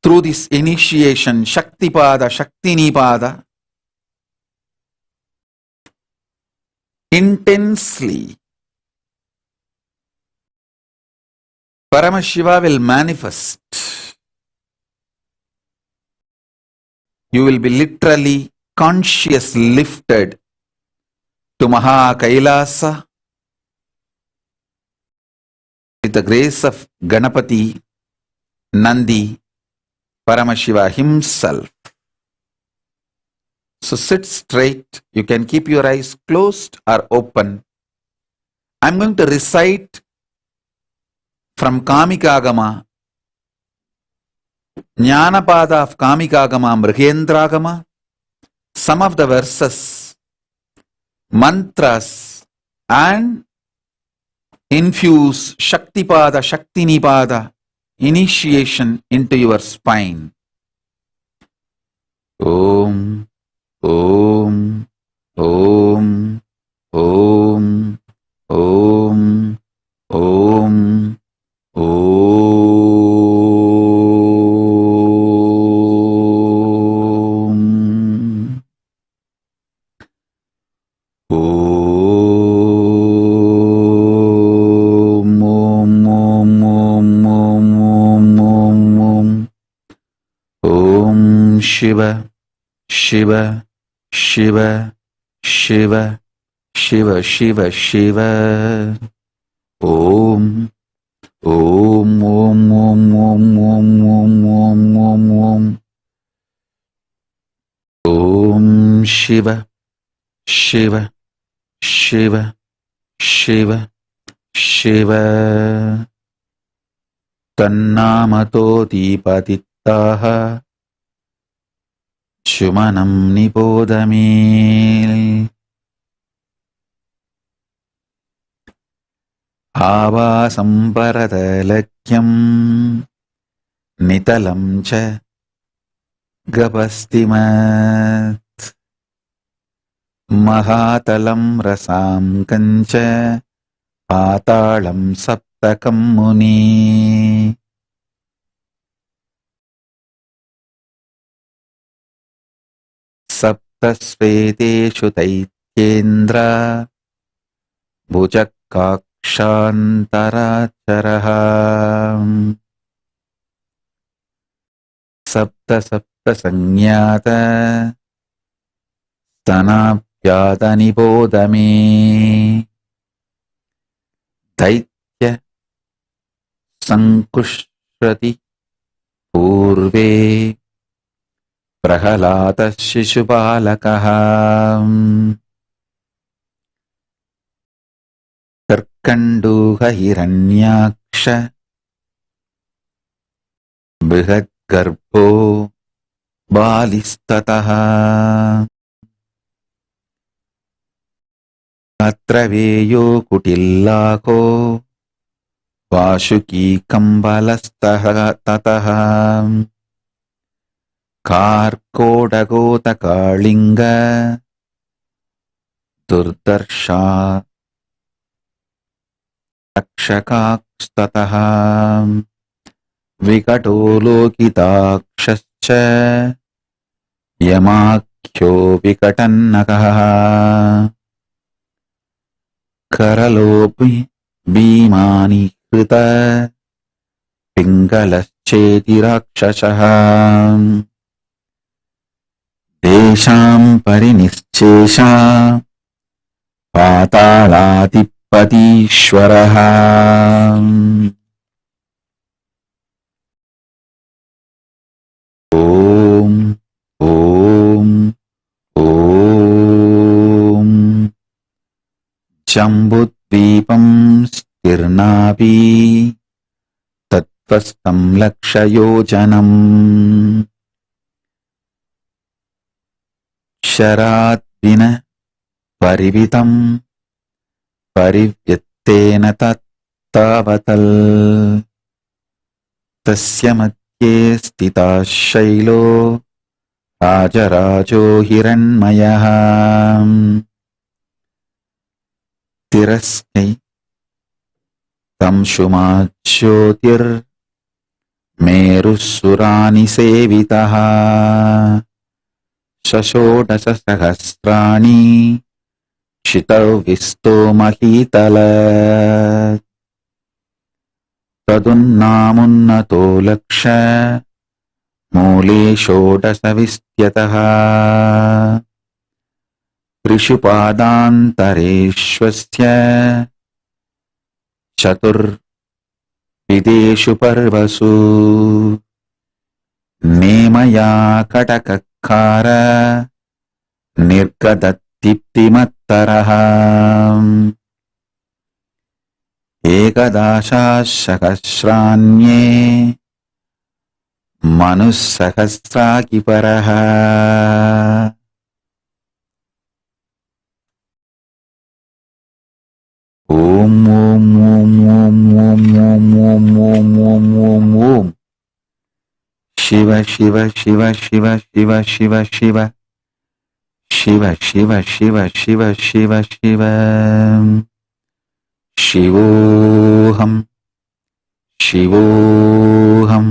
through this initiation, Shaktipada, Shaktinipada, intensely. Paramashiva will manifest. You will be literally conscious lifted to Mahakailasa with the grace of Ganapati, Nandi, Paramashiva himself. So sit straight. You can keep your eyes closed or open. I'm going to recite from Kamikagama, Jnanapada of Kamikagama, Mrigendragama, some of the verses, mantras, and infuse Shaktipada, Shaktinipada initiation into your spine. Om, Om, Om, Om, Om, Om, Om. Shiva, Shiva, Shiva, Shiva, Shiva, Shiva, Shiva. Om, Om, Om, Om, Om, Om, Om, Om, Om, Om. Om Shiva, Shiva, Shiva, Shiva, Shiva. Tannamato Dipadittaha Shumanam nipodame. Avasam paratalakyam nitalam cha gapastimat. Mahatalam rasam kancha patalam saptakam muni. Saptasveteshu taityendra bhujakkakshantarachaраha. Sapta sapta sangyata stanapyatanipodame. Daitya sankushrati पूर्वे प्रहलादः शिशुपालकः. कर्कण्डूह हिरण्याक्ष बृहद्गर्भो बालिस्ततः. अत्रवेयो कुटिल्लाको वासुकी कम्बलस्तः ततः. कार्कोडगोतकालिङ्ग दुर्दर्शा रक्षकास्ततः. विकटो लोकिताक्षश्च यमाख्यो विकटन्नकः. करलोऽपि भीमानि कृत पिङ्गलश्चेति राक्षसः. तेषां परिनिश्चेषा पातालाधिपतीश्वरः. ॐ ॐ ॐ जम्बुद्वीपं स्थिर्नाभि तत्त्वस्थं लक्षयोजनम्. शराद्विन परिवितं परिव्यत्तेन तत्तावतल्. तस्य मध्ये स्थितः shallow राजराजो हिरण्मयः. तिरस्कै तंशुमाज्योतिर्मेरुः सुरानि सेवितः. षोडशसहस्राणि क्षितौ महीतल. तदुन्नामुन्नतो लक्ष मूले षोडशविस्त्यतः. त्रिषु पादान्तरेष्वस्य चतुर्विदेषु पर्वसु. नेमया कटककार निर्गदत्तिप्तिमत्तरः. एकदशासहस्राण्ये मनुःसहस्राकिपरः. ॐ ॐ ॐ ॐ ॐ ॐ ॐ ॐ ॐ ॐ ॐ शिव शिव शिव शिव शिव शिव शिव शिव शिव शिव शिव शिव शिव. शिवोऽहं शिवोऽहं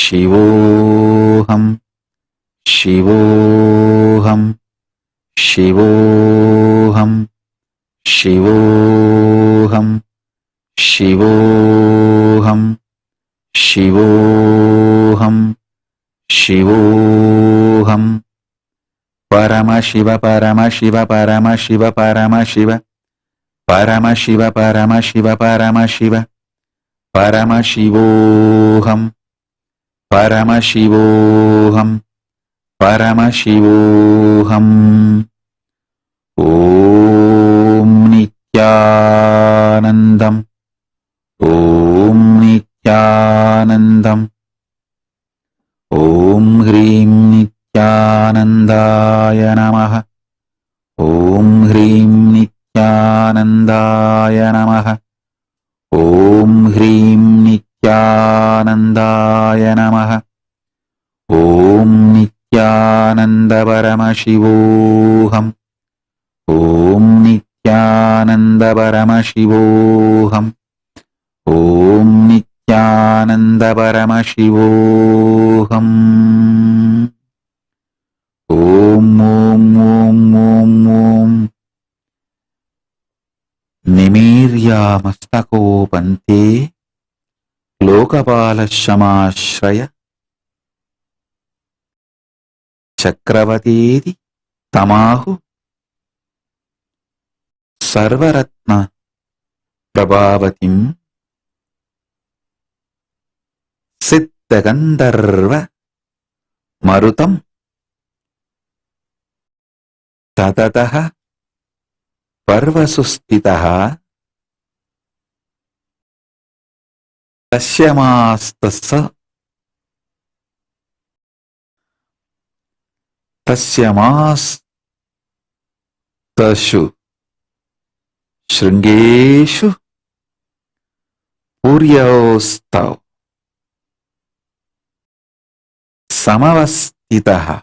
शिवोऽहं शिवोऽहं शिवोऽहं शिवोऽहं शिवोऽहं शिवोऽहं शिवोऽहं. परमशिव परमशिव परमशिव परमशिव परमशिव परमशिव परमशिव परमशिवोऽहं परमशिवोऽहं परमशिवोऽहम्. ॐ नित्यानन्दम् ॐ नित्यानन्दम् ॐ ह्रीं Nithyanandaya Namaha. Om Hrim Nithyanandaya Namaha. Om Hrim Nithyanandaya Namaha. Om Nithyananda Paramashivoham. Om Nithyananda Paramashivoham. Om Nithyananda Paramashivoham. Om Om Om Om Om. Nimirya Mastako Pante Lokapala Shamashraya Chakravati Tamahu Sarvaratna Prabhavatim Siddha Gandharva Marutam Tatataha Parvasustitaha Tasyamastasa Tasyamastashu Shringeshu Puryaostav Samavastitaha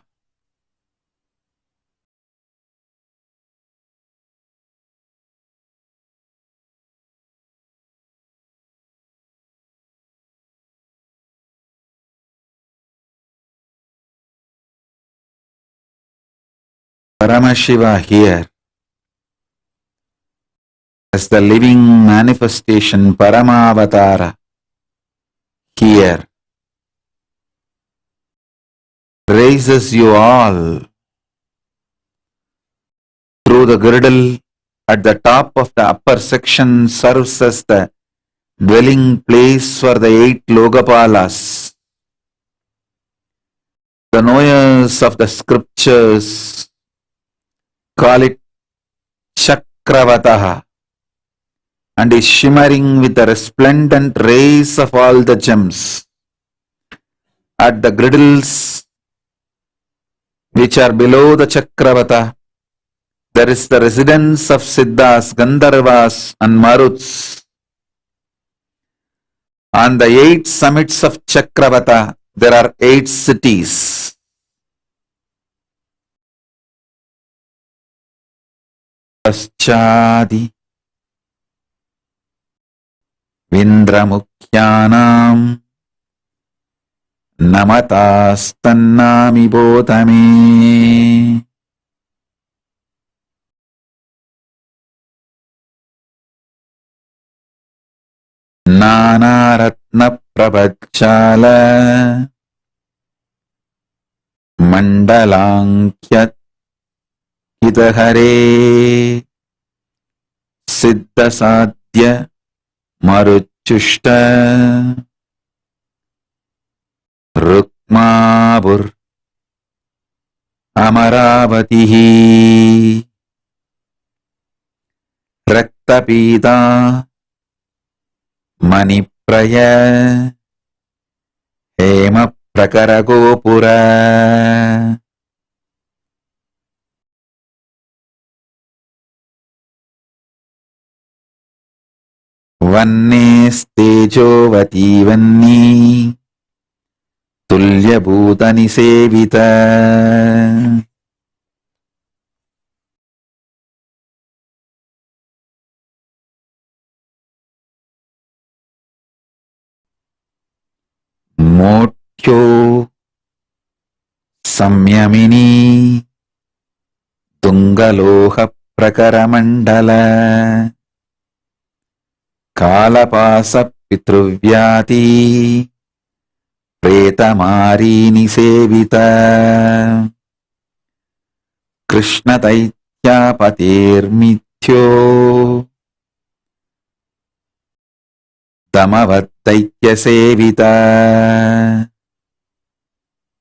Paramashiva here as the living manifestation Paramavatara here raises you all through the girdle at the top of the upper section, serves as the dwelling place for the 8 Lokapalas. The knowers of the scriptures call it Chakravataha and is shimmering with the resplendent rays of all the gems. At the griddles which are below the Chakravata, there is the residence of Siddhas, Gandharvas and Maruts. On the 8 summits of Chakravata, there are 8 cities. Paschadi Vindramukhyanam Namatastannami Botame. Nanaratna Prabhachala Mandalankyat Hitahare Siddha Sadhya Maruchushta Rukmabur Amaravatihi Raktapita Manipraya Hema Prakaragopura. Vannestejovati vanni Tulyabhutani sevita. Motyo Samyamini Tungaloha Prakaramandala Kalapasa Pitruvyati Pretamarini Sevita. Krishna Taitya Patirmithyo Damavat Taitya Sevita.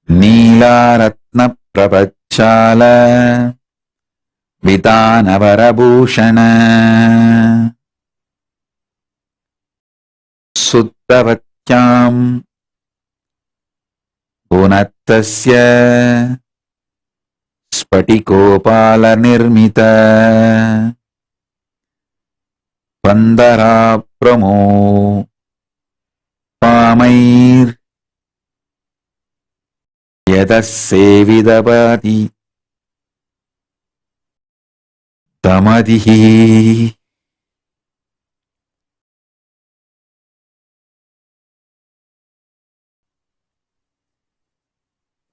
Neelaratna Prabhachala Vitanavaravūshana. Suddhavatyam Gunattasya स्फटिकोपालनिर्मित वन्दराप्रमो पामैर् यतः सेवितपति तमदिः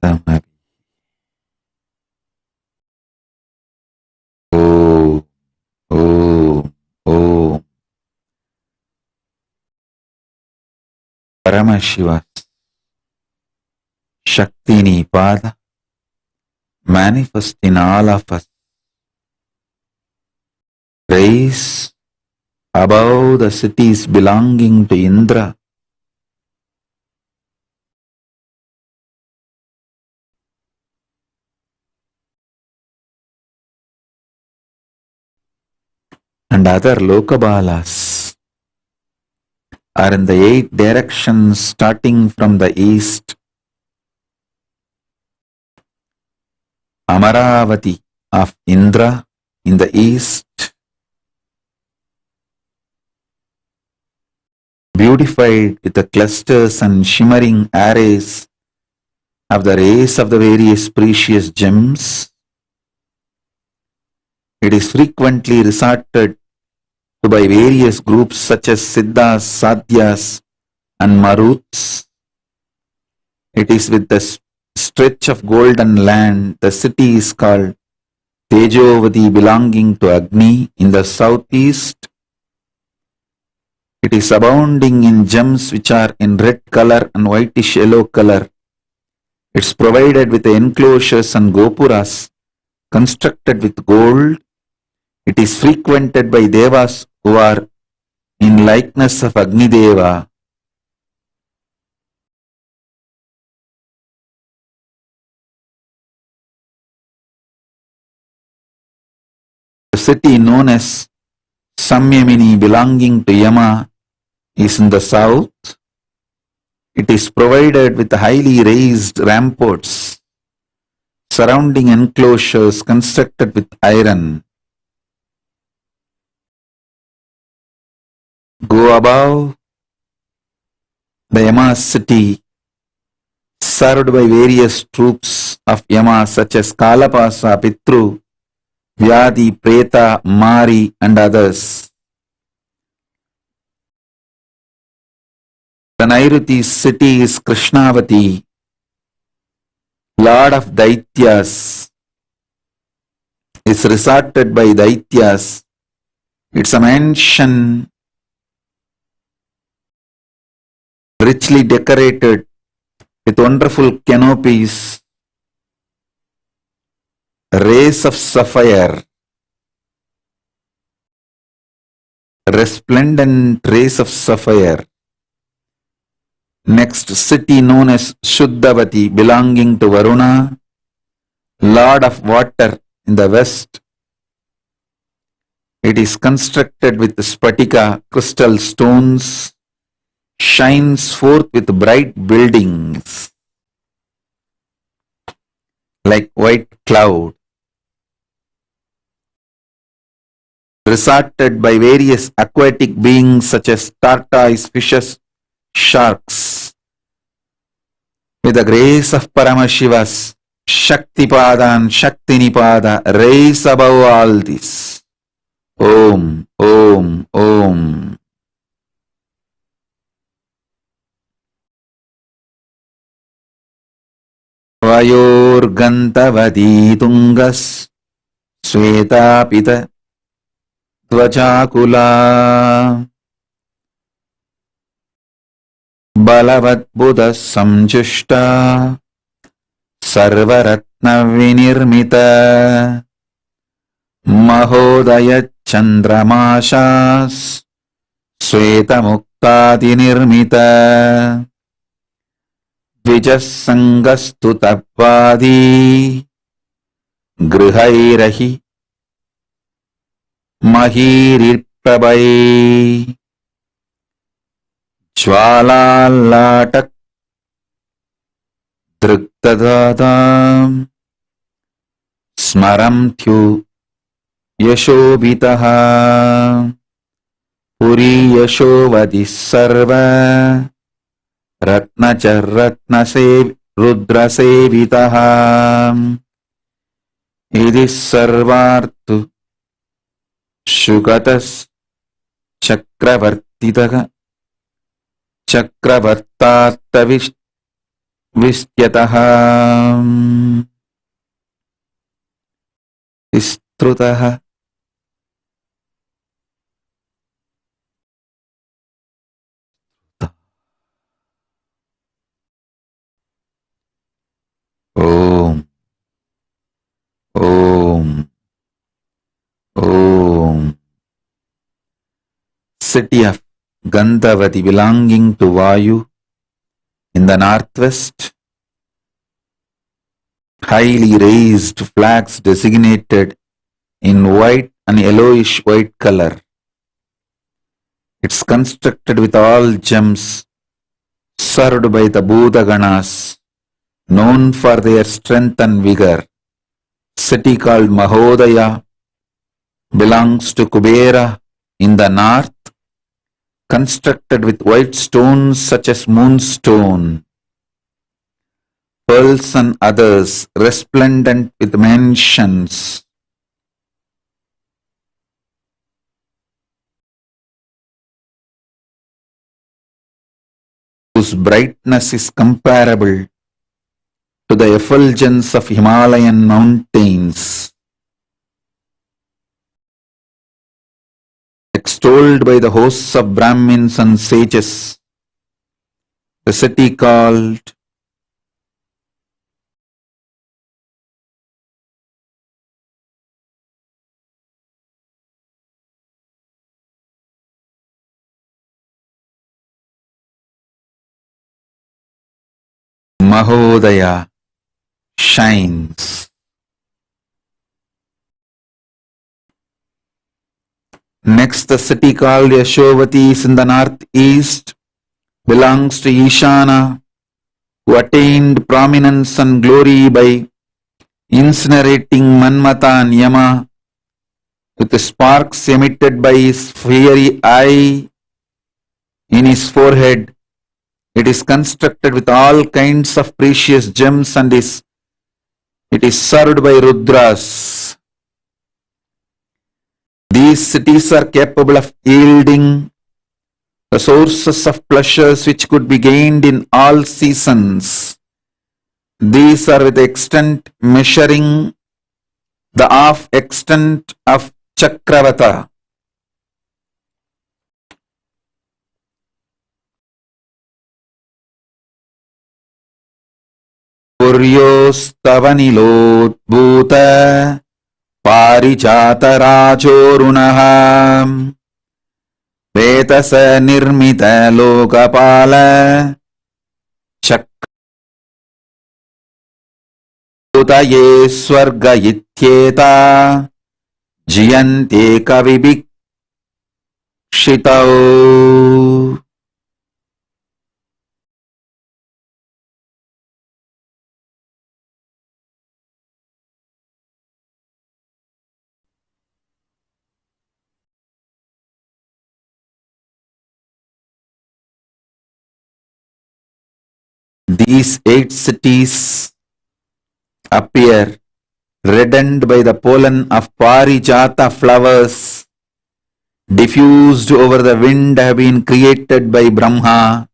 तमदिः ॐ ॐ परमशिव शक्तिनी पाद manifest in all of us, raise above the cities belonging to Indra, and other Lokabalas are in the 8 directions starting from the east. Amaravati of Indra in the east, beautified with the clusters and shimmering arrays of the rays of the various precious gems. It is frequently resorted to by various groups such as Siddhas, Sadhyas and Maruts. It is with the stretch of golden land. The city is called Tejovati, belonging to Agni in the southeast. It is abounding in gems which are in red color and whitish yellow color. It's provided with enclosures and gopuras constructed with gold. It is frequented by devas who are in likeness of Agni Deva. The city known as Samyamini, belonging to Yama, is in the south. It is provided with highly raised ramparts, surrounding enclosures constructed with iron. Go above the Yama city, served by various troops of Yama such as Kalapasa, Pitru, Vyadi, Preta, Mari and others. The Nairuti city is Krishnavati, Lord of Daityas, is resorted by Daityas. It's a mansion richly decorated with wonderful canopies, rays of sapphire, resplendent rays of sapphire. Next, city known as Shuddhavati, belonging to Varuna, Lord of Water in the west. It is constructed with Spatika crystal stones, shines forth with bright buildings like white cloud, resorted by various aquatic beings such as tortoise, fishes, sharks. With the grace of Paramashiva's Shaktipada and Shaktinipada, raise above all this. Om, Om, Om. Vayorgantavati tungas Svetapita Dvajakula Balavatbuddha Samjushta Sarvaratna Vinirmita Mahodaya Chandramashas Sveta Muktadi Nirmita Vijasangastu Tapadi Grihairahi Mahirirprabai Jwalalatak Drugtadadam स्मरन्त्यु यशोभितः Puri यशोवति सर्व रुद्रसेवितः इति सर्वार्थ शुकतश्चक्रवर्तितः चक्रवर्तात्तविष्ट्यतः विस्तृतः Om Om Om. City of Gandhavati belonging to Vayu in the northwest. Highly raised flags designated in white and yellowish white color. It's constructed with all gems served by the Bhutaganas, known for their strength and vigor. City called Mahodaya belongs to Kubera in the north, constructed with white stones such as moonstone, pearls and others resplendent with mansions. Whose brightness is comparable to the effulgence of Himalayan mountains. Extolled by the hosts of Brahmins and sages, the city called Mahodaya shines. Next, the city called Yashovati is in the northeast, belongs to Ishana, who attained prominence and glory by incinerating Manmata and Yama with the sparks emitted by his fiery eye in his forehead. It is constructed with all kinds of precious gems and it is served by Rudras. These cities are capable of yielding the sources of pleasures which could be gained in all seasons. These are with the extent measuring the half extent of Chakravata. Puryostavanilodbhuta पारिजातराजोरुणः वेतस निर्मित लोकपाल चक्रुतये स्वर्ग इत्येता जियन्ते कविभिक्षितौ. These 8 cities appear reddened by the pollen of Parijata flowers diffused over the wind have been created by Brahma.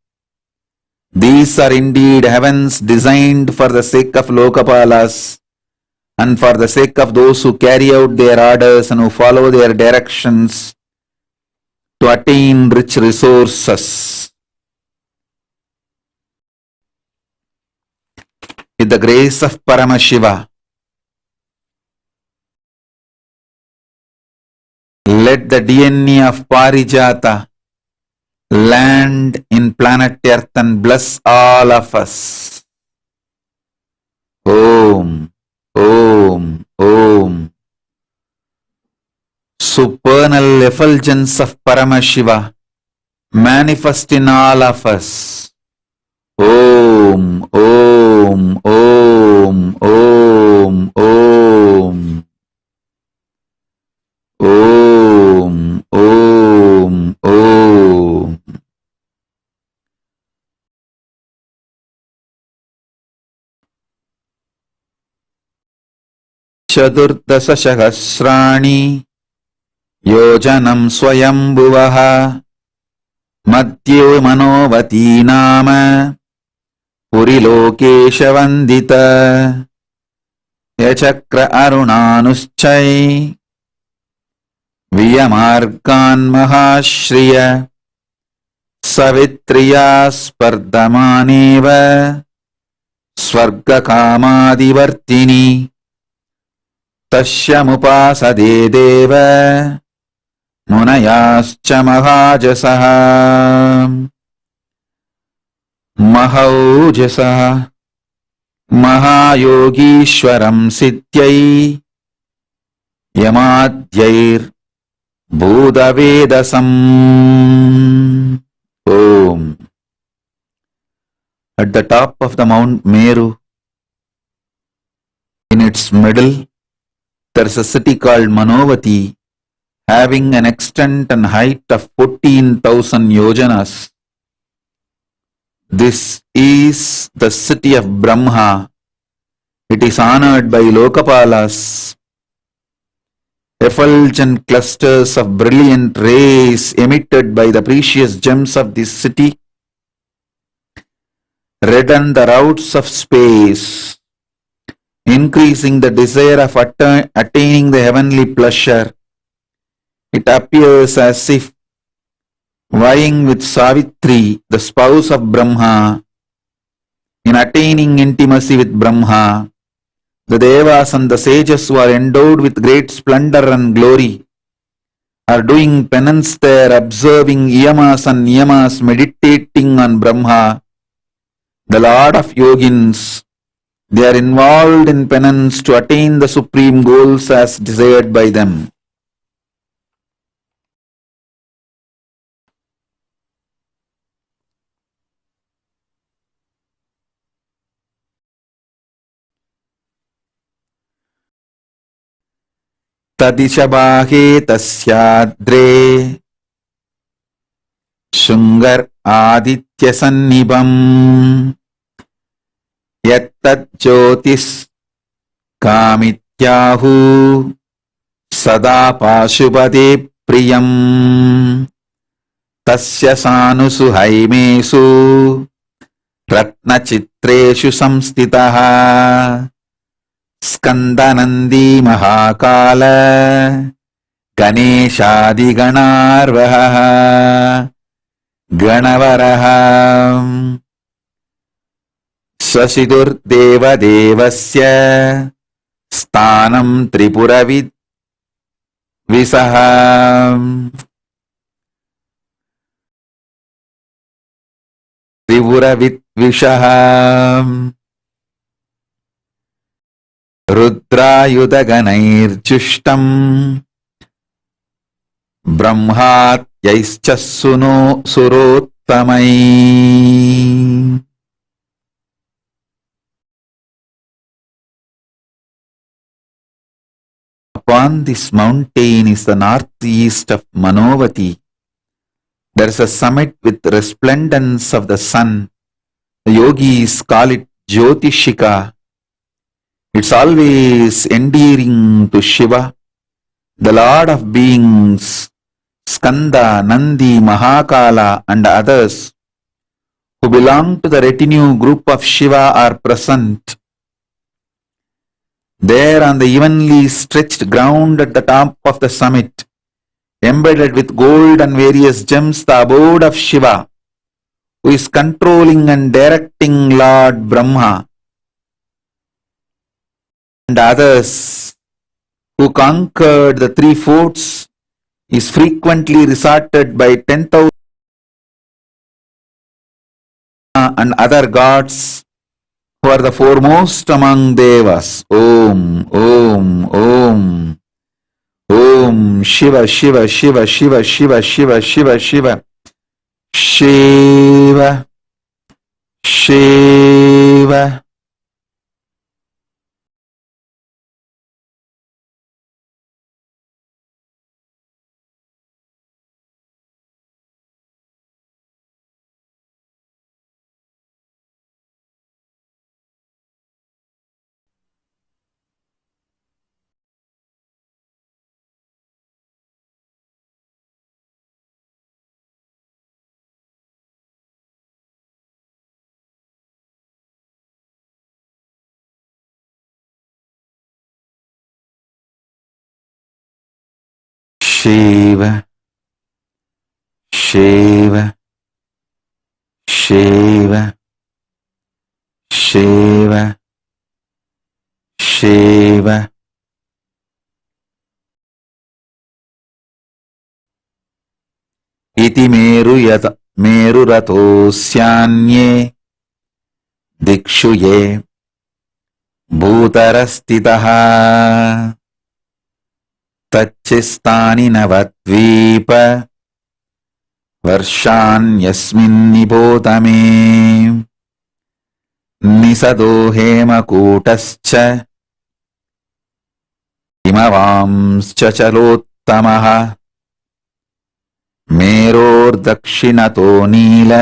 These are indeed heavens designed for the sake of Lokapalas and for the sake of those who carry out their orders and who follow their directions to attain rich resources. With the grace of Paramashiva, let the DNA of Parijata land in planet Earth and bless all of us. Om, Om, Om. Supernal effulgence of Paramashiva manifest in all of us. Om, Om, Om, Om, Om. चतुर्दशसहस्राणि योजनं स्वयंभुवः मध्ये मनोवती नाम पुरिलोकेशवन्दित यचक्र अरुणानुश्चै वियमार्गान्महाश्रिय सवित्रिया स्पर्धमानेव स्वर्गकामादिवर्तिनि तस्यमुपासते देव मुनयाश्च महाजसः महौजसः महायोगीश्वरं सिद्ध्यै यमाद्यैर्भूतवेदसम् Om. At the top of the Mount Meru, in its middle, there is a city called Manovati, having an extent and height of 14,000 yojanas. This is the city of Brahma. It is honored by Lokapalas. Effulgent clusters of brilliant rays emitted by the precious gems of this city redden the routes of space, increasing the desire of attaining the heavenly pleasure. It appears as if vying with Savitri, the spouse of Brahma, in attaining intimacy with Brahma. The Devas and the sages who are endowed with great splendor and glory are doing penance there, observing yamas and niyamas, meditating on Brahma, the Lord of Yogins. They are involved in penance to attain the supreme goals as desired by them. तदिशबाहे तस्याद्रे शुंगर आदित्यसन्निभम् यत्तज्ज्योतिस् कामित्याहु सदा पाशुपदे प्रियम् तस्य सानुसु हैमेषु रत्नचित्रेषु संस्थितः स्कन्दनन्दी महाकाल गणेशादिगणार्वहः गणवरः शशिदुर्देवदेवस्य स्थानं त्रिपुरविद्विषः त्रिपुरविद्विषः रुद्रायुधगणैर्जुष्टम् ब्रह्मात्यैश्च सुरोत्तमै. Upon this mountain is the northeast of Manovati. There is a summit with resplendence of the sun. The yogis call it Jyotishika. It's always endearing to Shiva, the Lord of beings. Skanda, Nandi, Mahakala and others who belong to the retinue group of Shiva are present. There on the evenly stretched ground at the top of the summit, embedded with gold and various gems, the abode of Shiva, who is controlling and directing Lord Brahma, and others who conquered the three forts, is frequently resorted by 10,000 and other gods who are the foremost among devas. Om, Om, Om, Om, Shiva, Shiva, Shiva, Shiva, Shiva, Shiva, Shiva, Shiva, Shiva, Shiva. Shiva, Shiva, Shiva, Shiva, Shiva. Iti meruratosyanye dikshu ye bhutarastitaha tachistani navadvipa varshanyasmin nibodame nisado hemakutascha himavamscha chalottamaha मेरोर्दक्षिणतो नील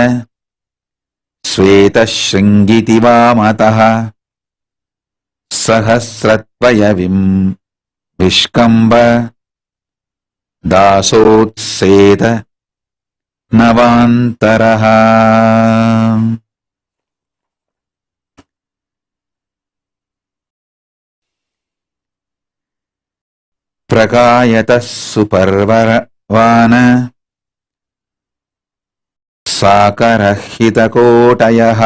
श्वेतशृङ्गिति वामतः सहस्रत्वयविं विष्कम्ब दासोत्सेद नवान्तरः प्रगायतः सुपर्ववान साकरहितकोटयः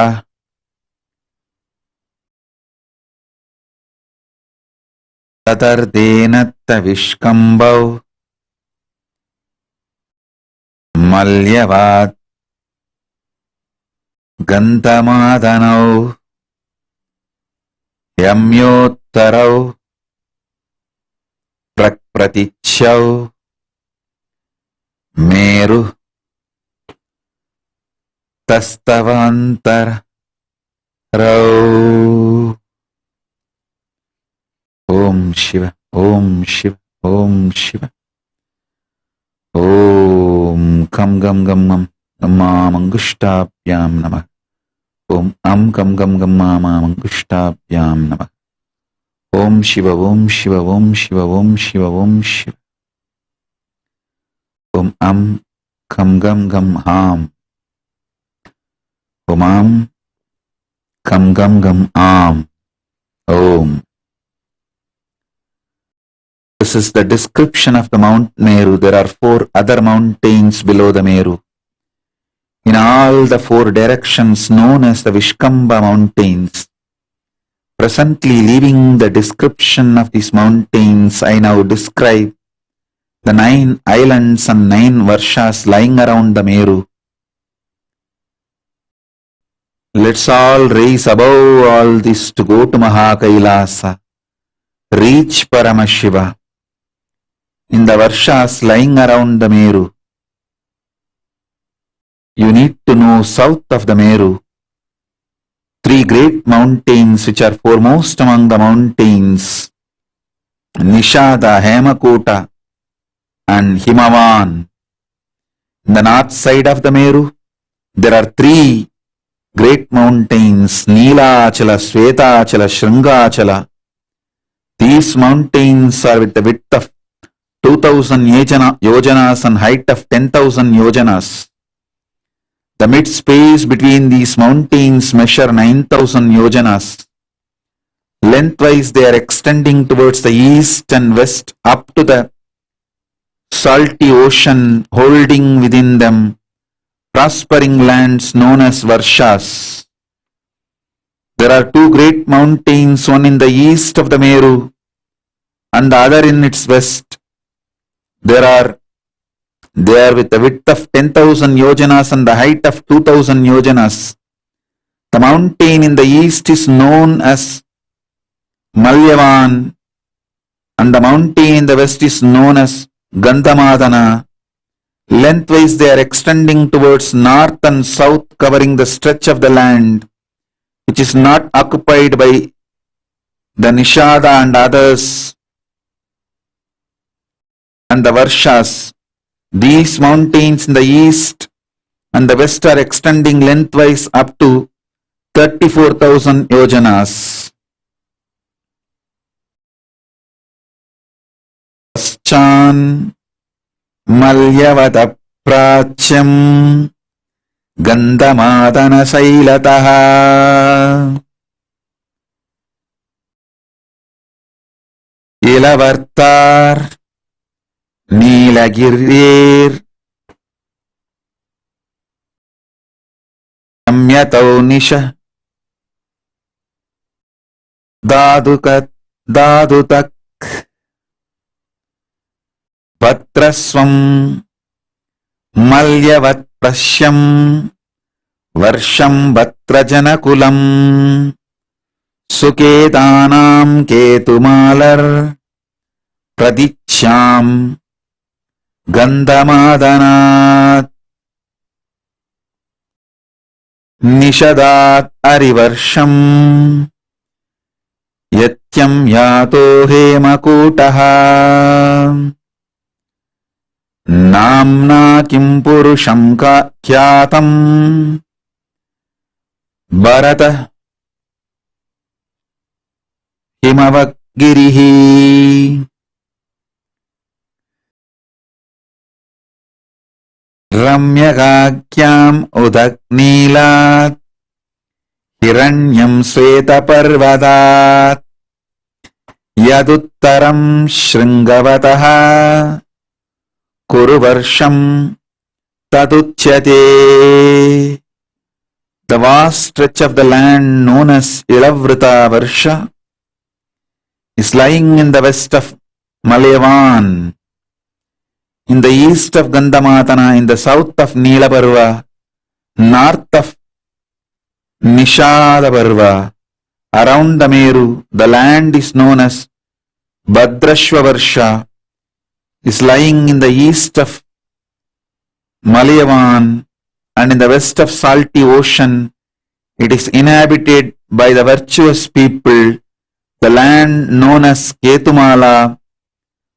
ततर्देनत्तविष्कम्बौ मल्यवात् गन्धमादनौ यम्योत्तरौ प्रप्रतिच्छौ मेरु तस्तवान्तरौ ॐ शिव ॐ शिव ॐ शिव ॐ खं गं गं मं मामङ्गुष्टाभ्यां नमः ॐ अं खं गं गं मामङ्गुष्टाभ्यां नमः ॐ शिव ॐ शिव ॐ शिव ॐ शिव ॐ शिव ॐ अं खं गं गं हां Om Kam Gam Gam Am Om. This is the description of the Mount Meru. There are 4 other mountains below the Meru. In all the 4 directions known as the Vishkamba mountains. Presently leaving the description of these mountains, I now describe the 9 islands and 9 varshas lying around the Meru. Let's all raise above all this to go to Kailasa, reach Paramashiva. In the varshas lying around the Meru, you need to know south of the Meru, 3 great mountains which are foremost among the mountains, Nishada, Hemakuta and Himavan. In the north side of the Meru, there are 3 great mountains, Neelachala, Svetachala, Sringachala. These mountains are with the width of 2000 yojanas and height of 10,000 yojanas. The mid space between these mountains measure 9,000 yojanas. Lengthwise they are extending towards the east and west up to the salty ocean, holding within them prospering lands known as Varshas. There are 2 great mountains, one in the east of the Meru and the other in its west. They are with the width of 10,000 yojanas and the height of 2,000 yojanas. The mountain in the east is known as Malyavan and the mountain in the west is known as Gandhamadana. Lengthwise they are extending towards north and south, covering the stretch of the land which is not occupied by the Nishada and others and the Varshas. These mountains in the east and the west are extending lengthwise up to 34,000 yojanas. Paschan Malyavata Prachyam Gandhamadana Sailataha Ilavartar नीलगिरेर् रम्यतौ निश दादुतक् भद्रस्वं मल्यवत्प्रश्यं वर्षं भद्रजनकुलं सुकेतानां केतुमालर् प्रदिच्छां गन्धमादनात् निषदात् अरिवर्षम् यत्यं यातो हेमकूटः नाम्ना किं पुरुषं ख्यातम् भरत हिमवद्गिरिः रम्यगाख्याम् उदग्नीलात् हिरण्यं श्वेतपर्वतात् यदुत्तरं शृङ्गवतः कुरु वर्षं तदुच्यते. The vast stretch of the land known as Ilavrita Varsha is lying in the west of Malayavan, in the east of Gandhamatana, in the south of Neelaparva, north of Nishadaparva. Around the Meru, the land is known as Bhadrashva Varsha, is lying in the east of Malayavan and in the west of salty ocean. It is inhabited by the virtuous people. The land known as Ketumala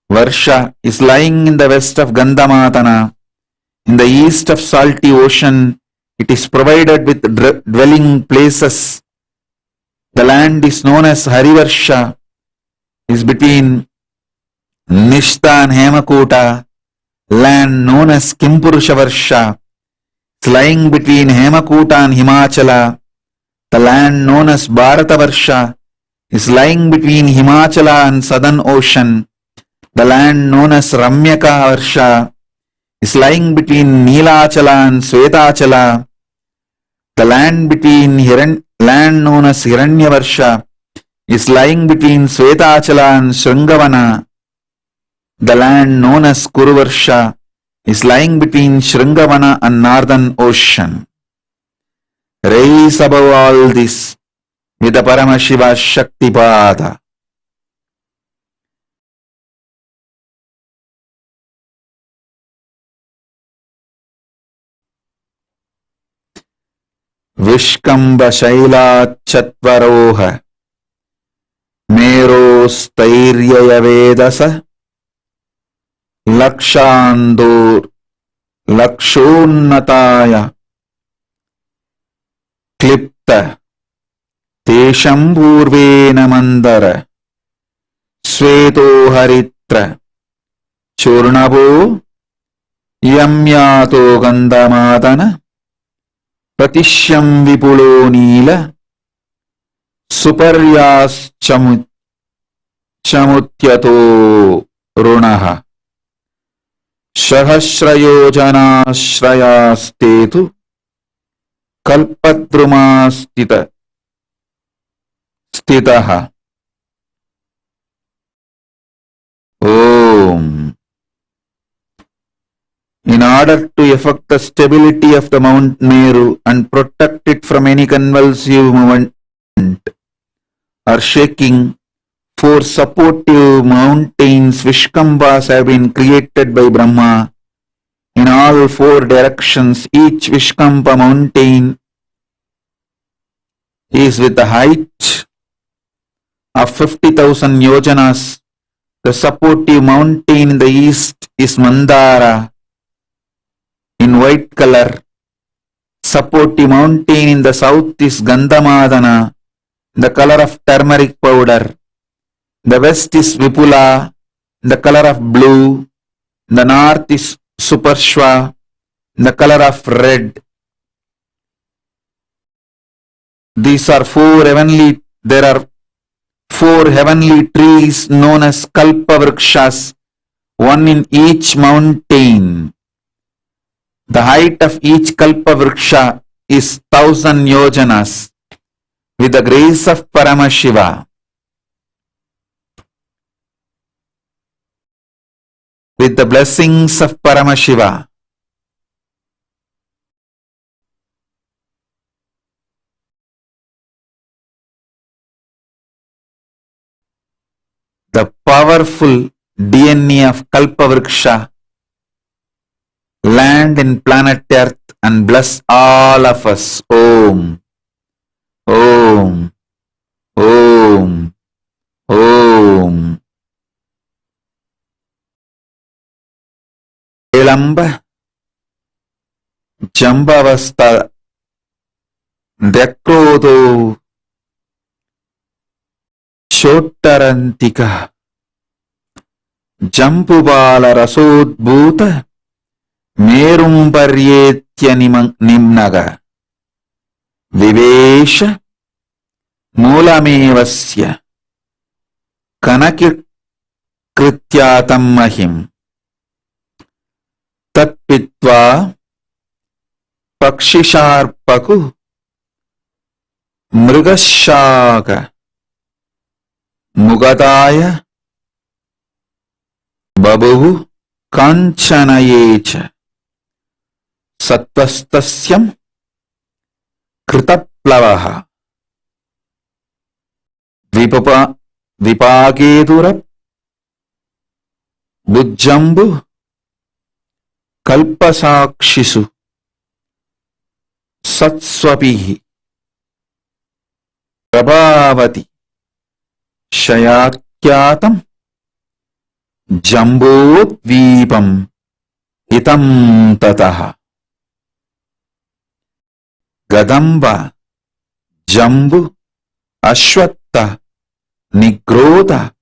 Varsha is lying in the west of Gandhamatana. In the east of salty ocean, it is provided with dwelling places. The land is known as Harivarsha, is between Nishta and Hemakuta. Land known as Kimpurusha Varsha is lying between Hemakuta and Himachala. The land known as Bharata Varsha is lying between Himachala and Southern Ocean. The land known as Ramyaka Varsha is lying between Neelachala and Svetachala. The land known as Hiranya Varsha is lying between Svetachala and Sringavana. The land known as Kuru Varsha is lying between Sringavana and Northern Ocean. Rise above all this with the Paramashiva Shaktipada. Vishkamba Shailat Chatvaroha Merostairya Vedasa Lakshandur Lakshonnataya Klipta Tesham Purvena Mandara Sveto Haritra Churnabo Yamyato Gandhamadana Pratishyam Vipulo Nila Suparyas Chamutyato Runaha Sahasrayojanasrayastetu Kalpadrumastitaha. Om. In order to effect the stability of the Mount Meru and protect it from any convulsive movement or shaking, 4 supportive mountains Vishkambas have been created by Brahma in all 4 directions. Each Vishkamba mountain is with a height of 50,000 yojanas. The supportive mountain in the east is Mandara in white color. Supportive mountain in the south is Gandhamadana, the color of turmeric powder. The west is Vipula, the color of blue. The north is Suparshva, the color of red. There are 4 heavenly trees known as Kalpa Vrikshas one in each mountain. The height of each kalpa vriksha is 1,000 yojanas. With the grace of Paramashiva, with the blessings of Paramashiva, the powerful DNA of Kalpavriksha land in planet Earth and bless all of us. Om, Om, Om, Om. Elamba Jambavasta Dekrodo Chottarantika Jampubala Rasodbhuta Merumparyettya Nimnaga Vivesha Moolamevasya Kanakirkrityatam Mahim Tatpitva Pakshisharpaku Mrigashaka Mugadaya Babu Kanchanayecha Sattvastasyam Kritaplavaha Vipakedura Bujjambu Kalpasakshisu Satswapihi Prabhavati Shayakyatam Jambodvipam Itam Tataha Gadamba Jambu Ashwatta Nigrodha.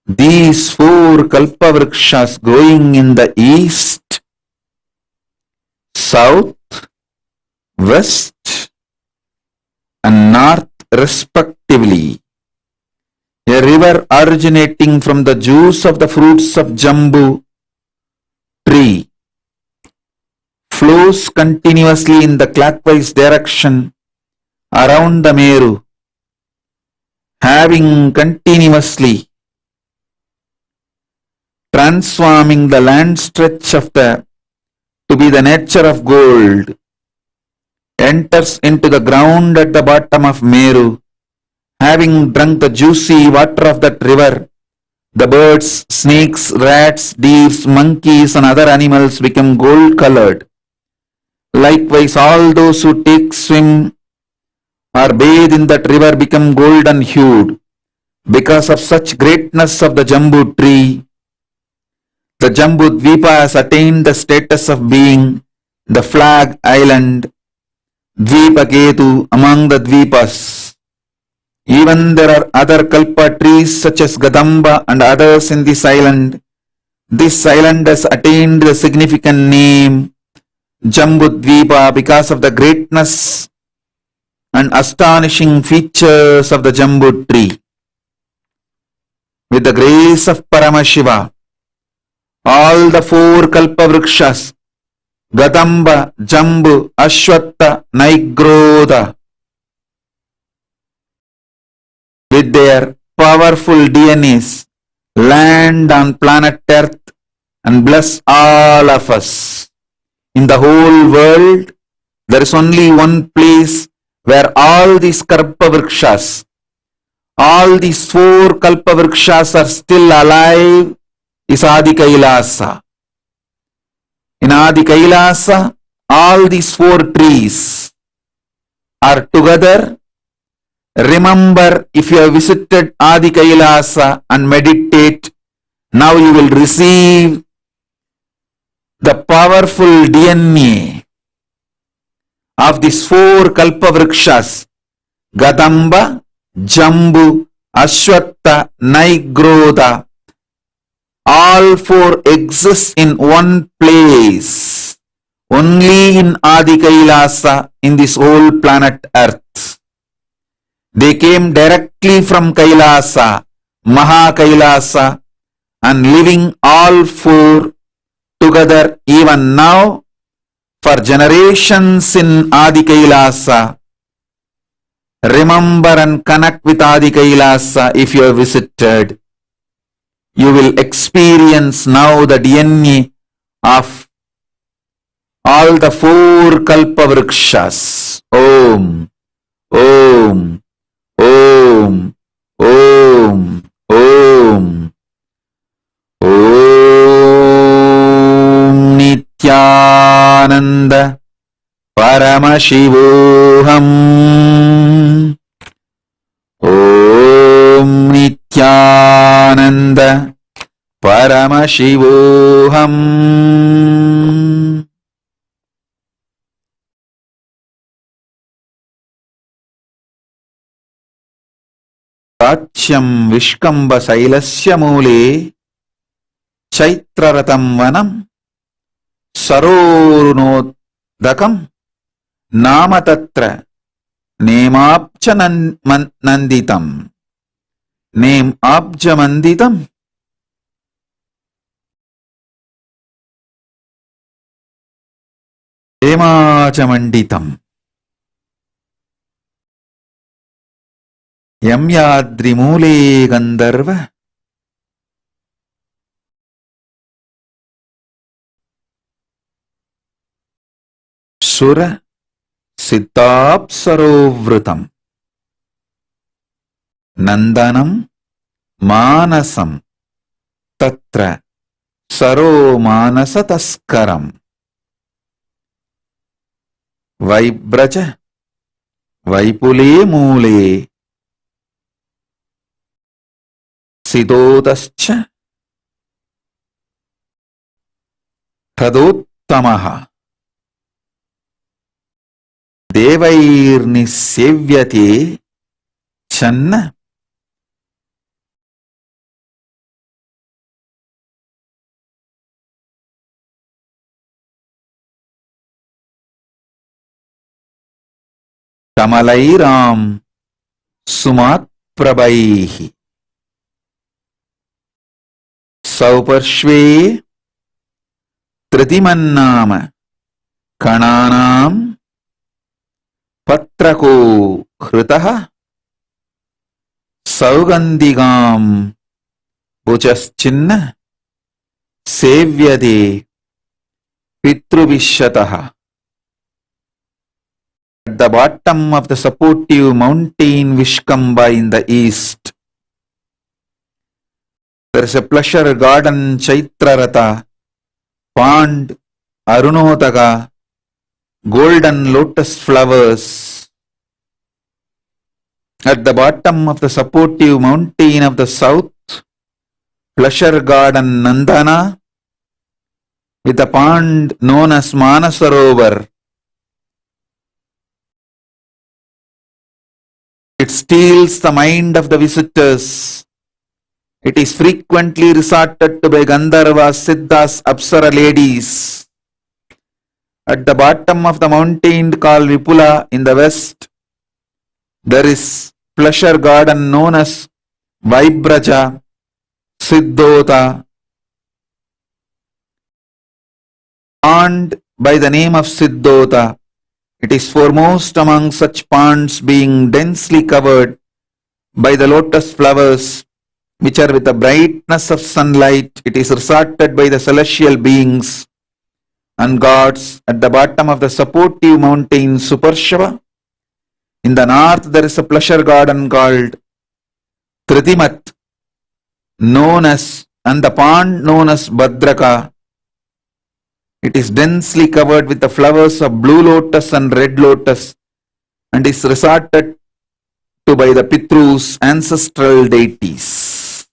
These four kalpavrikshas growing in the east, south, west and north respectively. A river originating from the juice of the fruits of Jambu tree flows continuously in the clockwise direction around the Meru, having continuously transforming the land stretch of the to be the nature of gold, enters into the ground at the bottom of Meru. Having drunk the juicy water of that river, the birds, snakes, rats, deers, monkeys and other animals become gold colored. Likewise, all those who take swim or bathe in that river become golden hued. Because of such greatness of the Jambu tree, the Jambu Dvipa has attained the status of being the flag island, Dvipaketu, among the Dvipas. Even there are other kalpa trees such as Gadamba and others in this island. This island has attained the significant name Jambudvipa because of the greatness and astonishing features of the Jambu tree. With the grace of Paramashiva, all the four kalpavrikshas, Gadamba, Jambu, Ashwatta, Nigrodha, with their powerful DNAs, land on planet Earth and bless all of us. In the whole world, there is only one place where all these kalpavrikshas, all these four kalpavrikshas are still alive, is Adi Kailasa. In Adi Kailasa, all these four trees are together. Remember, if you have visited Adi Kailasa and meditate, now you will receive the powerful DNA of these four kalpavrikshas, Gadamba, Jambu, Ashwatta, Nigrodha. All four exist in one place, only in Adi Kailasa, in this whole planet Earth. They came directly from Kailasa, Maha Kailasa, and living all four together even now for generations in Adi Kailasa. Remember and connect with Adi Kailasa if you have visited. You will experience now the DNA of all the four Kalpavrikshas. Om, Om, Om, Om, Om. Om Nithyananda Paramashivoham. Om Nithyananda Paramashivoham. Pratyam Vishkamba Sailasya Mule Chaitraratam Vanam Sarorunodakam Namatatra Nemapcha Nanditam. Name Abjamanditam. Hemachamanditam. Yamyadrimule Gandharva. Sura Siddhapsarovrutam. Nandanam Manasam Tatra Saro Manasataskaram. Vaibraja Vaipule Mule Siddhodascha Tadottamaha Devairnisevyate Channa Kamalairam Sumat Prabhaihi Sauparshve Tritimannama Kananam Patrako Kritaha Saugandigam Buchaschinna Sevyade Pitruvishataha. At the bottom of the supportive mountain Vishkamba in the east, there is a pleasure garden Chaitrarata, pond, Arunodaga, golden lotus flowers. At the bottom of the supportive mountain of the south, pleasure garden Nandana, with a pond known as Manasarovar. It steals the mind of the visitors. It is frequently resorted to by Gandharvas, Siddhas, Apsara ladies. At the bottom of the mountain called Vipula in the west, there is pleasure garden known as Vaibraja, Siddhota, pond by the name of Siddhota. It is foremost among such ponds, being densely covered by the lotus flowers, which are with the brightness of sunlight. It is resorted by the celestial beings and gods. At the bottom of the supportive mountain Suparshava, in the north there is a pleasure garden called Tritimat, and the pond known as Bhadraka. It is densely covered with the flowers of blue lotus and red lotus, and is resorted to by the Pitrus, ancestral deities.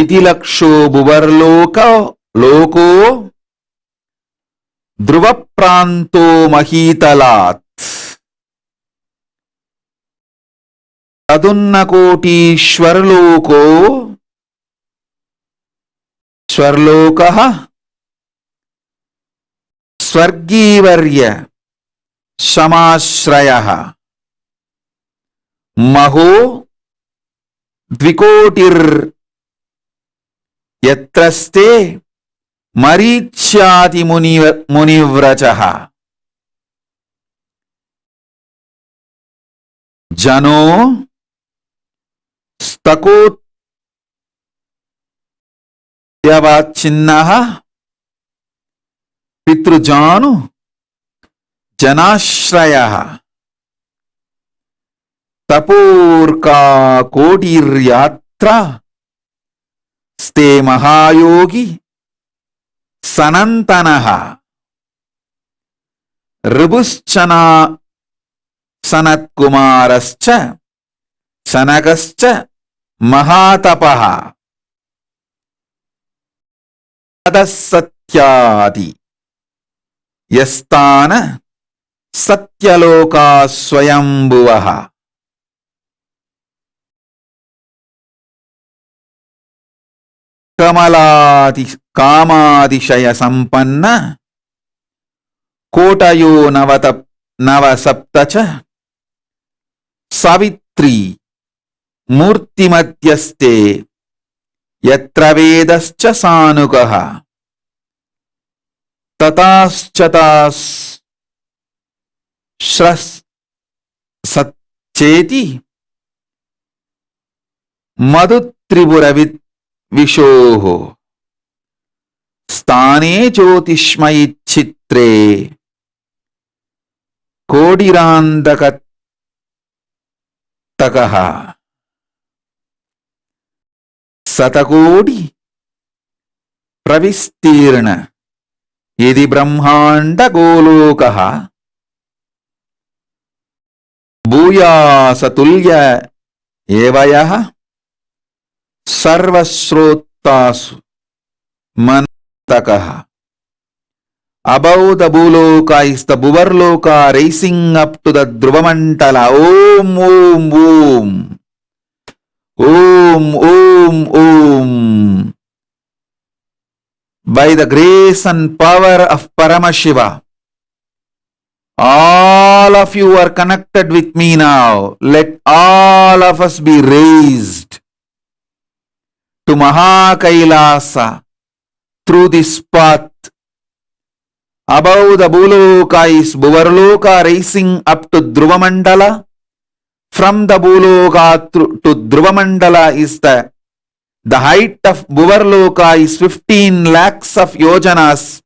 इति लक्षो लोको ध्रुव प्रांतो महीतलात् तदुन्न कोटीश्वरलोको स्वर्लोकः स्वर्गीवर्य समाश्रयः महो द्विकोटिर् यत्रस्ते मरीच्याति मुनिव्रजः जनो स्तकोत्यवाच्छिन्नः पितृजानु जनाश्रयः तपोर्का कोटिर्यात्रा स्ते महायोगी सनन्तनः ऋभुश्चना सनत्कुमारश्च सनकश्च महातपः तदसत्यादि यस्तान सत्यलोका स्वयंभुवः कमलादि कामादिशय संपन्न कोटयो नवसप्तच सावित्री मूर्तिमध्यस्ते यत्र वेदश्च सानुकः सच्चेति मधुत्रिपुरवित् विशोः स्थाने ज्योतिष्मयि चित्रे कोडिरान्तकः शतकोटि प्रविस्तीर्ण यदि ब्रह्मांड गोलोकः भूयासतुल्य एवयः सर्वश्रोतासु मनतकः. Above the Bhuloka is the Bhuvarloka rising up to the Dhruvamantala. Om, Om, Om. Om, Om, Om. By the grace and power of Paramashiva, all of you are connected with me now. Let all of us be raised to Kailasa through this path. Above the Bhuloka is Bhuvarloka rising up to Dhruvamandala. From the Bhuloka to Dhruvamandala is the height of Bhuvarloka is 15 lakhs of yojanas.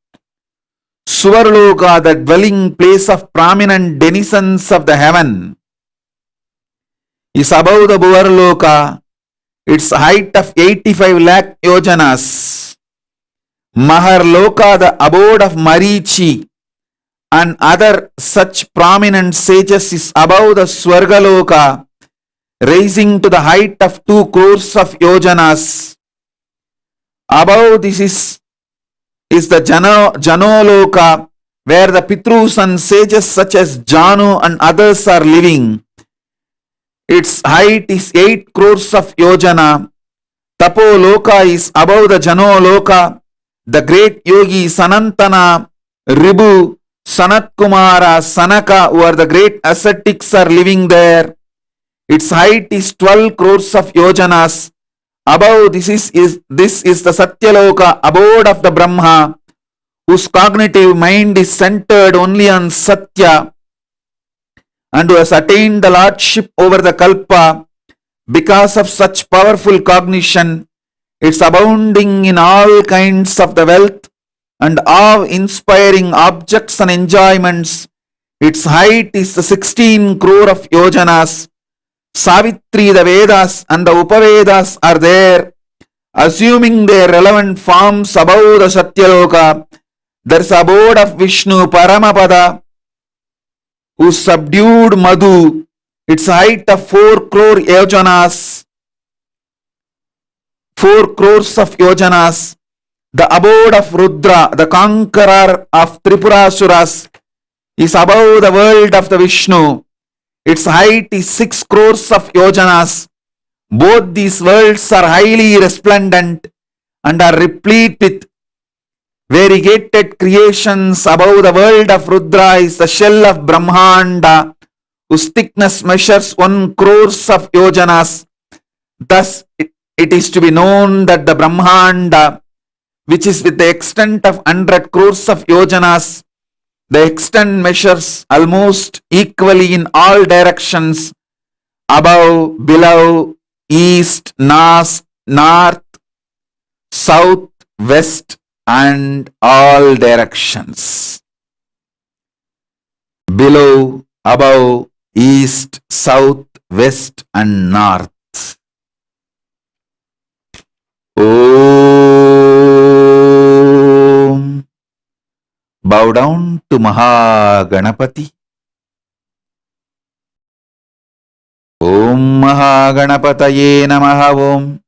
Suvarloka, the dwelling place of prominent denizens of the heaven, is above the Bhuvarloka. Its height of 85 lakh yojanas. Maharloka, the abode of Marichi and other such prominent sages, is above the Swargaloka, rising to the height of 2 crores of yojanas. Above this is the Janoloka, where the Pitrus and sages such as Janu and others are living. Its height is 8 crores of yojana. Tapoloka is above the Janoloka. The great yogi Sanantana, Ribhu, Sanat Kumara, Sanaka, who are the great ascetics, are living there. Its height is 12 crores of yojanas. Above this is the Satyaloka, abode of the Brahma, whose cognitive mind is centered only on Satya and who has attained the lordship over the Kalpa. Because of such powerful cognition, it's abounding in all kinds of the wealth and awe-inspiring objects and enjoyments. Its height is the 16 crore of yojanas. Savitri, the Vedas and the Upavedas are there, assuming their relevant forms above the Satyaloka. There is abode of Vishnu Paramapada, who subdued Madhu. Its height of 4 crore yojanas. 4 crores of yojanas, the abode of Rudra, the conqueror of Tripurasuras, is above the world of the Vishnu. Its height is 6 crores of yojanas. Both these worlds are highly resplendent and are replete with variegated creations. Above the world of Rudra is the shell of Brahmanda, whose thickness measures 1 crores of yojanas. Thus, it is to be known that the Brahmanda, which is with the extent of 100 crores of yojanas, the extent measures almost equally in all directions, above, below, east, north, south, west, and all directions. Below, above, east, south, west, and north. Om. Bow down to Mahaganapati. Om Mahaganapataye Namaha Om.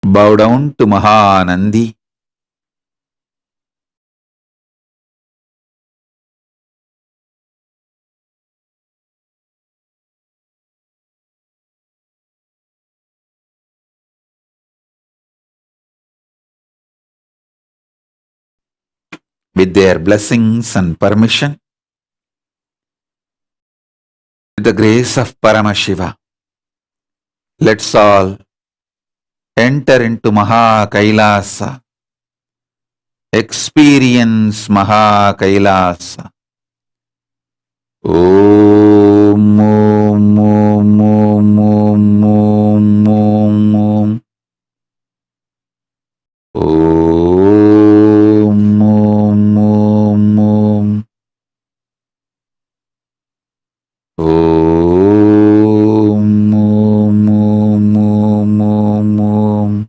Bow down to Mahanandi. With their blessings and permission, with the grace of Paramashiva, let's all enter into Maha Kailasa, experience Maha Kailasa. Om, Om, Om, Om, Om, Om, Om, Om. Om, Om, Om, Om. Om, Om, Om, Om, Om, Om.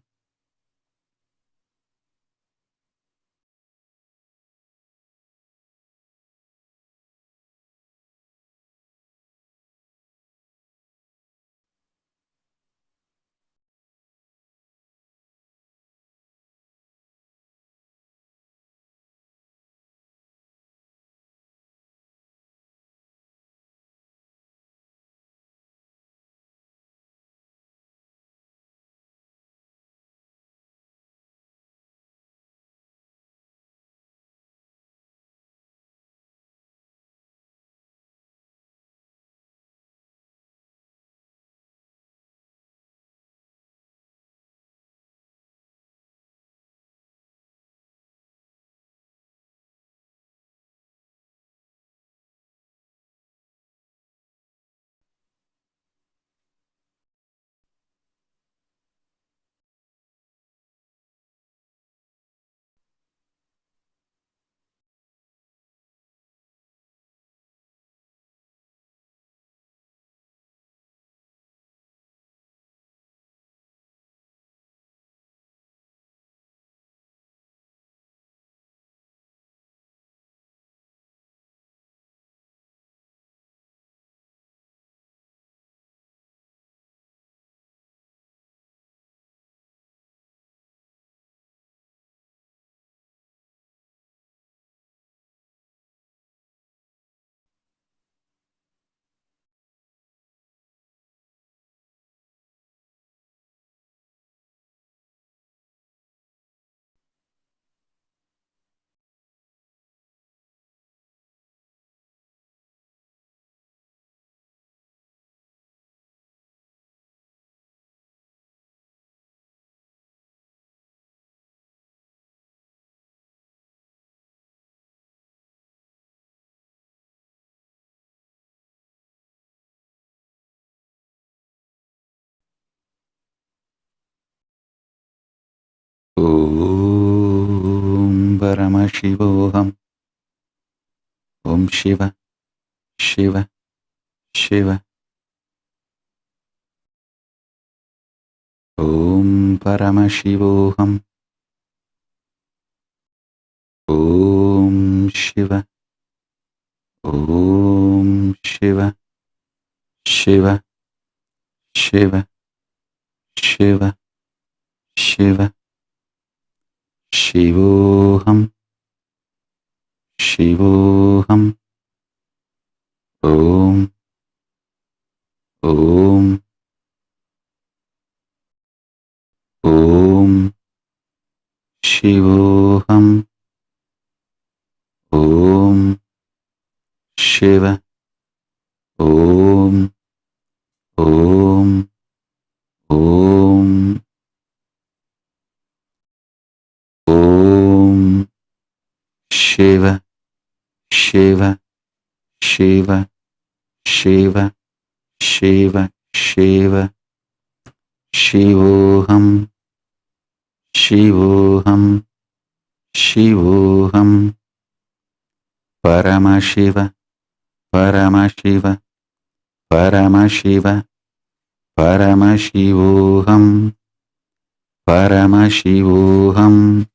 Paramashivoham. Om Shiva, Shiva, Shiva. Om Paramashivoham. Om Shiva, Om Shiva, Shiva, Shiva, Shiva, Shiva. Shivoham, Shivoham. Om, Om, Om. Shivoham. Om Shiva. Om, Om, Om. Om Shiva, Shiva, Shiva, Shiva, Shiva, Shiva. Shivoham, Shivoham, Shivoham. Paramashiva, Paramashiva, Paramashiva, Paramashivoham, Paramashivoham,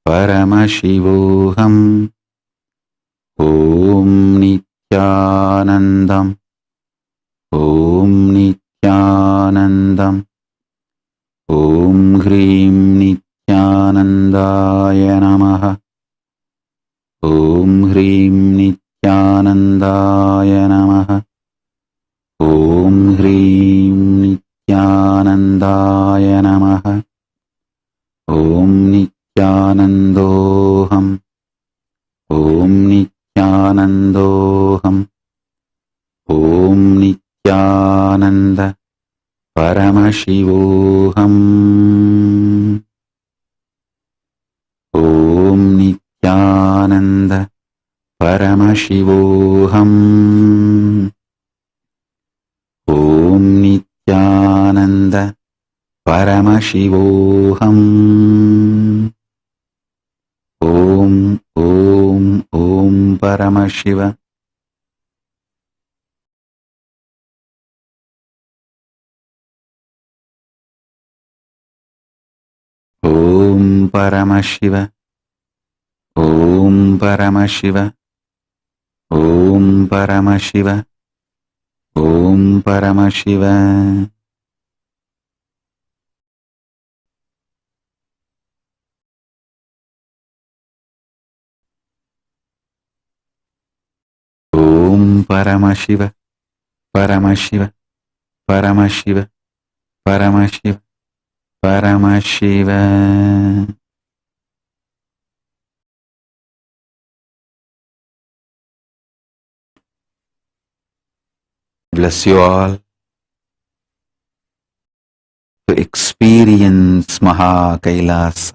Paramashivoham. Om Nithyanandam, Om Nithyanandam, Om Hrim Nithyanandaya Namaha. Om Hrim Nithyanandaya Namaha. Om Hrim Nithyanandaya Namaha. Om Nithyanandoham. Om Nithyanandoham. Om Nithyananda Paramashivoham. Om Nithyananda Paramashivoham. Om Nithyananda Paramashivoham. Om, Om, Om Paramashiva. Om Paramashiva. Om Paramashiva. Om Paramashiva. Om Paramashiva. Om Paramashiva. Paramashiva. Paramashiva. Paramashiva. Paramashiva. Bless you all to experience Maha Kailasa.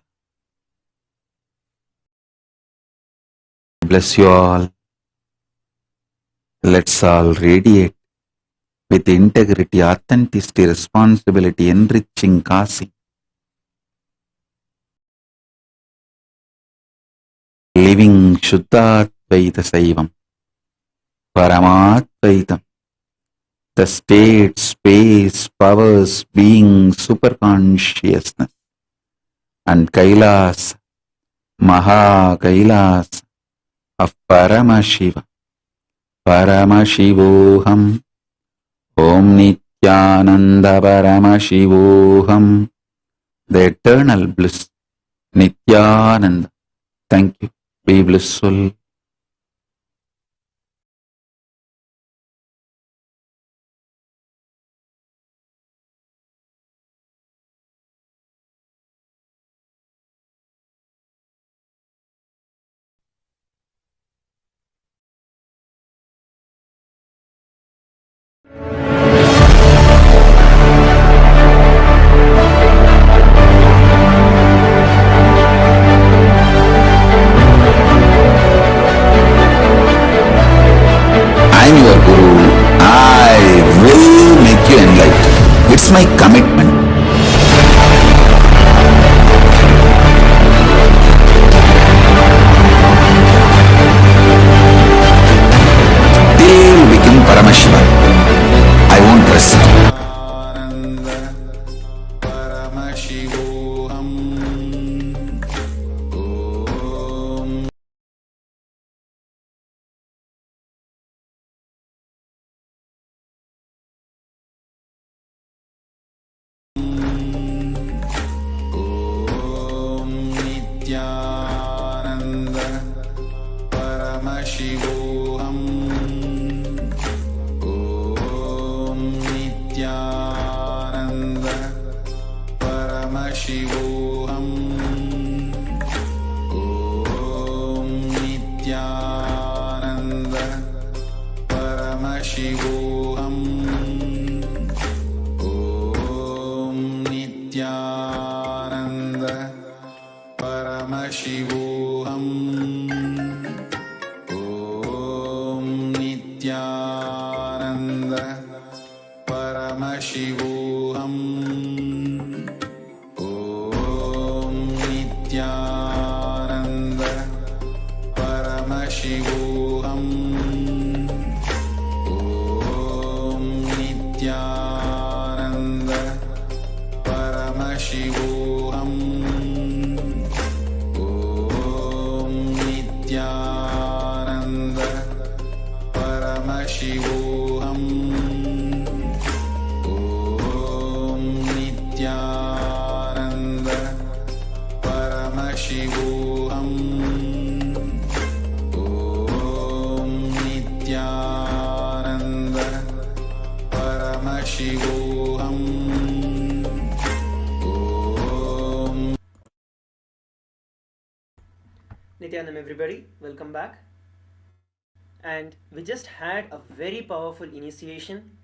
Bless you all. Let's all radiate with integrity, authenticity, responsibility, enriching Kasi. Living Shuddhadvaita Saivam, Paramadvaitam. The state, space, powers, being, superconsciousness, and Kailasa, Maha Kailasa of Paramashiva, Paramashivoham, Om Nithyananda Paramashivoham, the eternal bliss, Nithyananda. Thank you. Be blissful. Nithyananda, everybody, welcome back. And we just had a very powerful initiation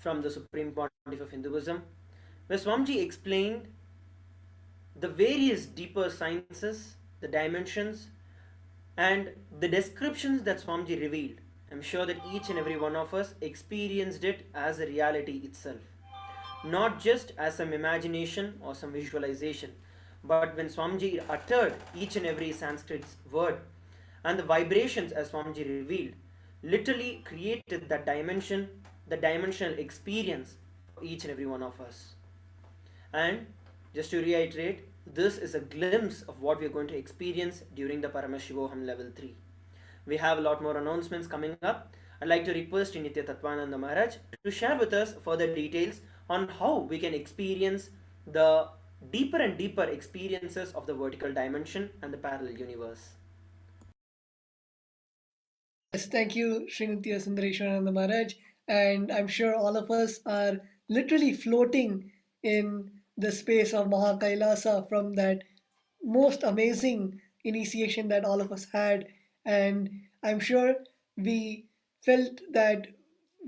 from the Supreme Pontiff of Hinduism, where Swamiji explained the various deeper sciences, the dimensions, and the descriptions that Swamiji revealed. I'm sure that each and every one of us experienced it as a reality itself, not just as some imagination or some visualization, but when Swamiji uttered each and every Sanskrit word and the vibrations as Swamiji revealed, literally created that dimension, the dimensional experience for each and every one of us. And just to reiterate, this is a glimpse of what we are going to experience during the Paramashivoham level 3. We have a lot more announcements coming up. I'd like to request Nitya Tatvananda Maharaj to share with us further details on how we can experience the deeper and deeper experiences of the vertical dimension and the parallel universe. Yes, thank you, Srinitya Sundareswarananda Maharaj. And I'm sure all of us are literally floating in the space of Kailasa from that most amazing initiation that all of us had. And I'm sure we felt that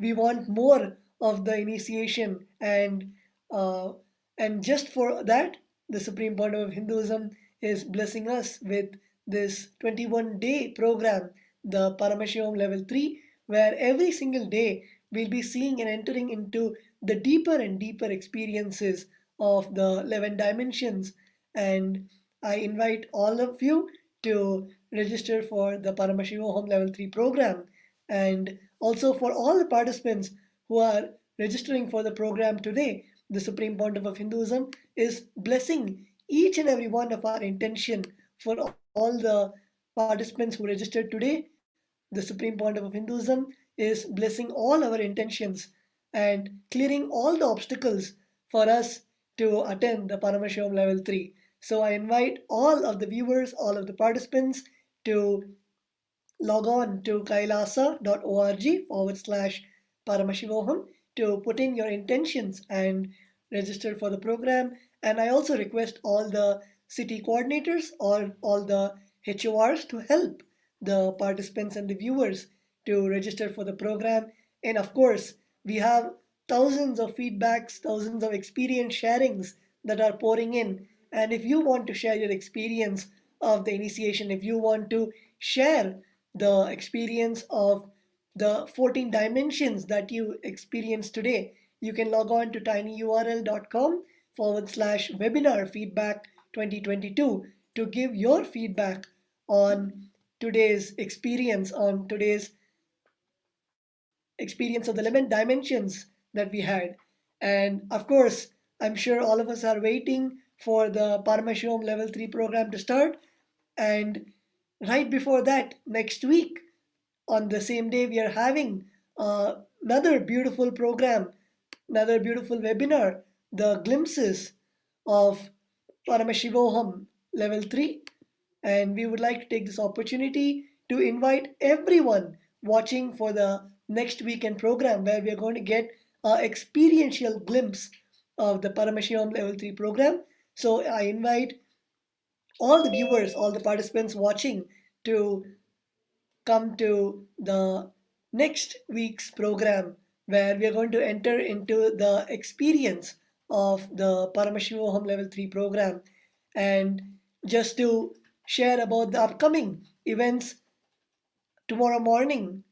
we want more of the initiation, uh, and just for that, the Supreme Pontiff of Hinduism is blessing us with this 21-day program, the Paramashivam Level 3, where every single day we'll be seeing and entering into the deeper and deeper experiences of the 11 dimensions. And I invite all of you to register for the Paramashivoham Level 3 program, and also for all the participants who are registering for the program today. The Supreme Pontiff of Hinduism is blessing each and every one of our intention for all the participants who registered today. The Supreme Pontiff of Hinduism is blessing all our intentions and clearing all the obstacles for us to attend the Paramashivam Level 3. So I invite all of the viewers, all of the participants to log on to kailasa.org/Paramashivoham to put in your intentions and register for the program. And I also request all the city coordinators or all the HORs to help the participants and the viewers to register for the program. And of course, we have thousands of feedbacks, thousands of experience sharings that are pouring in. And if you want to share your experience of the initiation, if you want to share the experience of the 14 dimensions that you experience today, you can log on to tinyurl.com/webinar feedback 2022 to give your feedback on today's experience, on today's experience of the 11 dimensions that we had. And of course, I'm sure all of us are waiting for the Paramashivam Level 3 program to start. And right before that, next week, on the same day, we are having another beautiful program, another beautiful webinar, the glimpses of Paramashivoham Level 3. And we would like to take this opportunity to invite everyone watching for the next weekend program where we are going to get an experiential glimpse of the Paramashivam Level 3 program. So I invite all the viewers, all the participants watching to come to the next week's program where we are going to enter into the experience of the Paramashivoham Level 3 program. And just to share about the upcoming events, tomorrow morning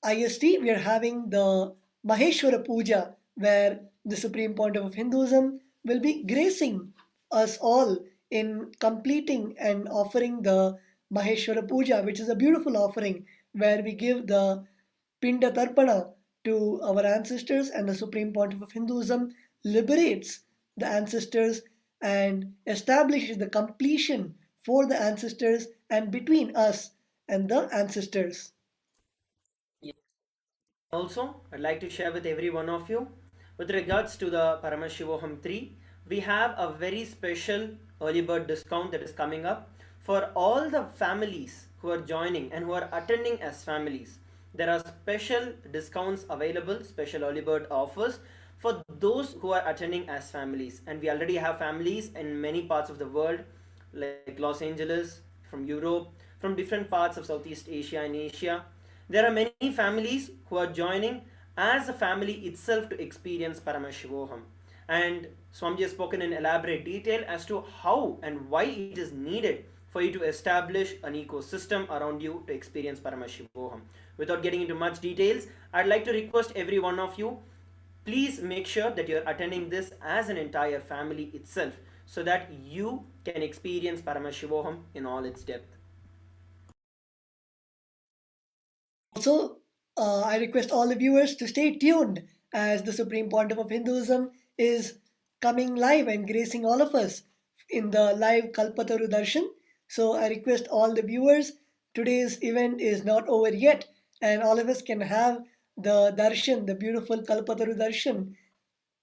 IST, we are having the Maheshwara Puja, where the Supreme Pontiff of Hinduism will be gracing us all in completing and offering the Maheshwara Puja, which is a beautiful offering where we give the Pinda Tarpana to our ancestors, and the Supreme Pontiff of Hinduism liberates the ancestors and establishes the completion for the ancestors and between us and the ancestors. Also, I'd like to share with every one of you with regards to the Paramashivoham 3, we have a very special early bird discount that is coming up for all the families who are joining and who are attending as families. There are special discounts available, special early bird offers for those who are attending as families. And we already have families in many parts of the world, like Los Angeles, from Europe, from different parts of Southeast Asia and Asia. There are many families who are joining as a family itself to experience Paramashivoham. And Swamiji has spoken in elaborate detail as to how and why it is needed for you to establish an ecosystem around you to experience Paramashivoham. Without getting into much details, I'd like to request every one of you, please make sure that you're attending this as an entire family itself so that you can experience Paramashivoham in all its depth. Also, I request all the viewers to stay tuned as the Supreme Pontiff of Hinduism is coming live and gracing all of us in the live Kalpataru Darshan. So I request all the viewers, today's event is not over yet, and all of us can have the Darshan, the beautiful Kalpataru Darshan,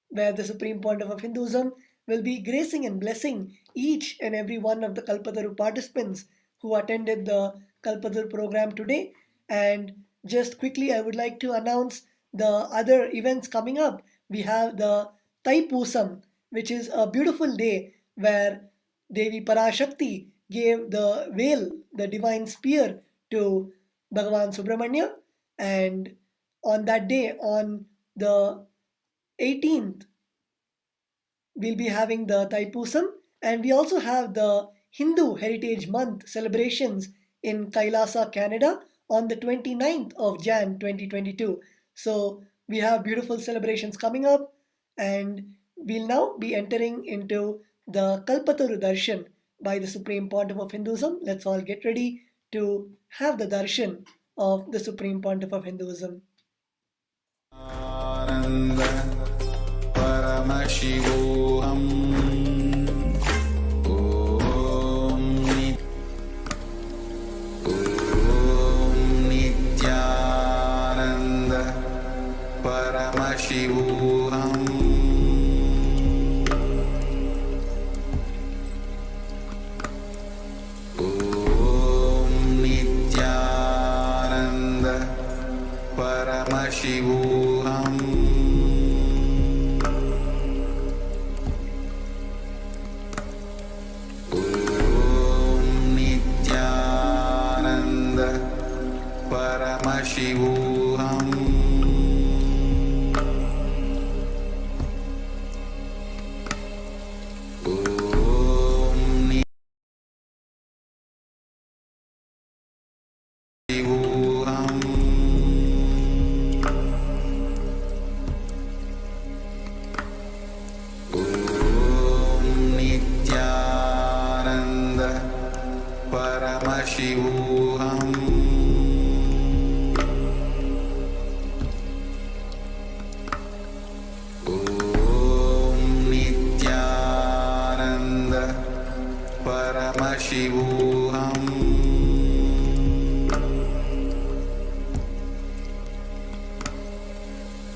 where the Supreme Pontiff of Hinduism will be gracing and blessing each and every one of the Kalpataru participants who attended the Kalpataru program today. And just quickly, I would like to announce the other events coming up. We have the Taipusam, which is a beautiful day where Devi Parashakti gave the veil, the divine spear, to Bhagavan Subramanya. And on that day, on the 18th, we'll be having the Taipusam, and we also have the Hindu Heritage Month celebrations in Kailasa, Canada on the 29th of Jan 2022. So we have beautiful celebrations coming up, and we'll now be entering into the Kalpataru Darshan by the Supreme Pontiff of Hinduism. Let's all get ready to have the darshan of the Supreme Pontiff of Hinduism. आनन्द परमशिवोऽहम् ॐ नित्यानन्द परमशिवोऽहम् ॐ नित्यानन्द परमशिवोऽहम् ॐ नित्यानन्द परमशिवोऽहम् ॐ शिवोऽहम् ॐ नित्यानन्द परमशिवोऽहम् ॐ नित्यानन्द शिवोऽहम्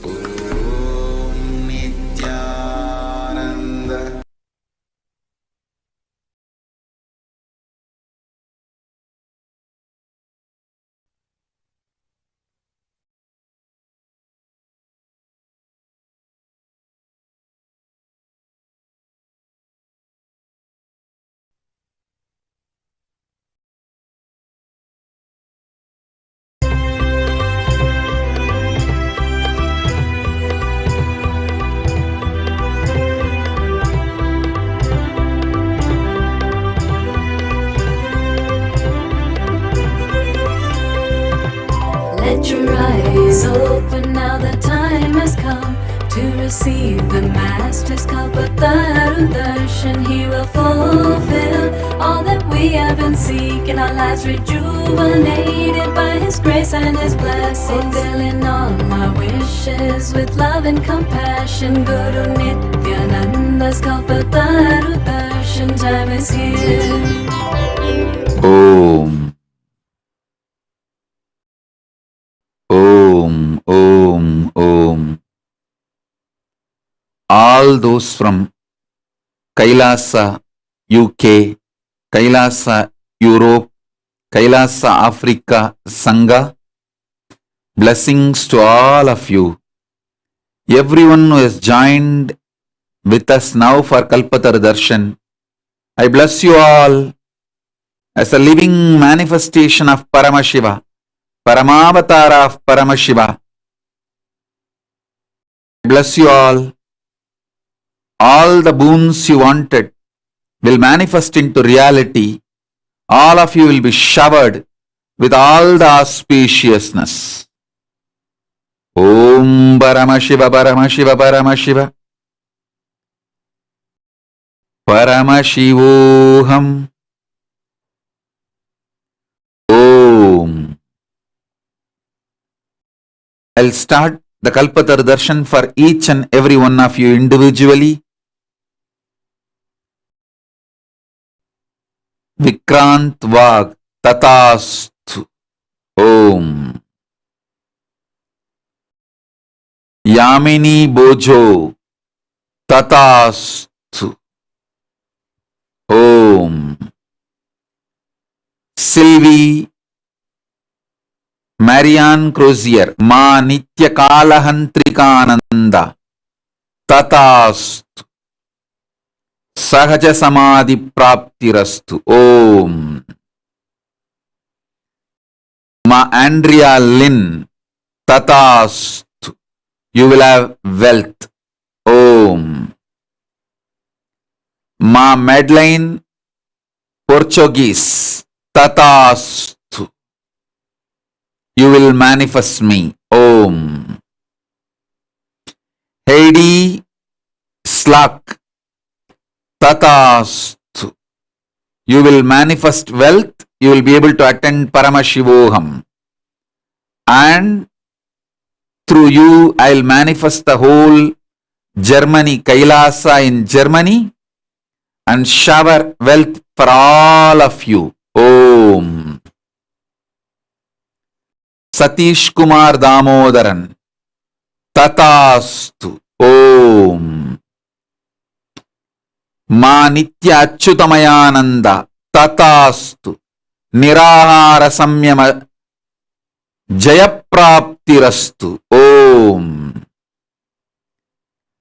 ॐ Nityanand Let your eyes open now, the time has come to receive the Master's Kalpataru Darshan. He will fulfill all that we have been seeking, our lives rejuvenated by His grace and His blessings, fulfilling all our wishes with love and compassion. Guru Nithyananda's Kalpataru Darshan time is here. Om. Om, Om, Om. All those from Kailasa, UK, Kailasa, Europe, Kailasa, Africa, Sangha, blessings to all of you. Everyone who has joined with us now for Kalpataru Darshan, I bless you all as a living manifestation of Paramashiva, Paramavatara of Paramashiva. Bless you all. All the boons you wanted will manifest into reality. All of you will be showered with all the auspiciousness. Om Paramashiva, Paramashiva, Paramashiva. Paramashivoham. Om. I'll start the Kalpataru Darshan for each and every one of you individually. Vikrant Vag Tatastu. Om. Yamini Bojo Tatastu. Om. Sylvie Marianne Crozier Ma Nitya Kalahantrikananda Tatastu. Sahaja Samadhi Praptirastu. Om. Ma Andrea Lynn Tatastu. You will have wealth. Om. Ma Madeline Portuguese Tatastu. You will manifest me. Om. Heidi Slack Tatastu. You will manifest wealth. You will be able to attend Paramashivoham. And through you, I will manifest the whole Germany, Kailasa in Germany, and shower wealth for all of you. Om. Satish Kumar Damodaran Tatastu. Om. Ma Nitya Achyutamayananda Tatastu. Nirahara Samyama Jayapraptirastu. Om.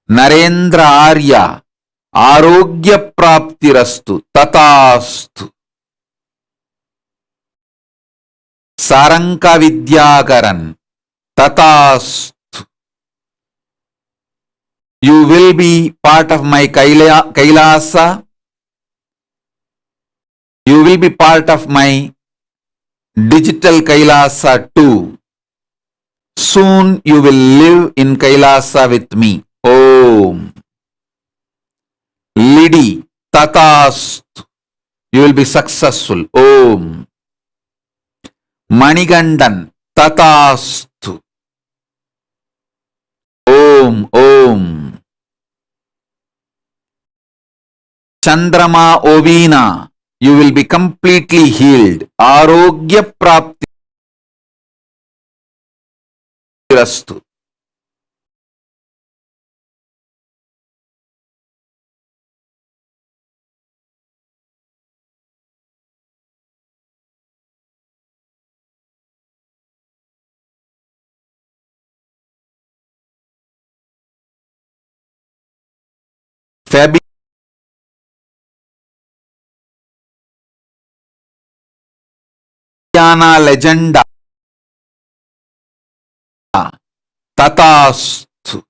Narendra Arya Arogya Praptirastu. Tatastu. Saranka Vidyakaran Tatastu. You will be part of my Kailasa. You will be part of my digital Kailasa too. Soon you will live in Kailasa with me. Om. Lidi Tatastu. You will be successful. Om. Manigandan Tatastu. Om. Om. Chandrama Ovina. you will be completely healed. Arogya prapti rastu. Fabiana legenda tatastu.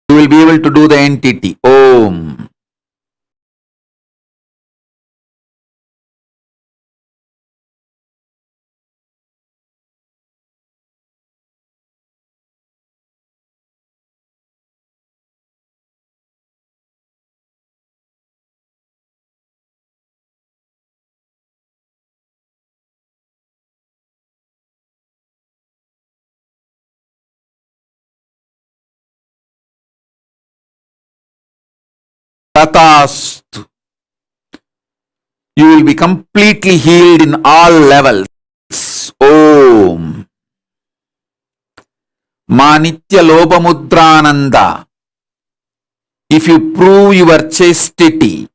You will be able to do the entity. Om. Tatastu. You will be completely healed in all levels. Om. Manitya Lobamudrananda. If you prove your chastity,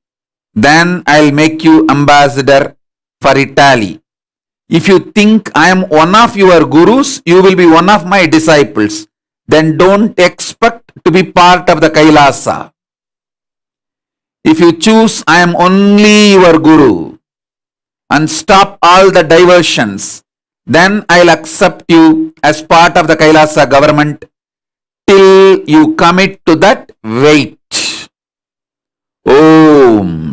then I'll make you ambassador for Italy. If you think I am one of your gurus, you will be one of my disciples. Then don't expect to be part of the Kailasa. If you choose I am only your guru and stop all the diversions, then I'll accept you as part of the Kailasa government till you commit to that weight. Om.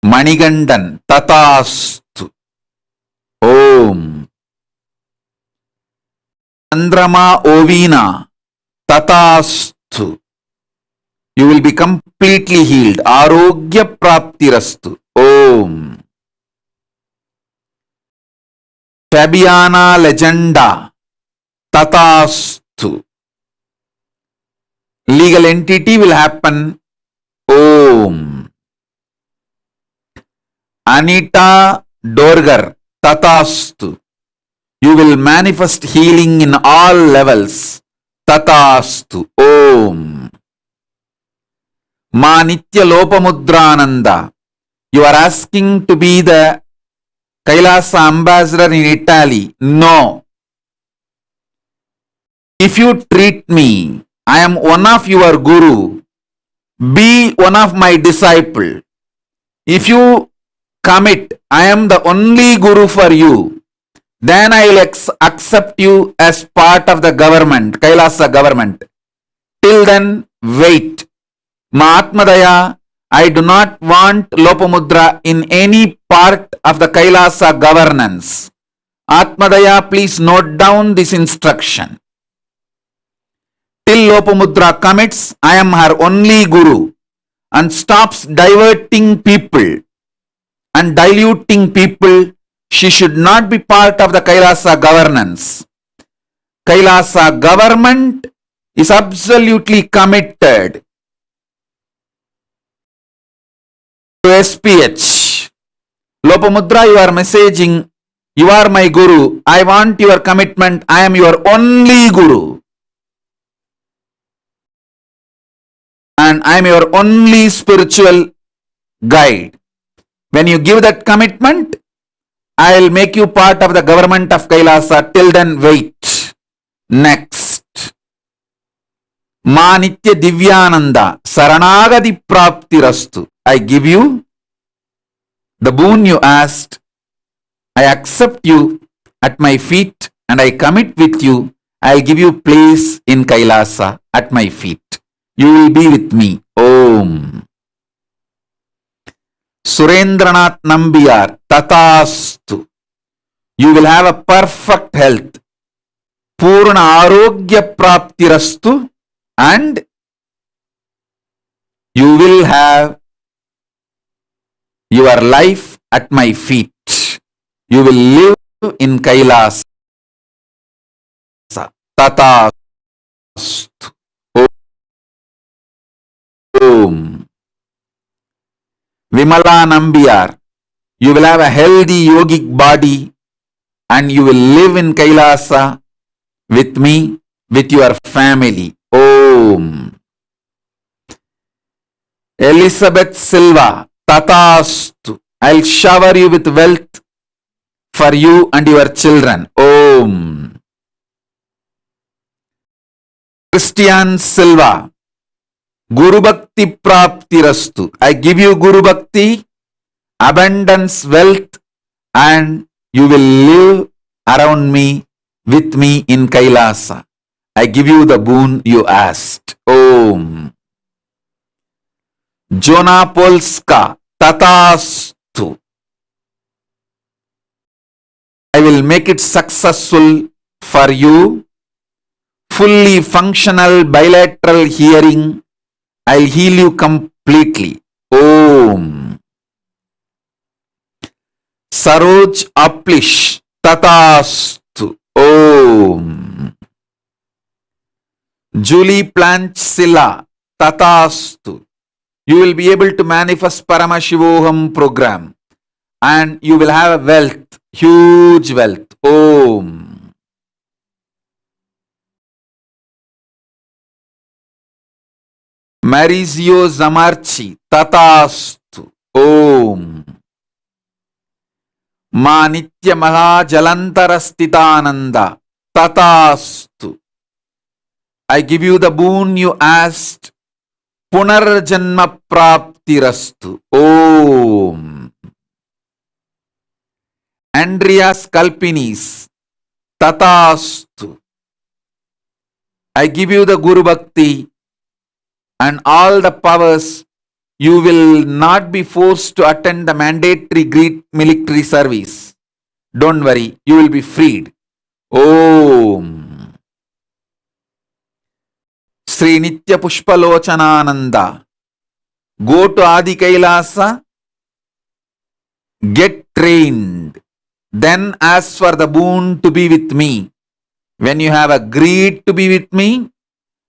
Manigandan tatastu. Om. Chandrama Ovina tatastu. You will be completely healed. Arogya praptirastu. Om. Fabiana legenda tatastu. Legal entity will happen. Om. Anita Dorgar tatastu. You will manifest healing in all levels. Tatastu. Om. Ma Nitya Lopamudrananda. You are asking to be the Kailasa ambassador in Italy. No. If you treat me, I am one of your guru. Be one of my disciple. If you commit, I am the only guru for you. Then I will accept you as part of the government, Kailasa government. Till then, wait. Mahatmadaya, I do not want Lopamudra in any part of the Kailasa governance. Atmadaya, please note down this instruction. Till Lopamudra commits, I am her only guru and stops diverting people and diluting people, she should not be part of the Kailasa governance. Kailasa government is absolutely committed to SPH. Lopamudra, you are messaging, you are my guru. I want your commitment. I am your only guru. And I am your only spiritual guide. When you give that commitment, I will make you part of the government of Kailasa. Till then, wait. Next. Ma Nitya Divyananda Saranagadi Praptirastu. I give you the boon you asked. I accept you at my feet and I commit with you. I will give you place in Kailasa at my feet. You will be with me. Om. Surendranath Nambiyar Tatastu. You will have a perfect health, పూర్ణ ఆరోగ్య ప్రాప్తిరస్తు, and you will have your life at my feet. You will live in Kailasa. Tatastu. Om. Vimala Nambiyar, you will have a healthy yogic body and you will live in Kailasa with me, with your family. Om. Elizabeth Silva, Tatastu. I'll shower you with wealth for you and your children. Om. Christian Silva, Guru Bhakti Prapti Rastu. I give you Guru Bhakti, abundance, wealth, and you will live around me, with me in Kailasa. I give you the boon you asked. Om. Jona Polska, Tatastu. I will make it successful for you. Fully functional bilateral hearing. I'll heal you completely. Om. Saroj Aplish, Tatastu. Om. Julie Planchsila, Tatastu. You will be able to manifest Paramashivoham program and you will have wealth, huge wealth. Om. Marizio Zamarchi, Tatastu. Om. Ma Nitya Maha Jalantarasthitananda, Tatastu. I give you the boon you asked. Punarjanma Praptirastu. Om. Andrea Skalpinis, Tatastu. I give you the Guru Bhakti and all the powers. You will not be forced to attend the mandatory Greek military service. Don't worry, you will be freed. Om. Sri Nitya Pushpalochanananda, go to Adi Kailasa, get trained, then ask for the boon to be with me. When you have agreed to be with me,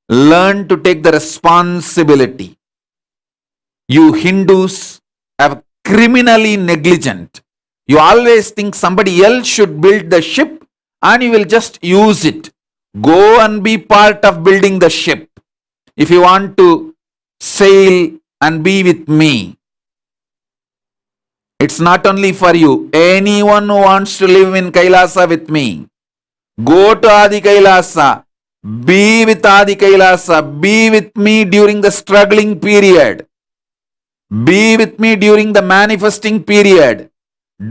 learn to take the responsibility. You Hindus are criminally negligent. You always think somebody else should build the ship and you will just use it. Go and be part of building the ship. If you want to sail and be with me, it's not only for you. Anyone who wants to live in Kailasa with me, go to Adi Kailasa. Be with Adi Kailasa. Be with me during the struggling period. Be with me during the manifesting period.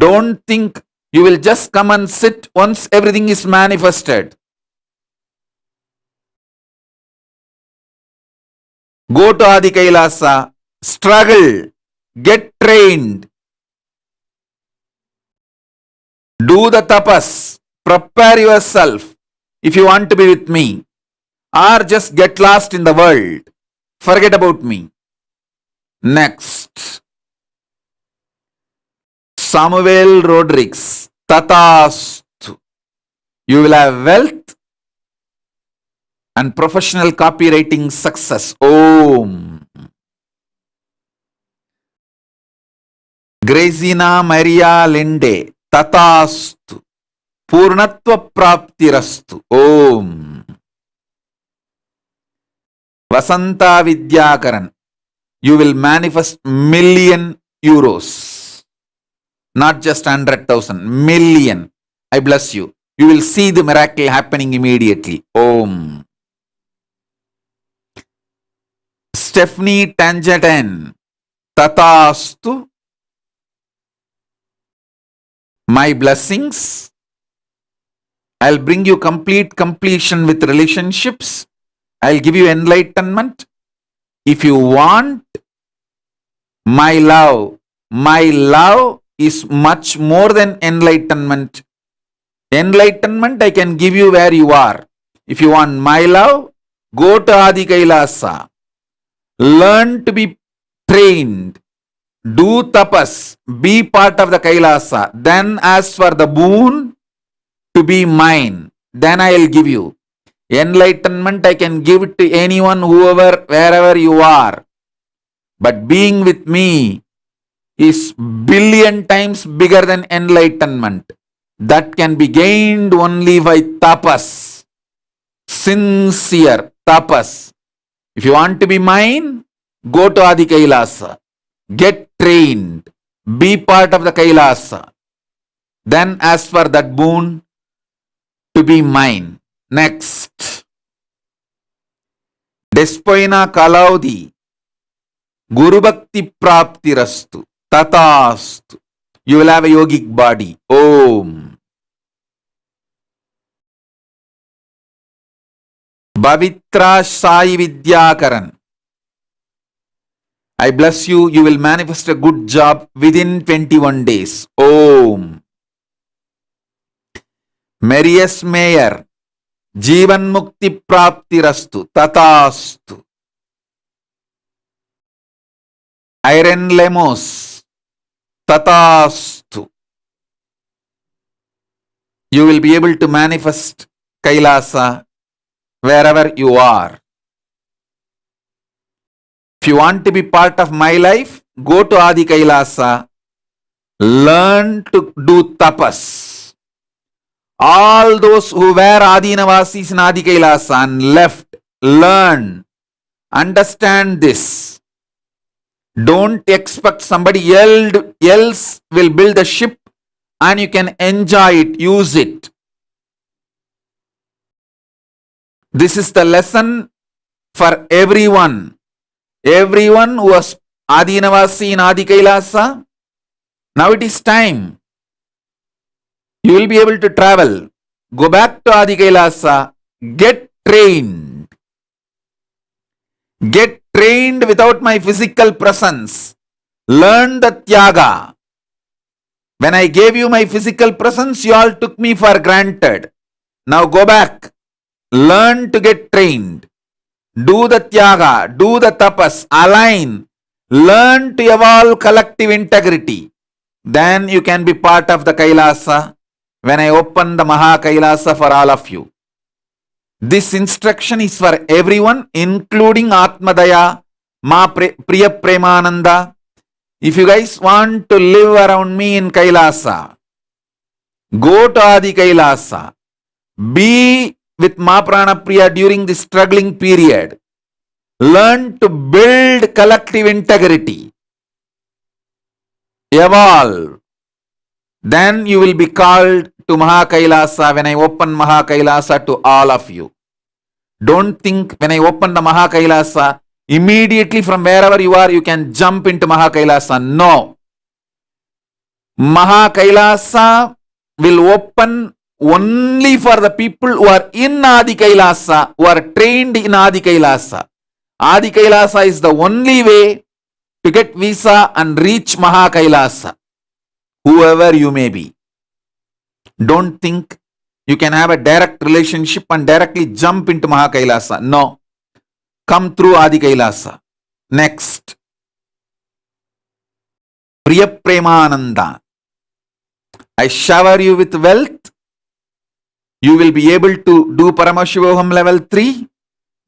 Don't think you will just come and sit once everything is manifested. Go to Adi Kailasa. Struggle. Get trained. Do the tapas. Prepare yourself if you want to be with me. Or just get lost in the world. Forget about me. Next. Samuel Rodriguez, Tatastu. You will have wealth and professional copywriting success. Om. Grazina Maria Linde, Tatastu. Purnatva Praptirastu. Om. Vasanta Vidyakaran, you will manifest million euros. Not just 100,000, million. I bless you. You will see the miracle happening immediately. Om. Stephanie Tangerton, Tatastu. My blessings. I'll bring you completion with relationships. I'll give you enlightenment. If you want my love is much more than enlightenment. Enlightenment I can give you where you are. If you want my love, go to Adi Kailasa. Learn to be trained. Do tapas. Be part of the Kailasa. Then ask for the boon to be mine. Then I will give you. Enlightenment I can give it to anyone, whoever, wherever you are. But being with me is billion times bigger than enlightenment. That can be gained only by tapas. Sincere tapas. If you want to be mine, go to Adi Kailasa. Get trained. Be part of the Kailasa. Then ask for that boon to be mine. Next. Despoina Kalaudi. Guru Bhakti Prapti Rastu. Tatastu. You will have a yogic body. Om. Bhavitra Sai Vidyakaran. I bless you. You will manifest a good job within 21 days. Om. Marius Mayer. Jivan Mukti Prapti Rastu. Tatastu. Iron Lemos. Tatastu. You will be able to manifest Kailasa wherever you are. If you want to be part of my life, go to Adi Kailasa. Learn to do tapas. All those who were Adinavasis in Adi Kailasa and left, learn. Understand this. Don't expect somebody else will build a ship and you can enjoy it, use it. This is the lesson for everyone. Everyone who was Adinavasi in Adi Kailasa, now it is time. You will be able to travel. Go back to Adi Kailasa. Get trained. Get trained without my physical presence. Learn the Tyaga. When I gave you my physical presence, you all took me for granted. Now go back. Learn to get trained. Do the Tyaga. Do the Tapas. Align. Learn to evolve collective integrity. Then you can be part of the Kailasa when I open the Maha Kailasa for all of you. This instruction is for everyone, including Atmadaya, Ma Priya Premananda. If you guys want to live around me in Kailasa, go to Adi Kailasa. Be with Ma Prana Priya during this struggling period. Learn to build collective integrity. Evolve. Then you will be called to Maha Kailasa when I open Maha Kailasa to all of you. Don't think when I open the Maha Kailasa, immediately from wherever you are, you can jump into Maha Kailasa. No. Maha Kailasa will open only for the people who are in Adi Kailasa, who are trained in Adi Kailasa. Adi Kailasa is the only way to get visa and reach Maha Kailasa, whoever you may be. Don't think you can have a direct relationship and directly jump into Maha Kailasa. No. Come through Adi Kailasa. Next. Priya Premananda. I shower you with wealth. You will be able to do Paramashivoham level 3.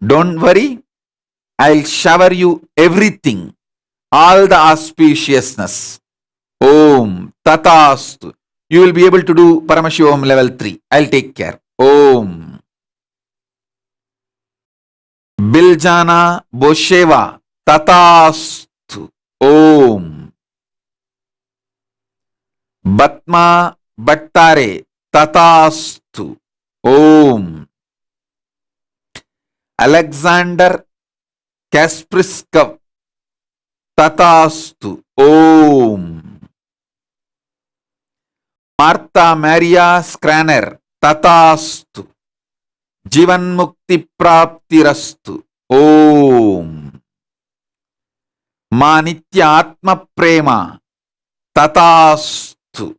Don't worry. I'll shower you everything. All the auspiciousness. Om. Tatastu. You will be able to do Paramashivoham level 3. I'll take care. Om. Biljana Bosheva. Tatastu. Om. Batma Bhattare. Tatastu. Om. Alexander Kaspriskov. Tatastu. Om. Martha Maria Scraner. Tatastu. Jivan Mukti Prapti Rastu. Om. Ma Nitya Atma Prema. Tatastu.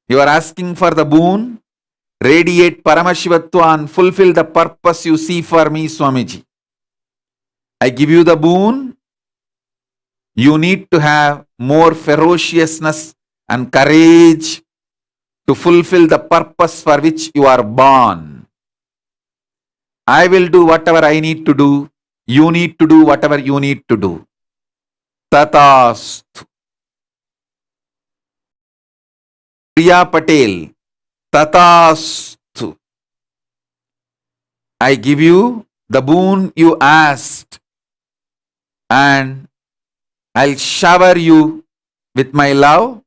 You are asking for the boon. Radiate Paramashivatva and fulfill the purpose you see for me, Swamiji. I give you the boon. You need to have more ferociousness and courage to fulfill the purpose for which you are born. I will do whatever I need to do. You need to do whatever you need to do. Tatastu. Priya Patel. Tatastu. I give you the boon you asked, and I'll shower you with my love,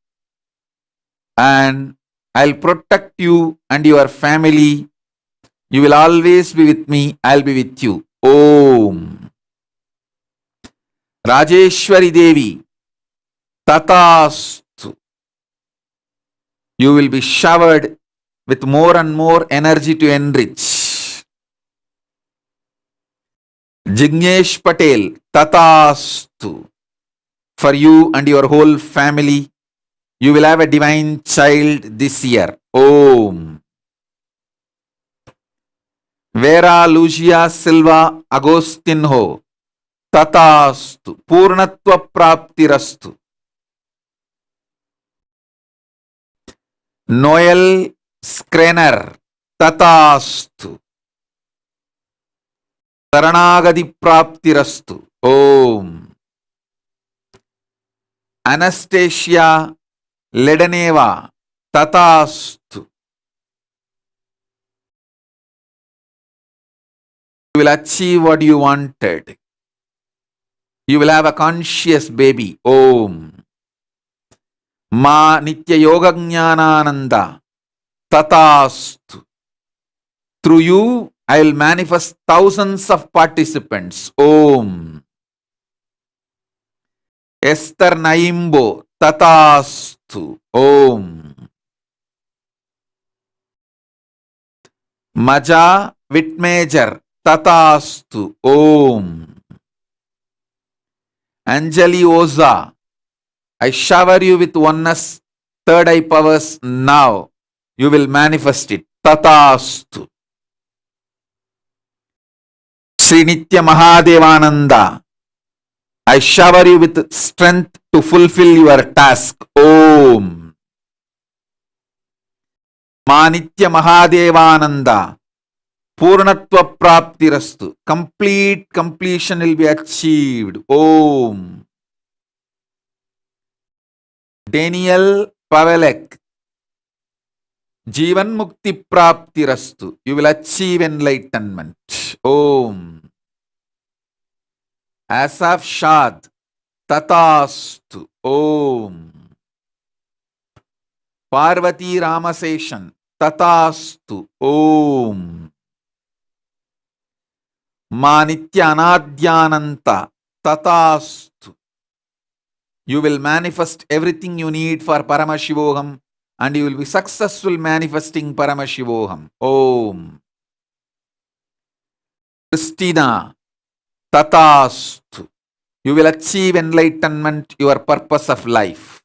and I'll protect you and your family. You will always be with me. I'll be with you. Om. Rajeshwari Devi. Tatastu. You will be showered with more and more energy to enrich. Jignesh Patel. Tatastu. For you and your whole family, you will have a divine child this year. Om. Vera Lucia Silva Agostinho. Tatastu. Purnatva Praptirastu. Noel Skrener. Tatastu. Saranagadi Praptirastu. Om. Anastasia Ledaneva. Tatastu. You will achieve what you wanted. You will have a conscious baby. Om. Ma Nitya Yoga Jnanananda. Tatastu. Through you, I will manifest thousands of participants. Om. Esther Naimbo. Tatastu. Om. Maja Whitmajor. Tatastu. Om. Anjali Oza. I shower you with oneness, third eye powers now. You will manifest it. Tatastu. Sri Nitya Mahadevananda. I shower you with strength to fulfill your task. Om. Manitya Mahadevananda. Purnatva Praptirastu. Complete completion will be achieved. Om. Daniel Pavelek. Jivan Mukti Praptirastu. You will achieve enlightenment. Om. Asaf Shad. Tatastu. Om. Parvati Ramaseshan. Tatastu. Om. Manitya Anadhyananta. Tatastu. You will manifest everything you need for Paramashivoham, and you will be successful manifesting Paramashivoham. Om. Christina. Tatastu. You will achieve enlightenment, your purpose of life.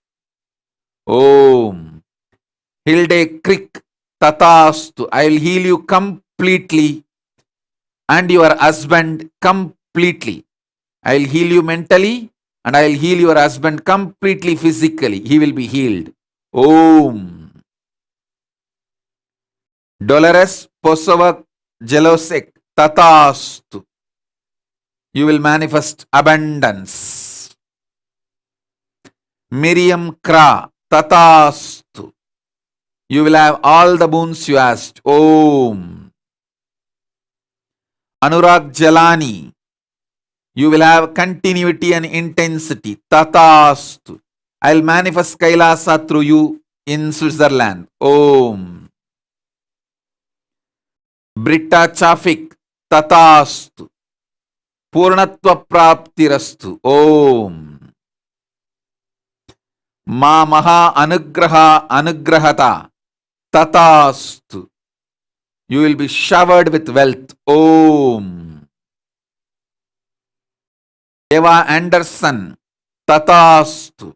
Om. Hilde Crick. Tatastu. I will heal you completely and your husband completely. I will heal you mentally and I will heal your husband completely physically. He will be healed. Om. Dolores Posovak Jelosek. Tatastu. You will manifest abundance. Miriam Kra. Tatastu. You will have all the boons you asked. Om. Anurag Jalani. You will have continuity and intensity. Tatastu. I will manifest Kailasa through you in Switzerland. Om. Britta Chafik. Tatastu. Purnatva Praptirastu. Om. Ma Maha Anugraha Anugrahata. Tatastu. You will be showered with wealth. Om. Eva Anderson. Tatastu.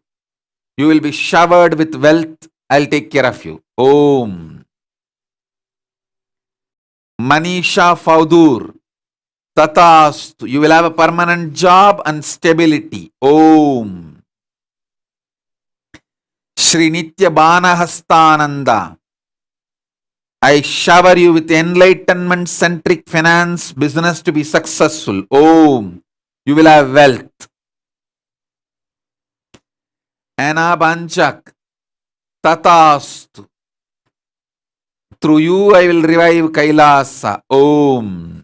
You will be showered with wealth. I'll take care of you. Om. Manisha Faudur, Tatastu. You will have a permanent job and stability. Om. Shri Nitya Banahastananda. I shower you with enlightenment centric finance business to be successful. Om. You will have wealth. Anna Banchak. Tatastu. Through you I will revive Kailasa. Om.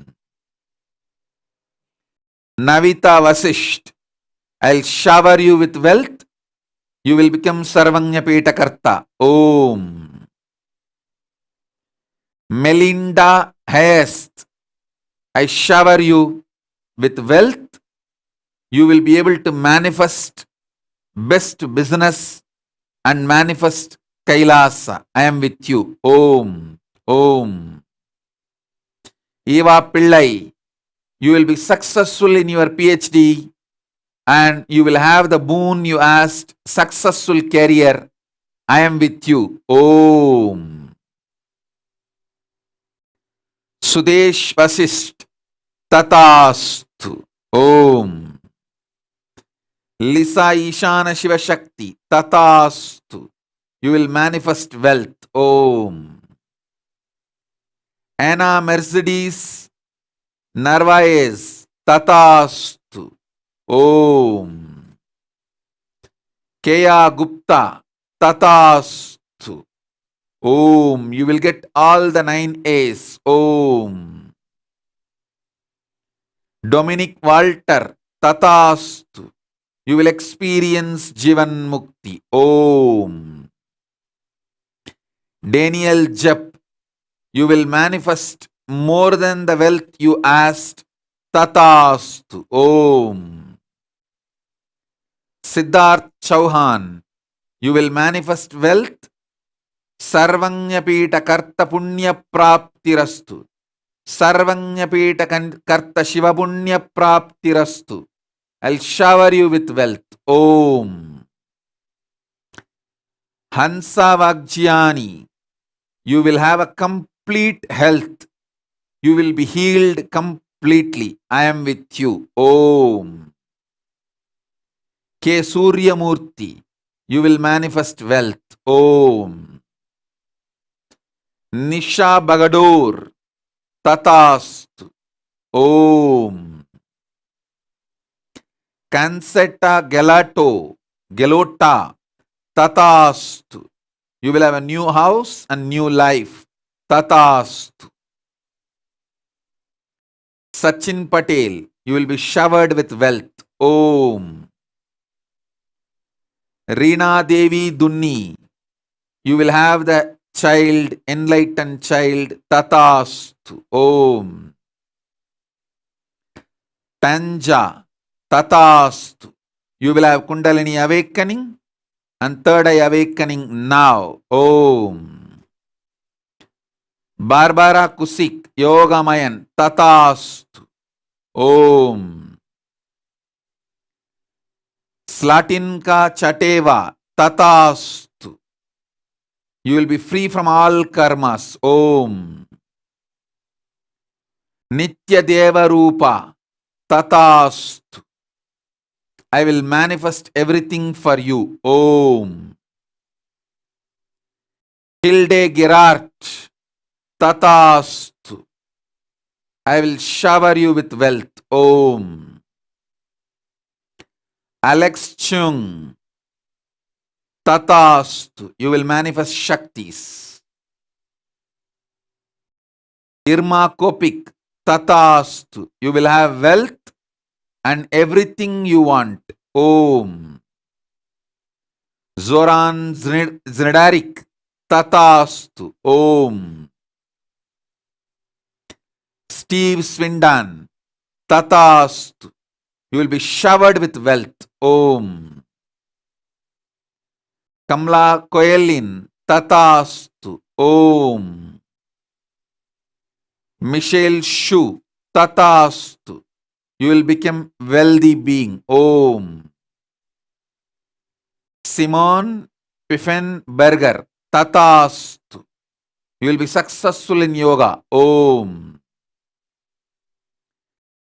Navita Vasisht. I'll shower you with wealth. You will become Sarvanya Petakarta. Om. Melinda Hayest. I shower you with wealth. You will be able to manifest best business and manifest Kailasa. I am with you. Om. Om. Eva Pillai. You will be successful in your PhD and you will have the boon you asked, successful career. I am with you. Om. Sudesh Vasist. Tatastu. Om. Lisa Ishana Shiva Shakti. Tatastu. You will manifest wealth. Om. Anna Mercedes Narvaez. Tatastu. Om. Kea Gupta. Tatastu. Om. You will get all the 9 A's. Om. Dominic Walter. Tatastu. You will experience Jivan Mukti. Om. Daniel Jep. You will manifest more than the wealth you asked. Tatastu. Om. Siddharth Chauhan. You will manifest wealth. Sarvanyapita Karta Punya Praptirastu. Sarvanyapita Karta Shiva Punya Praptirastu. I'll shower you with wealth. Om. Hansa Vagjiani. You will have a complete health. You will be healed completely. I am with you. Om. K. Suryamurti. You will manifest wealth. Om. Nisha Bagador. Tatastu. Om. Cansetta Gelota. Tatastu. You will have a new house and new life. Tatastu. Sachin Patel. You will be showered with wealth. Om. Reena Devi Dunni. You will have the child, enlightened child. Tatastu. Om. Tanja. Tatastu. You will have Kundalini awakening and third eye awakening now. Om. Barbara Kusik. Yogamayan. Tatastu. Om. Slatinka Chateva. Tatastu. You will be free from all karmas. Om. Nitya Deva Rupa. Tatastu. I will manifest everything for you. Om. Hilde Gerard. Tatastu. I will shower you with wealth. Om. Alex Chung. Tatastu. You will manifest Shaktis. Irma Kopik. Tatastu. You will have wealth and everything you want. Om. Zoran Znedarik. Tatastu. Om. Steve Swindan. Tatastu. You will be showered with wealth. Om. Kamla Koelin. Tatastu. Om. Michelle Shu. Tatastu. You will become wealthy being. Om. Simon Piffenberger. Tatastu. You will be successful in yoga. Om.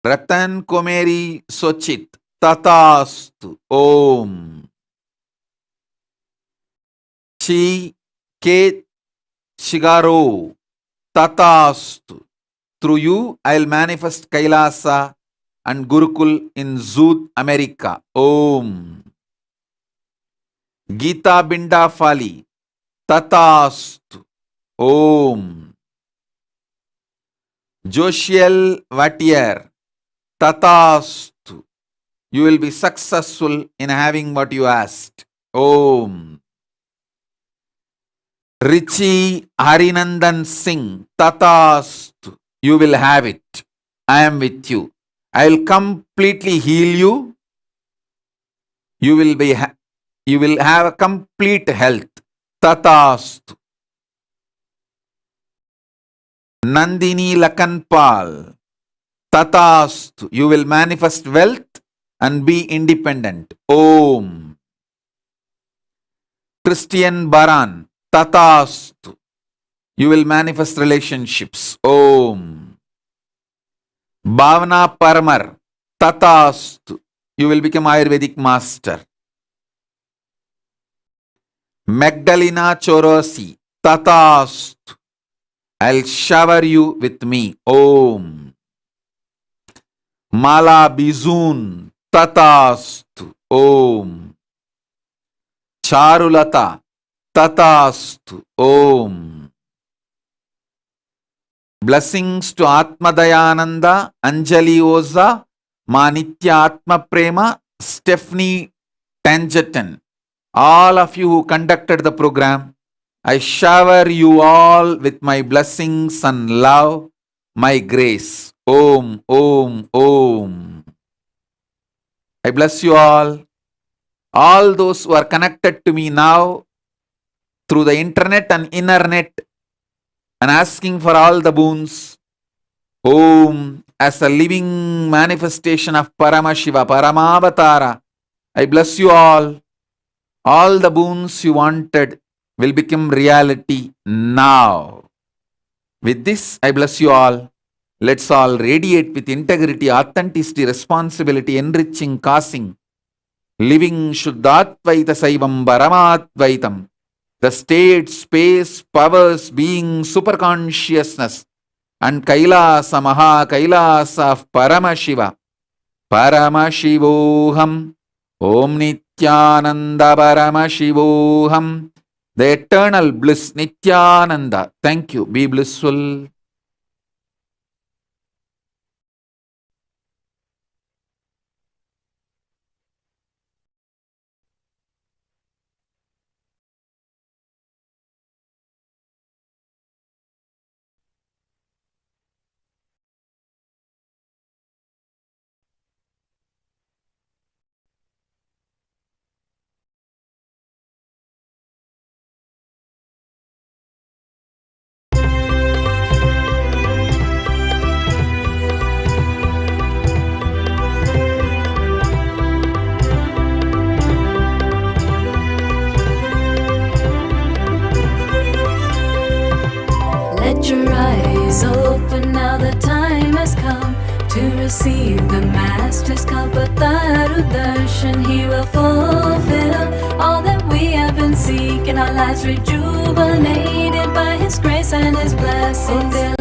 Ratan Komeri Sochit. Tatastu. Om. Chi Ke Shigaro. Tatastu. Through you, I will manifest Kailasa and Gurukul in Zood, America. Om. Gita Binda Fali. Tatastu. Om. Joshiel Vatier. Tatastu. You will be successful in having what you asked. Om. Richi Harinandan Singh. Tatastu. You will have it. I am with you. I will completely heal you. You will have a complete health. Tatastu. Nandini Lakanpal. Tatastu. You will manifest wealth and be independent. Om. Christian Baran. Tatastu. You will manifest relationships. Om. Bhavana Paramar. Tatastu. You will become Ayurvedic master. Magdalena Chorosi. Tatastu. I'll shower you with me. Om. Mala Bizun. Tatastu. Om. Charulata. Tatastu. Om. Blessings to Atmadayananda, Anjali Oza, Ma Nitya Atma Prema, Stephanie Tangerton. All of you who conducted the program, I shower you all with my blessings and love, my grace. Om, Om, Om. I bless you all. All those who are connected to me now through the internet and internet and asking for all the boons. Om, as a living manifestation of Paramashiva, Paramavatara, I bless you all. All the boons you wanted will become reality now. With this, I bless you all. Let's all radiate with integrity, authenticity, responsibility, enriching, causing, living Shuddhatvaita Saivam Paramadvaitam. The state, space, powers, being, superconsciousness, and Kailasa, Maha Kailasa of Paramashiva. Paramashivoham. Om Nithyananda Paramashivoham. The eternal bliss, Nithyananda. Thank you. Be blissful. Let your eyes open, now the time has come to receive the Master's Kalpataru Darshan. He will fulfill all that we have been seeking, our lives rejuvenated by His grace and His blessings.